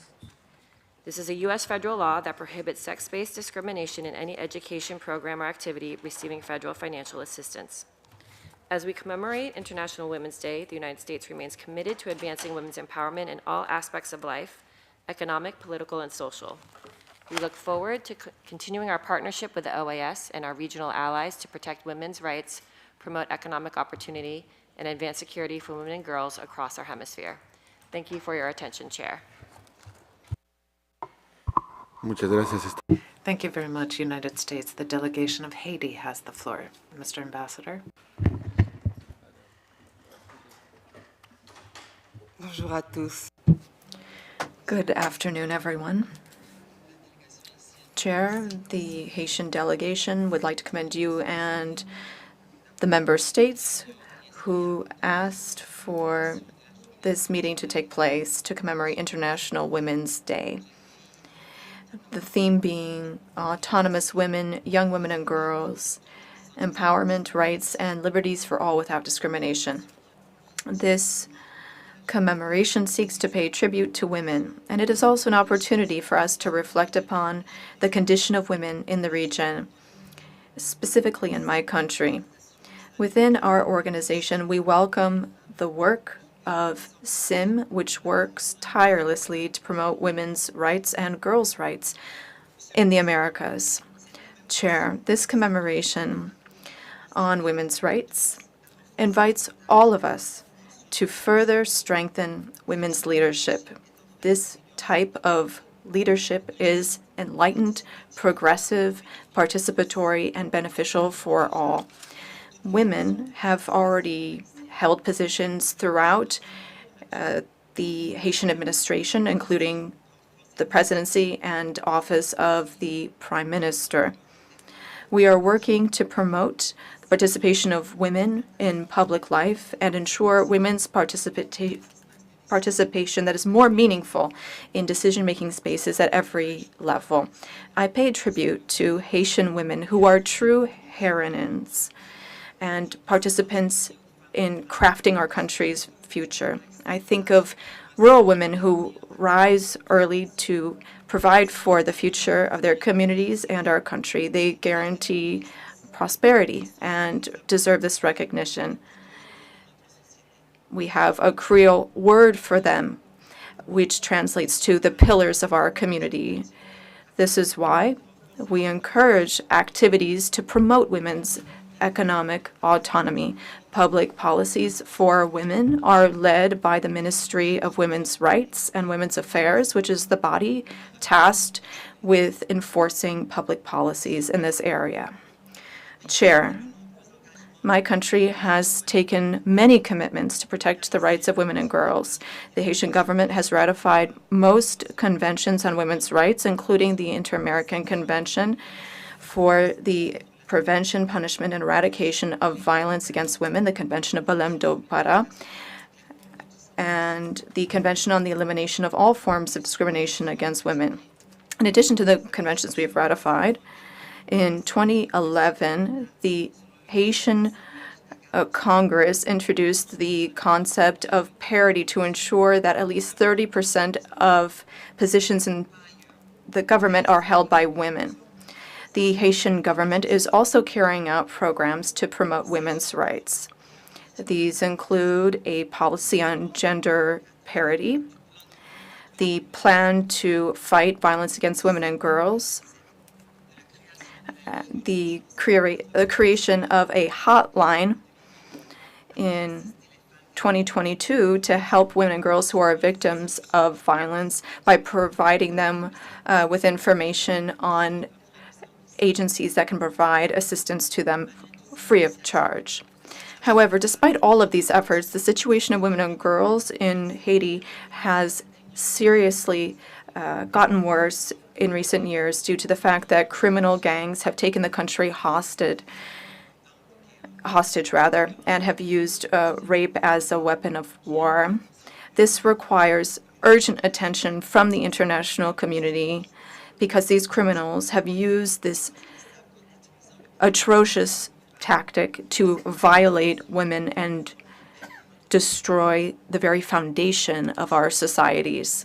This is a U.S. federal law that prohibits sex-based discrimination in any education program or activity receiving federal financial assistance. As we commemorate International Women's Day, the United States remains committed to advancing women's empowerment in all aspects of life, economic, political, and social. We look forward to continuing our partnership with the OAS and our regional allies to protect women's rights, promote economic opportunity, and advance security for women and girls across our hemisphere. Thank you for your attention, Chair. Muchas gracias. Thank you very much, United States. The delegation of Haiti has the floor. Mr. Ambassador. Bonjour à tous. Good afternoon, everyone. Chair, the Haitian delegation would like to commend you and the member states who asked for this meeting to take place to commemorate International Women's Day. The theme being autonomous women, young women and girls, empowerment, rights, and liberties for all without discrimination. This commemoration seeks to pay tribute to women, and it is also an opportunity for us to reflect upon the condition of women in the region, specifically in my country. Within our organization, we welcome the work of SIM, which works tirelessly to promote women's rights and girls' rights in the Americas. Chair, this commemoration on women's rights invites all of us to further strengthen women's leadership. This type of leadership is enlightened, progressive, participatory, and beneficial for all. Women have already held positions throughout the Haitian administration, including the presidency and office of the Prime Minister. We are working to promote the participation of women in public life and ensure women's participation that is more meaningful in decision-making spaces at every level. I pay tribute to Haitian women who are true heroines and participants in crafting our country's future. I think of rural women who rise early to provide for the future of their communities and our country. They guarantee prosperity and deserve this recognition. We have a Creole word for them, which translates to the pillars of our community. This is why we encourage activities to promote women's economic autonomy. Public policies for women are led by the Ministry of Women's Rights and Women's Affairs, which is the body tasked with enforcing public policies in this area. Chair, my country has taken many commitments to protect the rights of women and girls. The Haitian government has ratified most conventions on women's rights, including the Inter-American Convention for the Prevention, Punishment, and Eradication of Violence Against Women, the Convention of Belém do Pará, and the Convention on the Elimination of All Forms of Discrimination Against Women. In addition to the conventions we have ratified, in 2011, the Haitian Congress introduced the concept of parity to ensure that at least 30% of positions in the government are held by women. The Haitian government is also carrying out programs to promote women's rights. These include a policy on gender parity, the plan to fight violence against women and girls, the creation of a hotline in 2022 to help women and girls who are victims of violence by providing them with information on agencies that can provide assistance to them free of charge. However, despite all of these efforts, the situation of women and girls in Haiti has seriously gotten worse in recent years due to the fact that criminal gangs have taken the country hostage, and have used rape as a weapon of war. This requires urgent attention from the international community because these criminals have used this atrocious tactic to violate women and destroy the very foundation of our societies.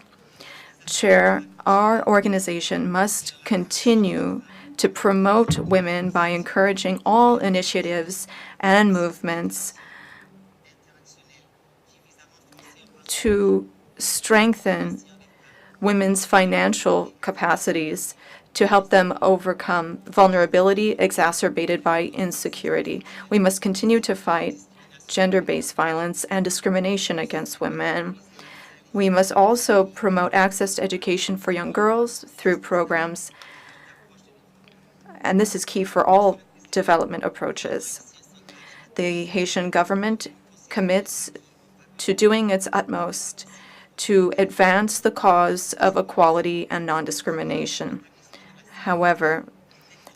Chair, our organization must continue to promote women by encouraging all initiatives and movements to strengthen women's financial capacities to help them overcome vulnerability exacerbated by insecurity. We must continue to fight gender-based violence and discrimination against women. We must also promote access to education for young girls through programs, and this is key for all development approaches. The Haitian government commits to doing its utmost to advance the cause of equality and non-discrimination. However,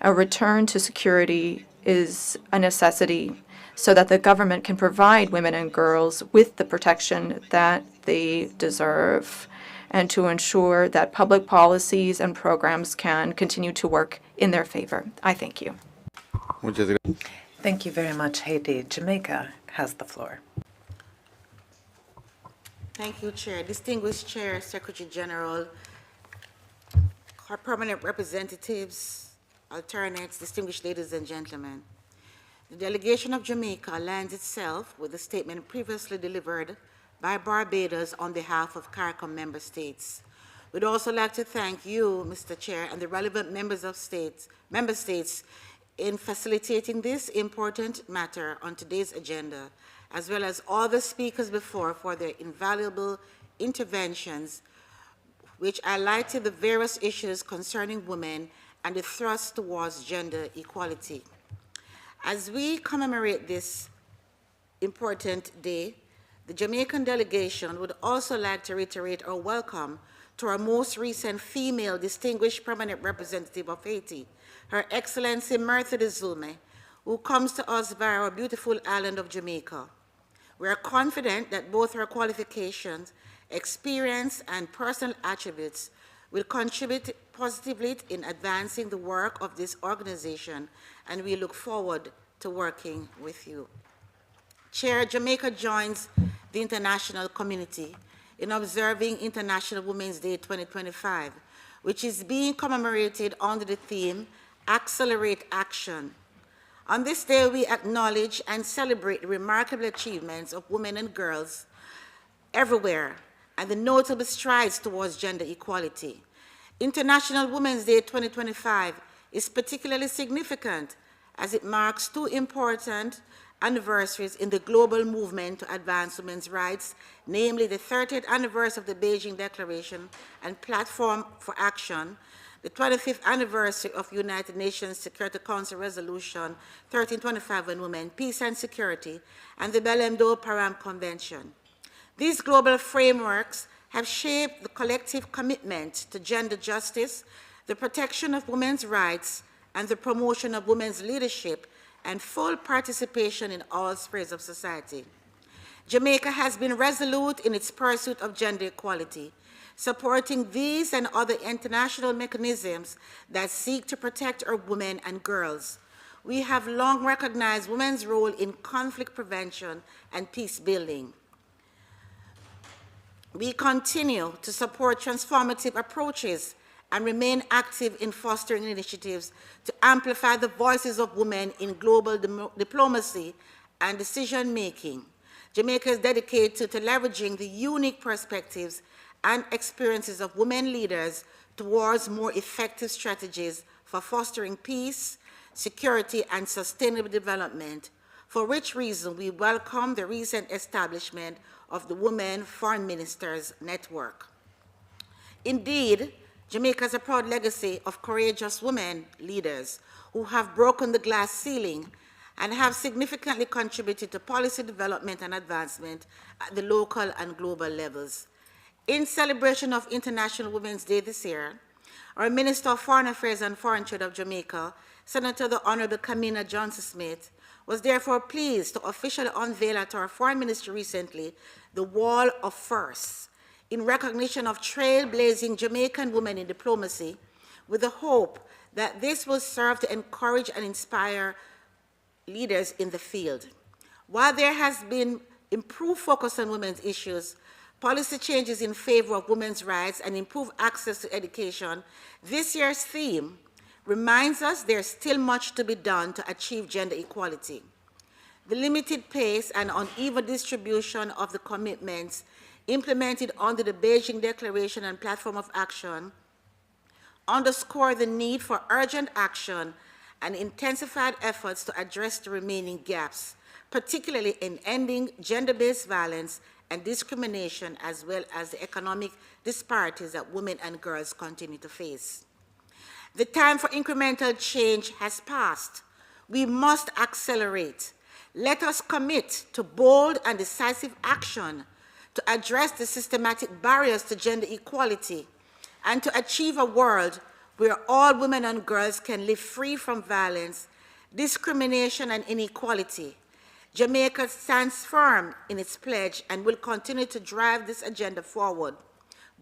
a return to security is a necessity so that the government can provide women and girls with the protection that they deserve, and to ensure that public policies and programs can continue to work in their favor. I thank you. Thank you very much, Haiti. Jamaica has the floor. Thank you, Chair. Distinguished Chair, Secretary General, our permanent representatives, alternates, distinguished ladies and gentlemen. The delegation of Jamaica aligns itself with the statement previously delivered by Barbados on behalf of CARICOM member states. We'd also like to thank you, Mr. Chair, and the relevant member states in facilitating this important matter on today's agenda, as well as all the speakers before for their invaluable interventions, which highlighted the various issues concerning women and the thrust towards gender equality. As we commemorate this important day, the Jamaican delegation would also like to reiterate our welcome to our most recent female distinguished permanent representative of Haiti, Her Excellency Mercedes Zulme, who comes to us via our beautiful island of Jamaica. We are confident that both her qualifications, experience, and personal attributes will contribute positively in advancing the work of this organization, and we look forward to working with you. Chair, Jamaica joins the international community in observing International Women's Day 2025, which is being commemorated under the theme, Accelerate Action. On this day, we acknowledge and celebrate the remarkable achievements of women and girls everywhere and the notable strides towards gender equality. International Women's Day 2025 is particularly significant as it marks two important anniversaries in the global movement to advance women's rights, namely the 30th anniversary of the Beijing Declaration and Platform for Action, the 25th anniversary of United Nations Security Council Resolution 1325 on Women, Peace and Security, and the Belém do Pará Convention. These global frameworks have shaped the collective commitment to gender justice, the protection of women's rights, and the promotion of women's leadership and full participation in all spheres of society. Jamaica has been resolute in its pursuit of gender equality, supporting these and other international mechanisms that seek to protect our women and girls. We have long recognized women's role in conflict prevention and peace building. We continue to support transformative approaches and remain active in fostering initiatives to amplify the voices of women in global diplomacy and decision-making. Jamaica is dedicated to leveraging the unique perspectives and experiences of women leaders towards more effective strategies for fostering peace, security, and sustainable development, for which reason we welcome the recent establishment of the Women Foreign Ministers Network. Indeed, Jamaica has a proud legacy of courageous women leaders who have broken the glass ceiling and have significantly contributed to policy development and advancement at the local and global levels. In celebration of International Women's Day this year, our Minister of Foreign Affairs and Foreign Trade of Jamaica, Senator the Honorable Kamina Johnson-Smith, was therefore pleased to officially unveil at our Foreign Ministry recently the Wall of Firsts, in recognition of trailblazing Jamaican women in diplomacy, with the hope that this will serve to encourage and inspire leaders in the field. While there has been improved focus on women's issues, policy changes in favor of women's rights, and improved access to education, this year's theme reminds us there's still much to be done to achieve gender equality. The limited pace and uneven distribution of the commitments implemented under the Beijing Declaration and Platform of Action underscore the need for urgent action and intensified efforts to address the remaining gaps, particularly in ending gender-based violence and discrimination, as well as the economic disparities that women and girls continue to face. The time for incremental change has passed. We must accelerate. Let us commit to bold and decisive action to address the systematic barriers to gender equality and to achieve a world where all women and girls can live free from violence, discrimination, and inequality. Jamaica stands firm in its pledge and will continue to drive this agenda forward,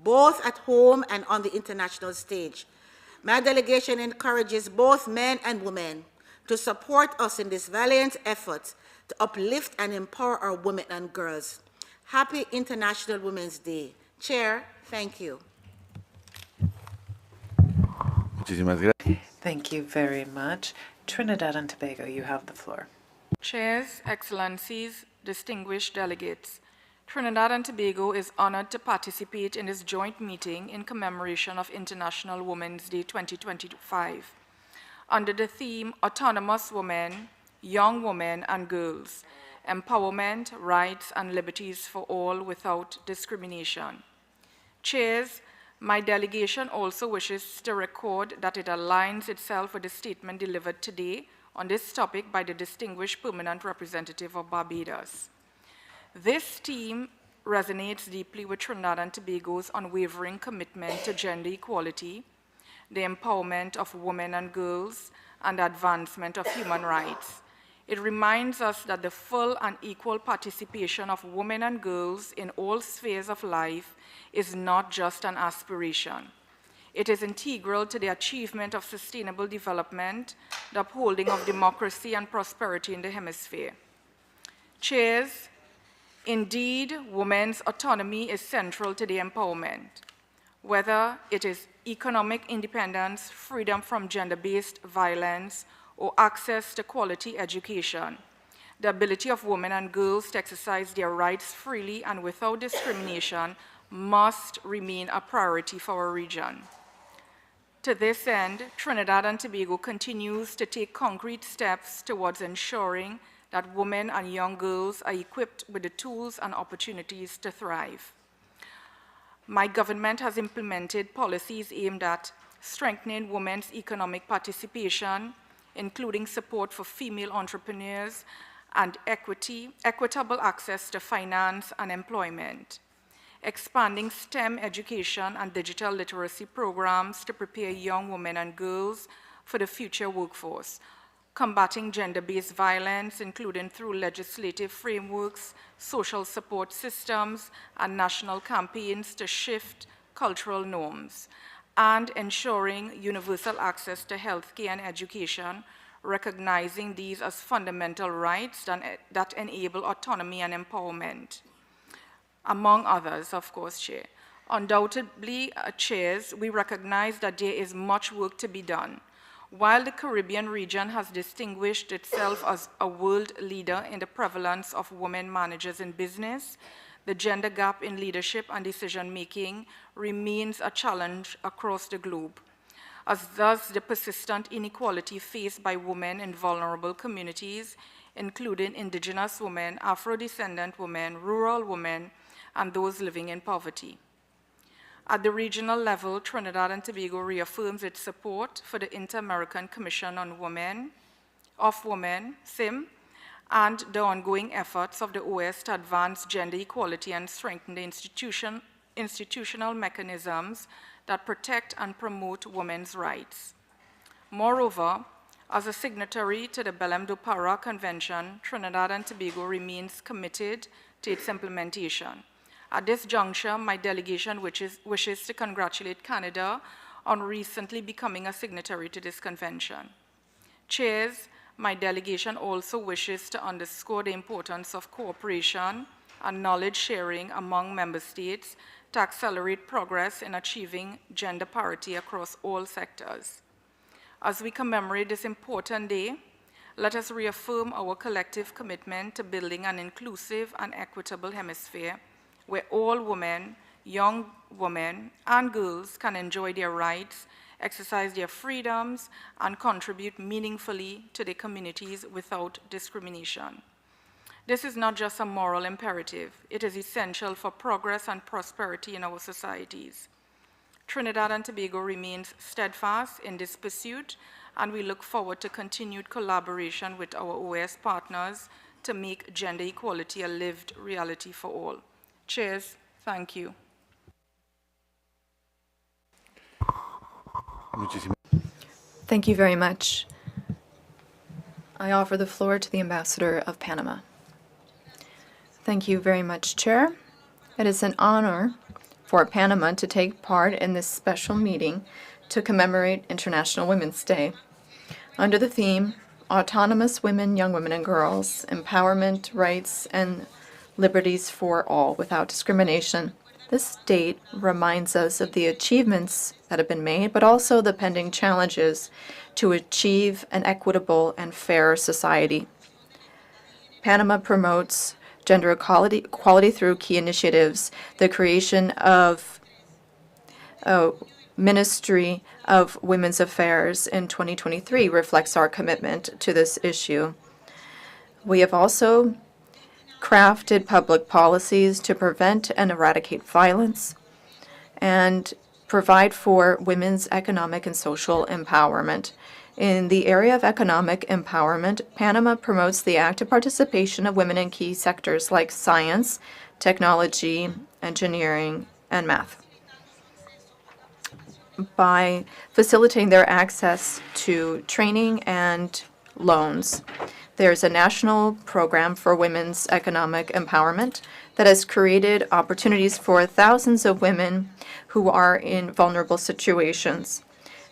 both at home and on the international stage. My delegation encourages both men and women to support us in this valiant effort to uplift and empower our women and girls. Happy International Women's Day. Chair, thank you. Thank you very much. Trinidad and Tobago, you have the floor. Chairs, Excellencies, distinguished delegates, Trinidad and Tobago is honored to participate in this joint meeting in commemoration of International Women's Day 2025 under the theme Autonomous Women, Young Women and Girls, Empowerment, Rights and Liberties for All Without Discrimination. Chairs, my delegation also wishes to record that it aligns itself with the statement delivered today on this topic by the distinguished permanent representative of Barbados. This theme resonates deeply with Trinidad and Tobago's unwavering commitment to gender equality, the empowerment of women and girls, and the advancement of human rights. It reminds us that the full and equal participation of women and girls in all spheres of life is not just an aspiration. It is integral to the achievement of sustainable development, the upholding of democracy and prosperity in the hemisphere. Chairs, indeed, women's autonomy is central to the empowerment. Whether it is economic independence, freedom from gender-based violence, or access to quality education, the ability of women and girls to exercise their rights freely and without discrimination must remain a priority for our region. To this end, Trinidad and Tobago continues to take concrete steps towards ensuring that women and young girls are equipped with the tools and opportunities to thrive. My government has implemented policies aimed at strengthening women's economic participation, including support for female entrepreneurs and equitable access to finance and employment, expanding STEM education and digital literacy programs to prepare young women and girls for the future workforce, combating gender-based violence, including through legislative frameworks, social support systems, and national campaigns to shift cultural norms, and ensuring universal access to healthcare and education, recognizing these as fundamental rights that enable autonomy and empowerment, among others, of course, Chair. Undoubtedly, Chairs, we recognize that there is much work to be done. While the Caribbean region has distinguished itself as a world leader in the prevalence of women managers in business, the gender gap in leadership and decision-making remains a challenge across the globe, as does the persistent inequality faced by women in vulnerable communities, including indigenous women, Afro-descendant women, rural women, and those living in poverty. At the regional level, Trinidad and Tobago reaffirms its support for the Inter-American Commission on Women, SIM, and the ongoing efforts of the OAS to advance gender equality and strengthen the institutional mechanisms that protect and promote women's rights. Moreover, as a signatory to the Belém do Pará Convention, Trinidad and Tobago remains committed to its implementation. At this juncture, my delegation wishes to congratulate Canada on recently becoming a signatory to this convention. Chairs, my delegation also wishes to underscore the importance of cooperation and knowledge sharing among member states to accelerate progress in achieving gender parity across all sectors. As we commemorate this important day, let us reaffirm our collective commitment to building an inclusive and equitable hemisphere where all women, young women, and girls can enjoy their rights, exercise their freedoms, and contribute meaningfully to their communities without discrimination. This is not just a moral imperative, it is essential for progress and prosperity in our societies. Trinidad and Tobago remains steadfast in this pursuit, and we look forward to continued collaboration with our OAS partners to make gender equality a lived reality for all. Cheers. Thank you. Thank you very much. I offer the floor to the Ambassador of Panama. Thank you very much, Chair. It is an honor for Panama to take part in this special meeting to commemorate International Women's Day. Under the theme, Autonomous Women, Young Women and Girls, Empowerment, Rights, and Liberties for All Without Discrimination, this date reminds us of the achievements that have been made, but also the pending challenges to achieve an equitable and fair society. Panama promotes gender equality through key initiatives. The creation of Ministry of Women's Affairs in 2023 reflects our commitment to this issue. We have also crafted public policies to prevent and eradicate violence and provide for women's economic and social empowerment. In the area of economic empowerment, Panama promotes the active participation of women in key sectors like science, technology, engineering, and math by facilitating their access to training and loans. There's a national program for women's economic empowerment that has created opportunities for thousands of women who are in vulnerable situations.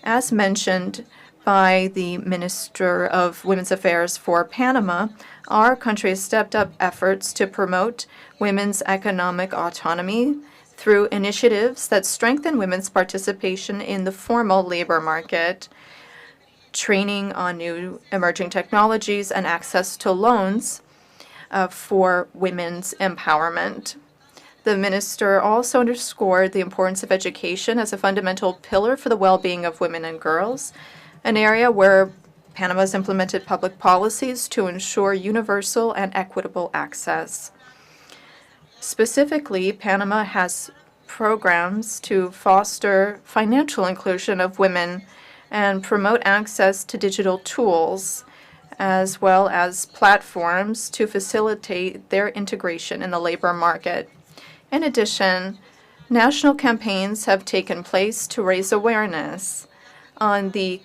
As mentioned by the Minister of Women's Affairs for Panama, our country has stepped up efforts to promote women's economic autonomy through initiatives that strengthen women's participation in the formal labor market, training on new emerging technologies, and access to loans for women's empowerment. The minister also underscored the importance of education as a fundamental pillar for the well-being of women and girls, an area where Panama has implemented public policies to ensure universal and equitable access. Specifically, Panama has programs to foster financial inclusion of women and promote access to digital tools, as well as platforms to facilitate their integration in the labor market. In addition, national campaigns have taken place to raise awareness on the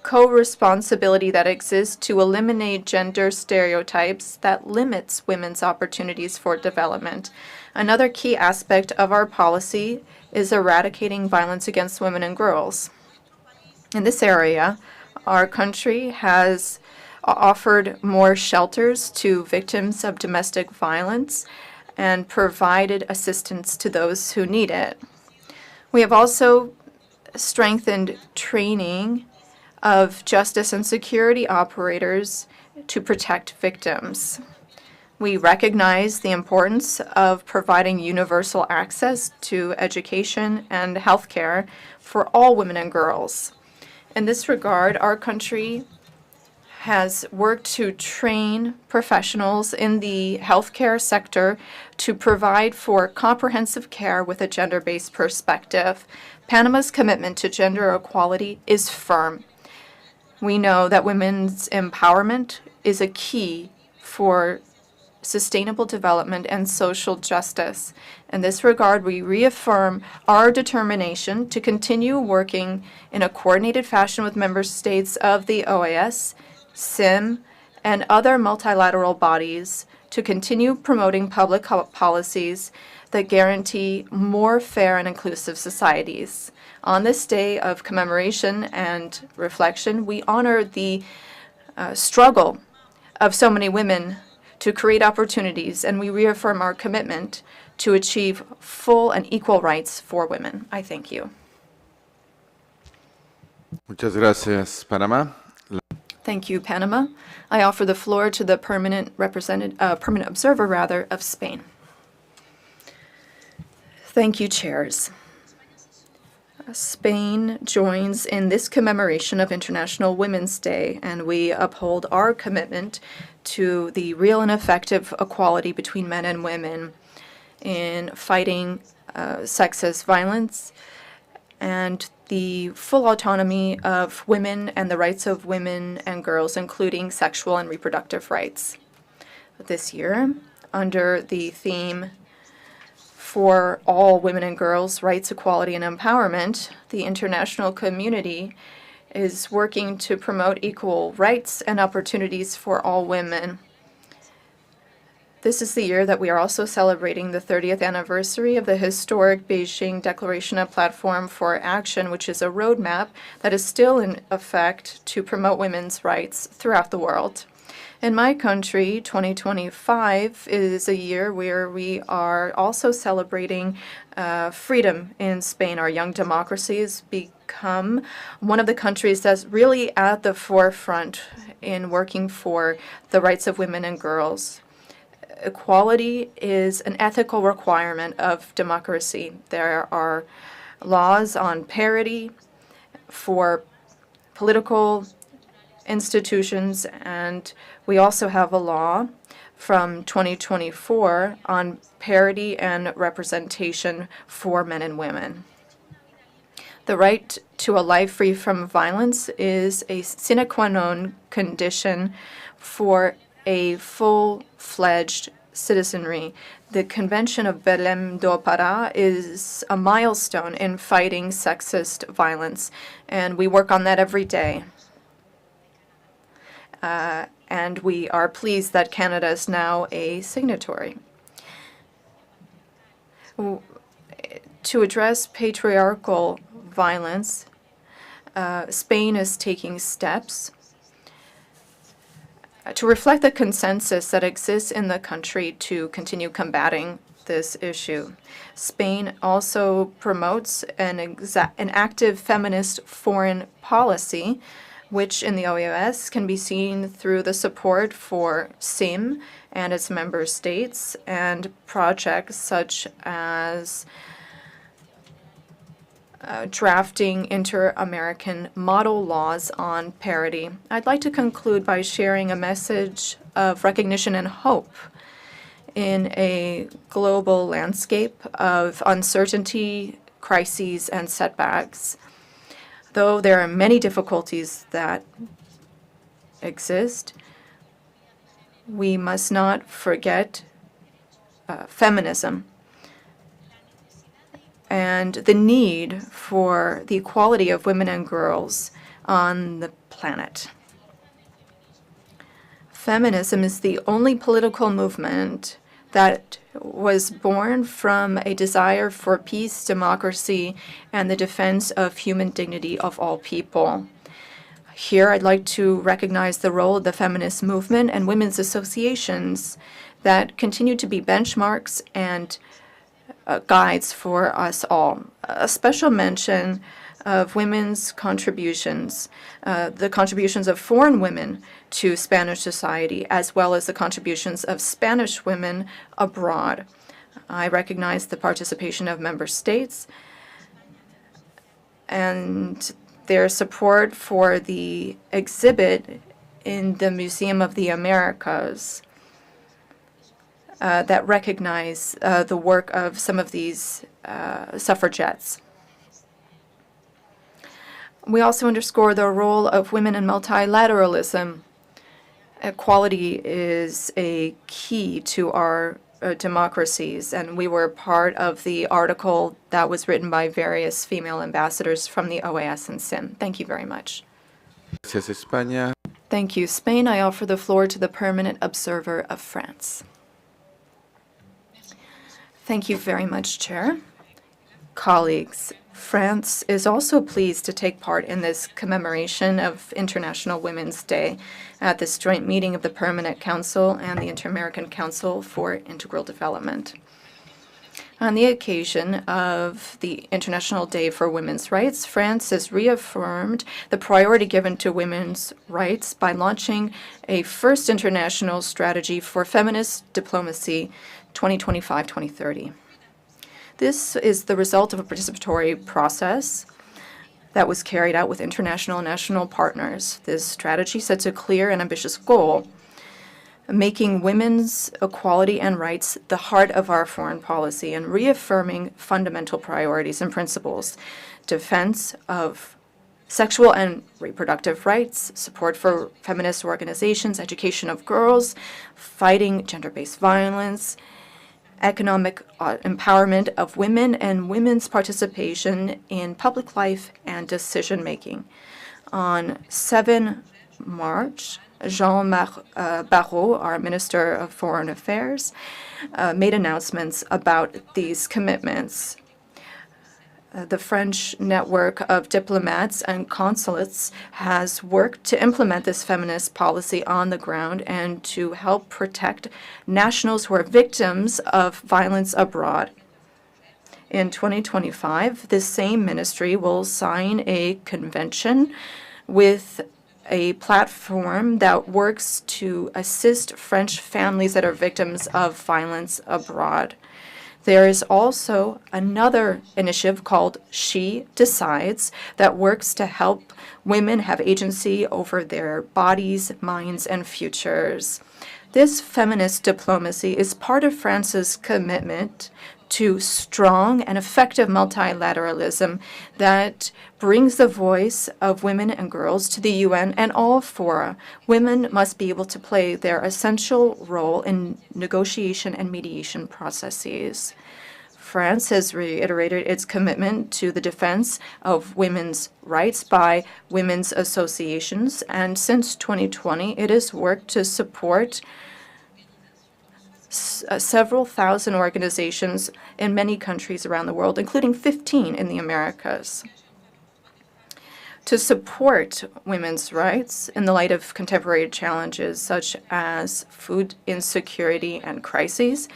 co-responsibility that exists to eliminate gender stereotypes that limits women's opportunities for development. Another key aspect of our policy is eradicating violence against women and girls. In this area, our country has offered more shelters to victims of domestic violence and provided assistance to those who need it. We have also strengthened training of justice and security operators to protect victims. We recognize the importance of providing universal access to education and health care for all women and girls. In this regard, our country has worked to train professionals in the healthcare sector to provide for comprehensive care with a gender-based perspective. Panama's commitment to gender equality is firm. We know that women's empowerment is a key for sustainable development and social justice. In this regard, we reaffirm our determination to continue working in a coordinated fashion with member states of the OAS, SIM, and other multilateral bodies to continue promoting public policies that guarantee more fair and inclusive societies. On this day of commemoration and reflection, we honor the struggle of so many women to create opportunities, and we reaffirm our commitment to achieve full and equal rights for women. I thank you. Muchas gracias, Panamá. Thank you, Panama. I offer the floor to the permanent observer of Spain. Thank you, chairs. Spain joins in this commemoration of International Women's Day, and we uphold our commitment to the real and effective equality between men and women in fighting sexist violence and the full autonomy of women and the rights of women and girls, including sexual and reproductive rights. This year, under the theme for all women and girls, rights, equality, and empowerment, the international community is working to promote equal rights and opportunities for all women. This is the year that we are also celebrating the 30th anniversary of the historic Beijing Declaration and Platform for Action, which is a roadmap that is still in effect to promote women's rights throughout the world. In my country, 2025 is a year where we are also celebrating freedom in Spain. Our young democracy has become one of the countries that's really at the forefront in working for the rights of women and girls. Equality is an ethical requirement of democracy. There are laws on parity for political institutions, and we also have a law from 2024 on parity and representation for men and women. The right to a life free from violence is a sine qua non condition for a full-fledged citizenry. The Convention of Belém do Pará is a milestone in fighting sexist violence, and we work on that every day. And we are pleased that Canada is now a signatory. To address patriarchal violence, Spain is taking steps to reflect the consensus that exists in the country to continue combating this issue. Spain also promotes an active feminist foreign policy, which in the OAS can be seen through the support for SIM and its member states and projects such as drafting inter-American model laws on parity. I'd like to conclude by sharing a message of recognition and hope in a global landscape of uncertainty, crises, and setbacks. Though there are many difficulties that exist, we must not forget feminism and the need for the equality of women and girls on the planet. Feminism is the only political movement that was born from a desire for peace, democracy, and the defense of human dignity of all people. Here, I'd like to recognize the role of the feminist movement and women's associations that continue to be benchmarks and guides for us all. A special mention of women's contributions, the contributions of foreign women to Spanish society, as well as the contributions of Spanish women abroad. I recognize the participation of member states and their support for the exhibit in the Museum of the Americas that recognize the work of some of these suffragettes. We also underscore the role of women in multilateralism. Equality is a key to our democracies, and we were part of the article that was written by various female ambassadors from the OAS and SIM. Thank you very much. Gracias, España. Thank you, Spain. I offer the floor to the permanent observer of France. Thank you very much, Chair. Colleagues, France is also pleased to take part in this commemoration of International Women's Day at this joint meeting of the Permanent Council and the Inter-American Council for Integral Development. On the occasion of the International Day for Women's Rights, France has reaffirmed the priority given to women's rights by launching a first international strategy for feminist diplomacy 2025-2030. This is the result of a participatory process that was carried out with international and national partners. This strategy sets a clear and ambitious goal, making women's equality and rights the heart of our foreign policy and reaffirming fundamental priorities and principles: defense of sexual and reproductive rights, support for feminist organizations, education of girls, fighting gender-based violence, economic empowerment of women, and women's participation in public life and decision-making. On 7 March, Jean-Marc Barrot, our Minister of Foreign Affairs, made announcements about these commitments. The French network of diplomats and consulates has worked to implement this feminist policy on the ground and to help protect nationals who are victims of violence abroad. In 2025, this same ministry will sign a convention with a platform that works to assist French families that are victims of violence abroad. There is also another initiative called She Decides that works to help women have agency over their bodies, minds, and futures. This feminist diplomacy is part of France's commitment to strong and effective multilateralism that brings the voice of women and girls to the UN and all fora. Women must be able to play their essential role in negotiation and mediation processes. France has reiterated its commitment to the defense of women's rights by women's associations, and since 2020, it has worked to support several thousand organizations in many countries around the world, including 15 in the Americas. To support women's rights in the light of contemporary challenges such as food insecurity and crises,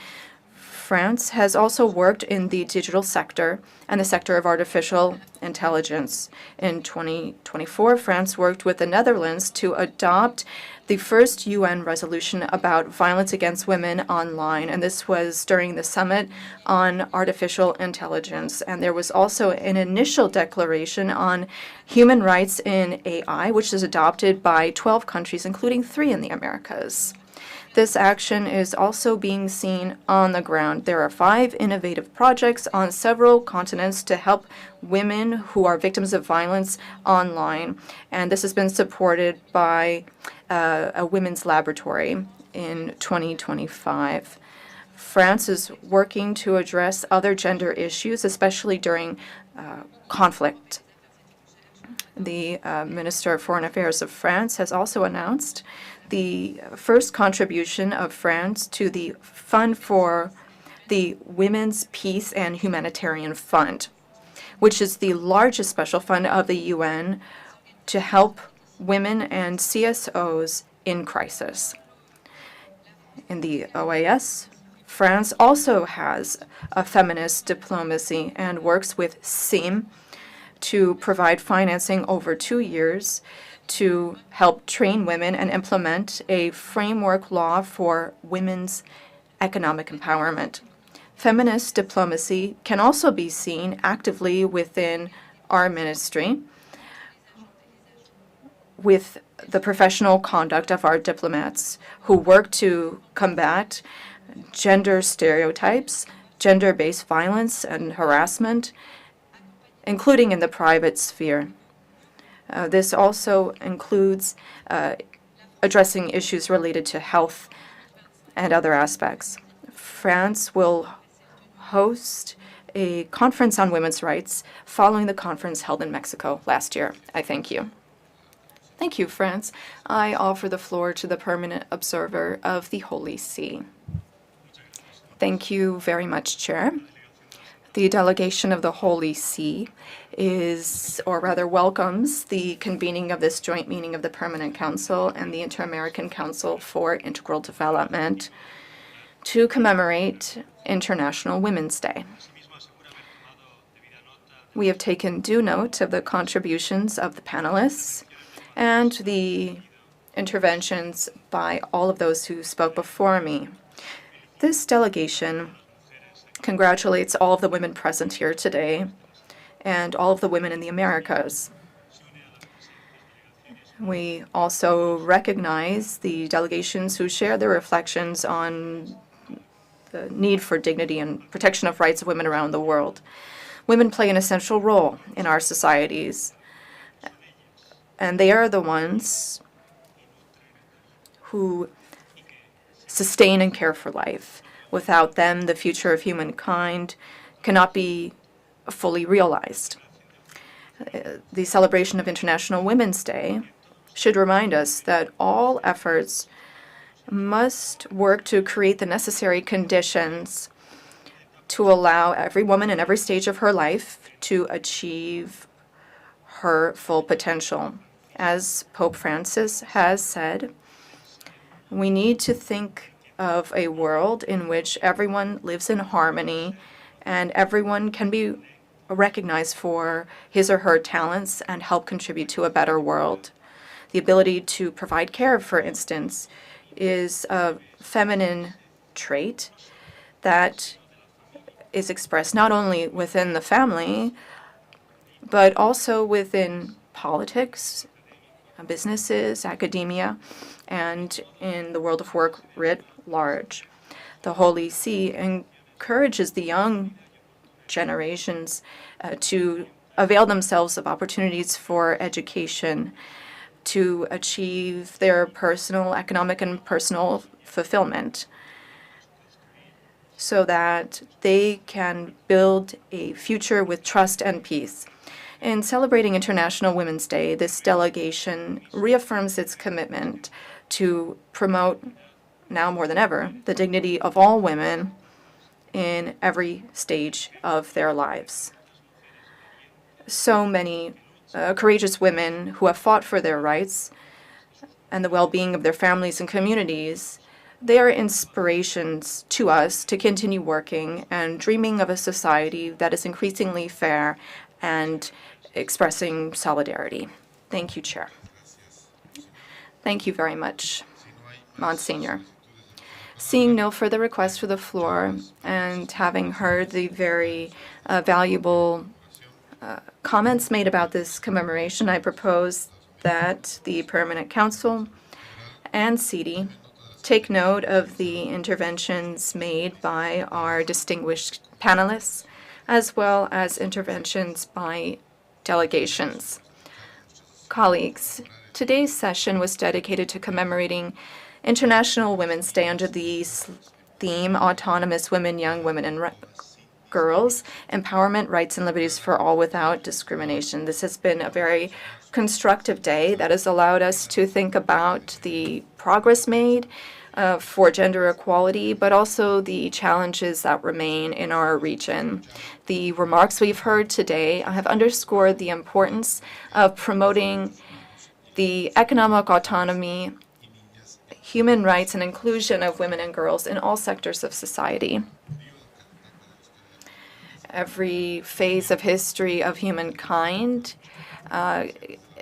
France has also worked in the digital sector and the sector of artificial intelligence. In 2024, France worked with the Netherlands to adopt the first UN resolution about violence against women online, and this was during the Summit on Artificial Intelligence. And there was also an initial declaration on human rights in AI, which is adopted by 12 countries, including 3 in the Americas. This action is also being seen on the ground. There are 5 innovative projects on several continents to help women who are victims of violence online, and this has been supported by a women's laboratory in 2025. France is working to address other gender issues, especially during conflict. The Minister of Foreign Affairs of France has also announced the first contribution of France to the Fund for the Women's Peace and Humanitarian Fund, which is the largest special fund of the UN to help women and CSOs in crisis. In the OAS, France also has a feminist diplomacy and works with SIM to provide financing over 2 years to help train women and implement a framework law for women's economic empowerment. Feminist diplomacy can also be seen actively within our ministry with the professional conduct of our diplomats who work to combat gender stereotypes, gender-based violence and harassment, including in the private sphere. This also includes addressing issues related to health and other aspects. France will host a conference on women's rights following the conference held in Mexico last year. I thank you. Thank you, France. I offer the floor to the permanent observer of the Holy See. Thank you very much, Chair. The delegation of the Holy See welcomes the convening of this joint meeting of the Permanent Council and the Inter-American Council for Integral Development to commemorate International Women's Day. We have taken due note of the contributions of the panelists and the interventions by all of those who spoke before me. This delegation congratulates all of the women present here today and all of the women in the Americas. We also recognize the delegations who share their reflections on the need for dignity and protection of rights of women around the world. Women play an essential role in our societies, and they are the ones who sustain and care for life. Without them, the future of humankind cannot be fully realized. The celebration of International Women's Day should remind us that all efforts must work to create the necessary conditions to allow every woman in every stage of her life to achieve her full potential. As Pope Francis has said, we need to think of a world in which everyone lives in harmony and everyone can be recognized for his or her talents and help contribute to a better world. The ability to provide care, for instance, is a feminine trait that is expressed not only within the family, but also within politics, businesses, academia, and in the world of work writ large. The Holy See encourages the young generations to avail themselves of opportunities for education, to achieve their personal, economic, and personal fulfillment, so that they can build a future with trust and peace. In celebrating International Women's Day, this delegation reaffirms its commitment to promote, now more than ever, the dignity of all women in every stage of their lives. So many courageous women who have fought for their rights and the well-being of their families and communities, they are inspirations to us to continue working and dreaming of a society that is increasingly fair and expressing solidarity. Thank you, Chair. Thank you very much, Monsignor. Seeing no further requests for the floor and having heard the very valuable comments made about this commemoration, I propose that the Permanent Council and CD take note of the interventions made by our distinguished panelists, as well as interventions by delegations. Colleagues, today's session was dedicated to commemorating International Women's Day under the theme Autonomous Women, Young Women, and Girls, Empowerment, Rights, and Liberties for All Without Discrimination. This has been a very constructive day that has allowed us to think about the progress made for gender equality, but also the challenges that remain in our region. The remarks we've heard today have underscored the importance of promoting the economic autonomy, human rights, and inclusion of women and girls in all sectors of society. Every phase of history of humankind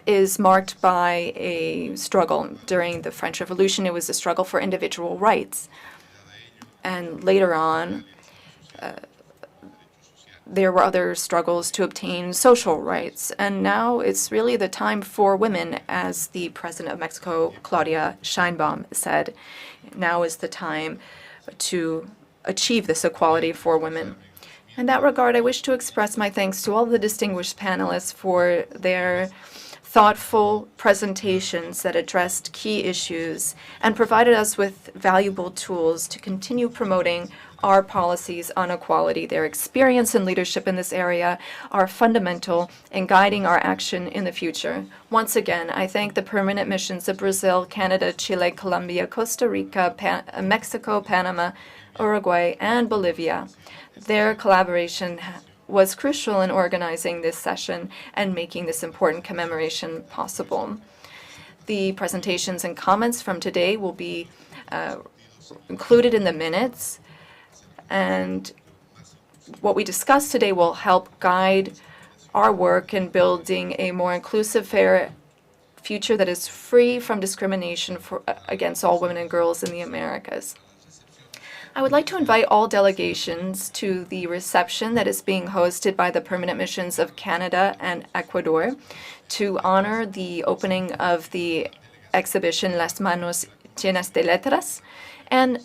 is marked by a struggle. During the French Revolution, it was a struggle for individual rights. And later on, there were other struggles to obtain social rights. And now it's really the time for women, as the President of Mexico, Claudia Sheinbaum, said. Now is the time to achieve this equality for women. In that regard, I wish to express my thanks to all the distinguished panelists for their thoughtful presentations that addressed key issues and provided us with valuable tools to continue promoting our policies on equality. Their experience and leadership in this area are fundamental in guiding our action in the future. Once again, I thank the permanent missions of Brazil, Canada, Chile, Colombia, Costa Rica, Mexico, Panama, Uruguay, and Bolivia. Their collaboration was crucial in organizing this session and making this important commemoration possible. The presentations and comments from today will be included in the minutes, and what we discussed today will help guide our work in building a more inclusive, fair future that is free from discrimination against all women and girls in the Americas. I would like to invite all delegations to the reception that is being hosted by the Permanent Missions of Canada and Ecuador to honor the opening of the exhibition Las Manos Llenas de Letras and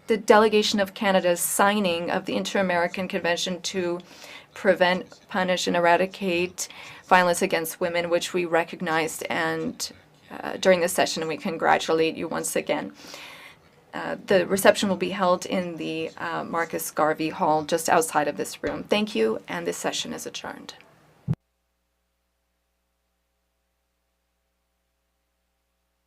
the delegation of Canada's signing of the Inter-American Convention to prevent, punish, and eradicate violence against women, which we recognized and during this session, and we congratulate you once again. The reception will be held in the Marcus Garvey Hall just outside of this room. Thank you, and this session is adjourned.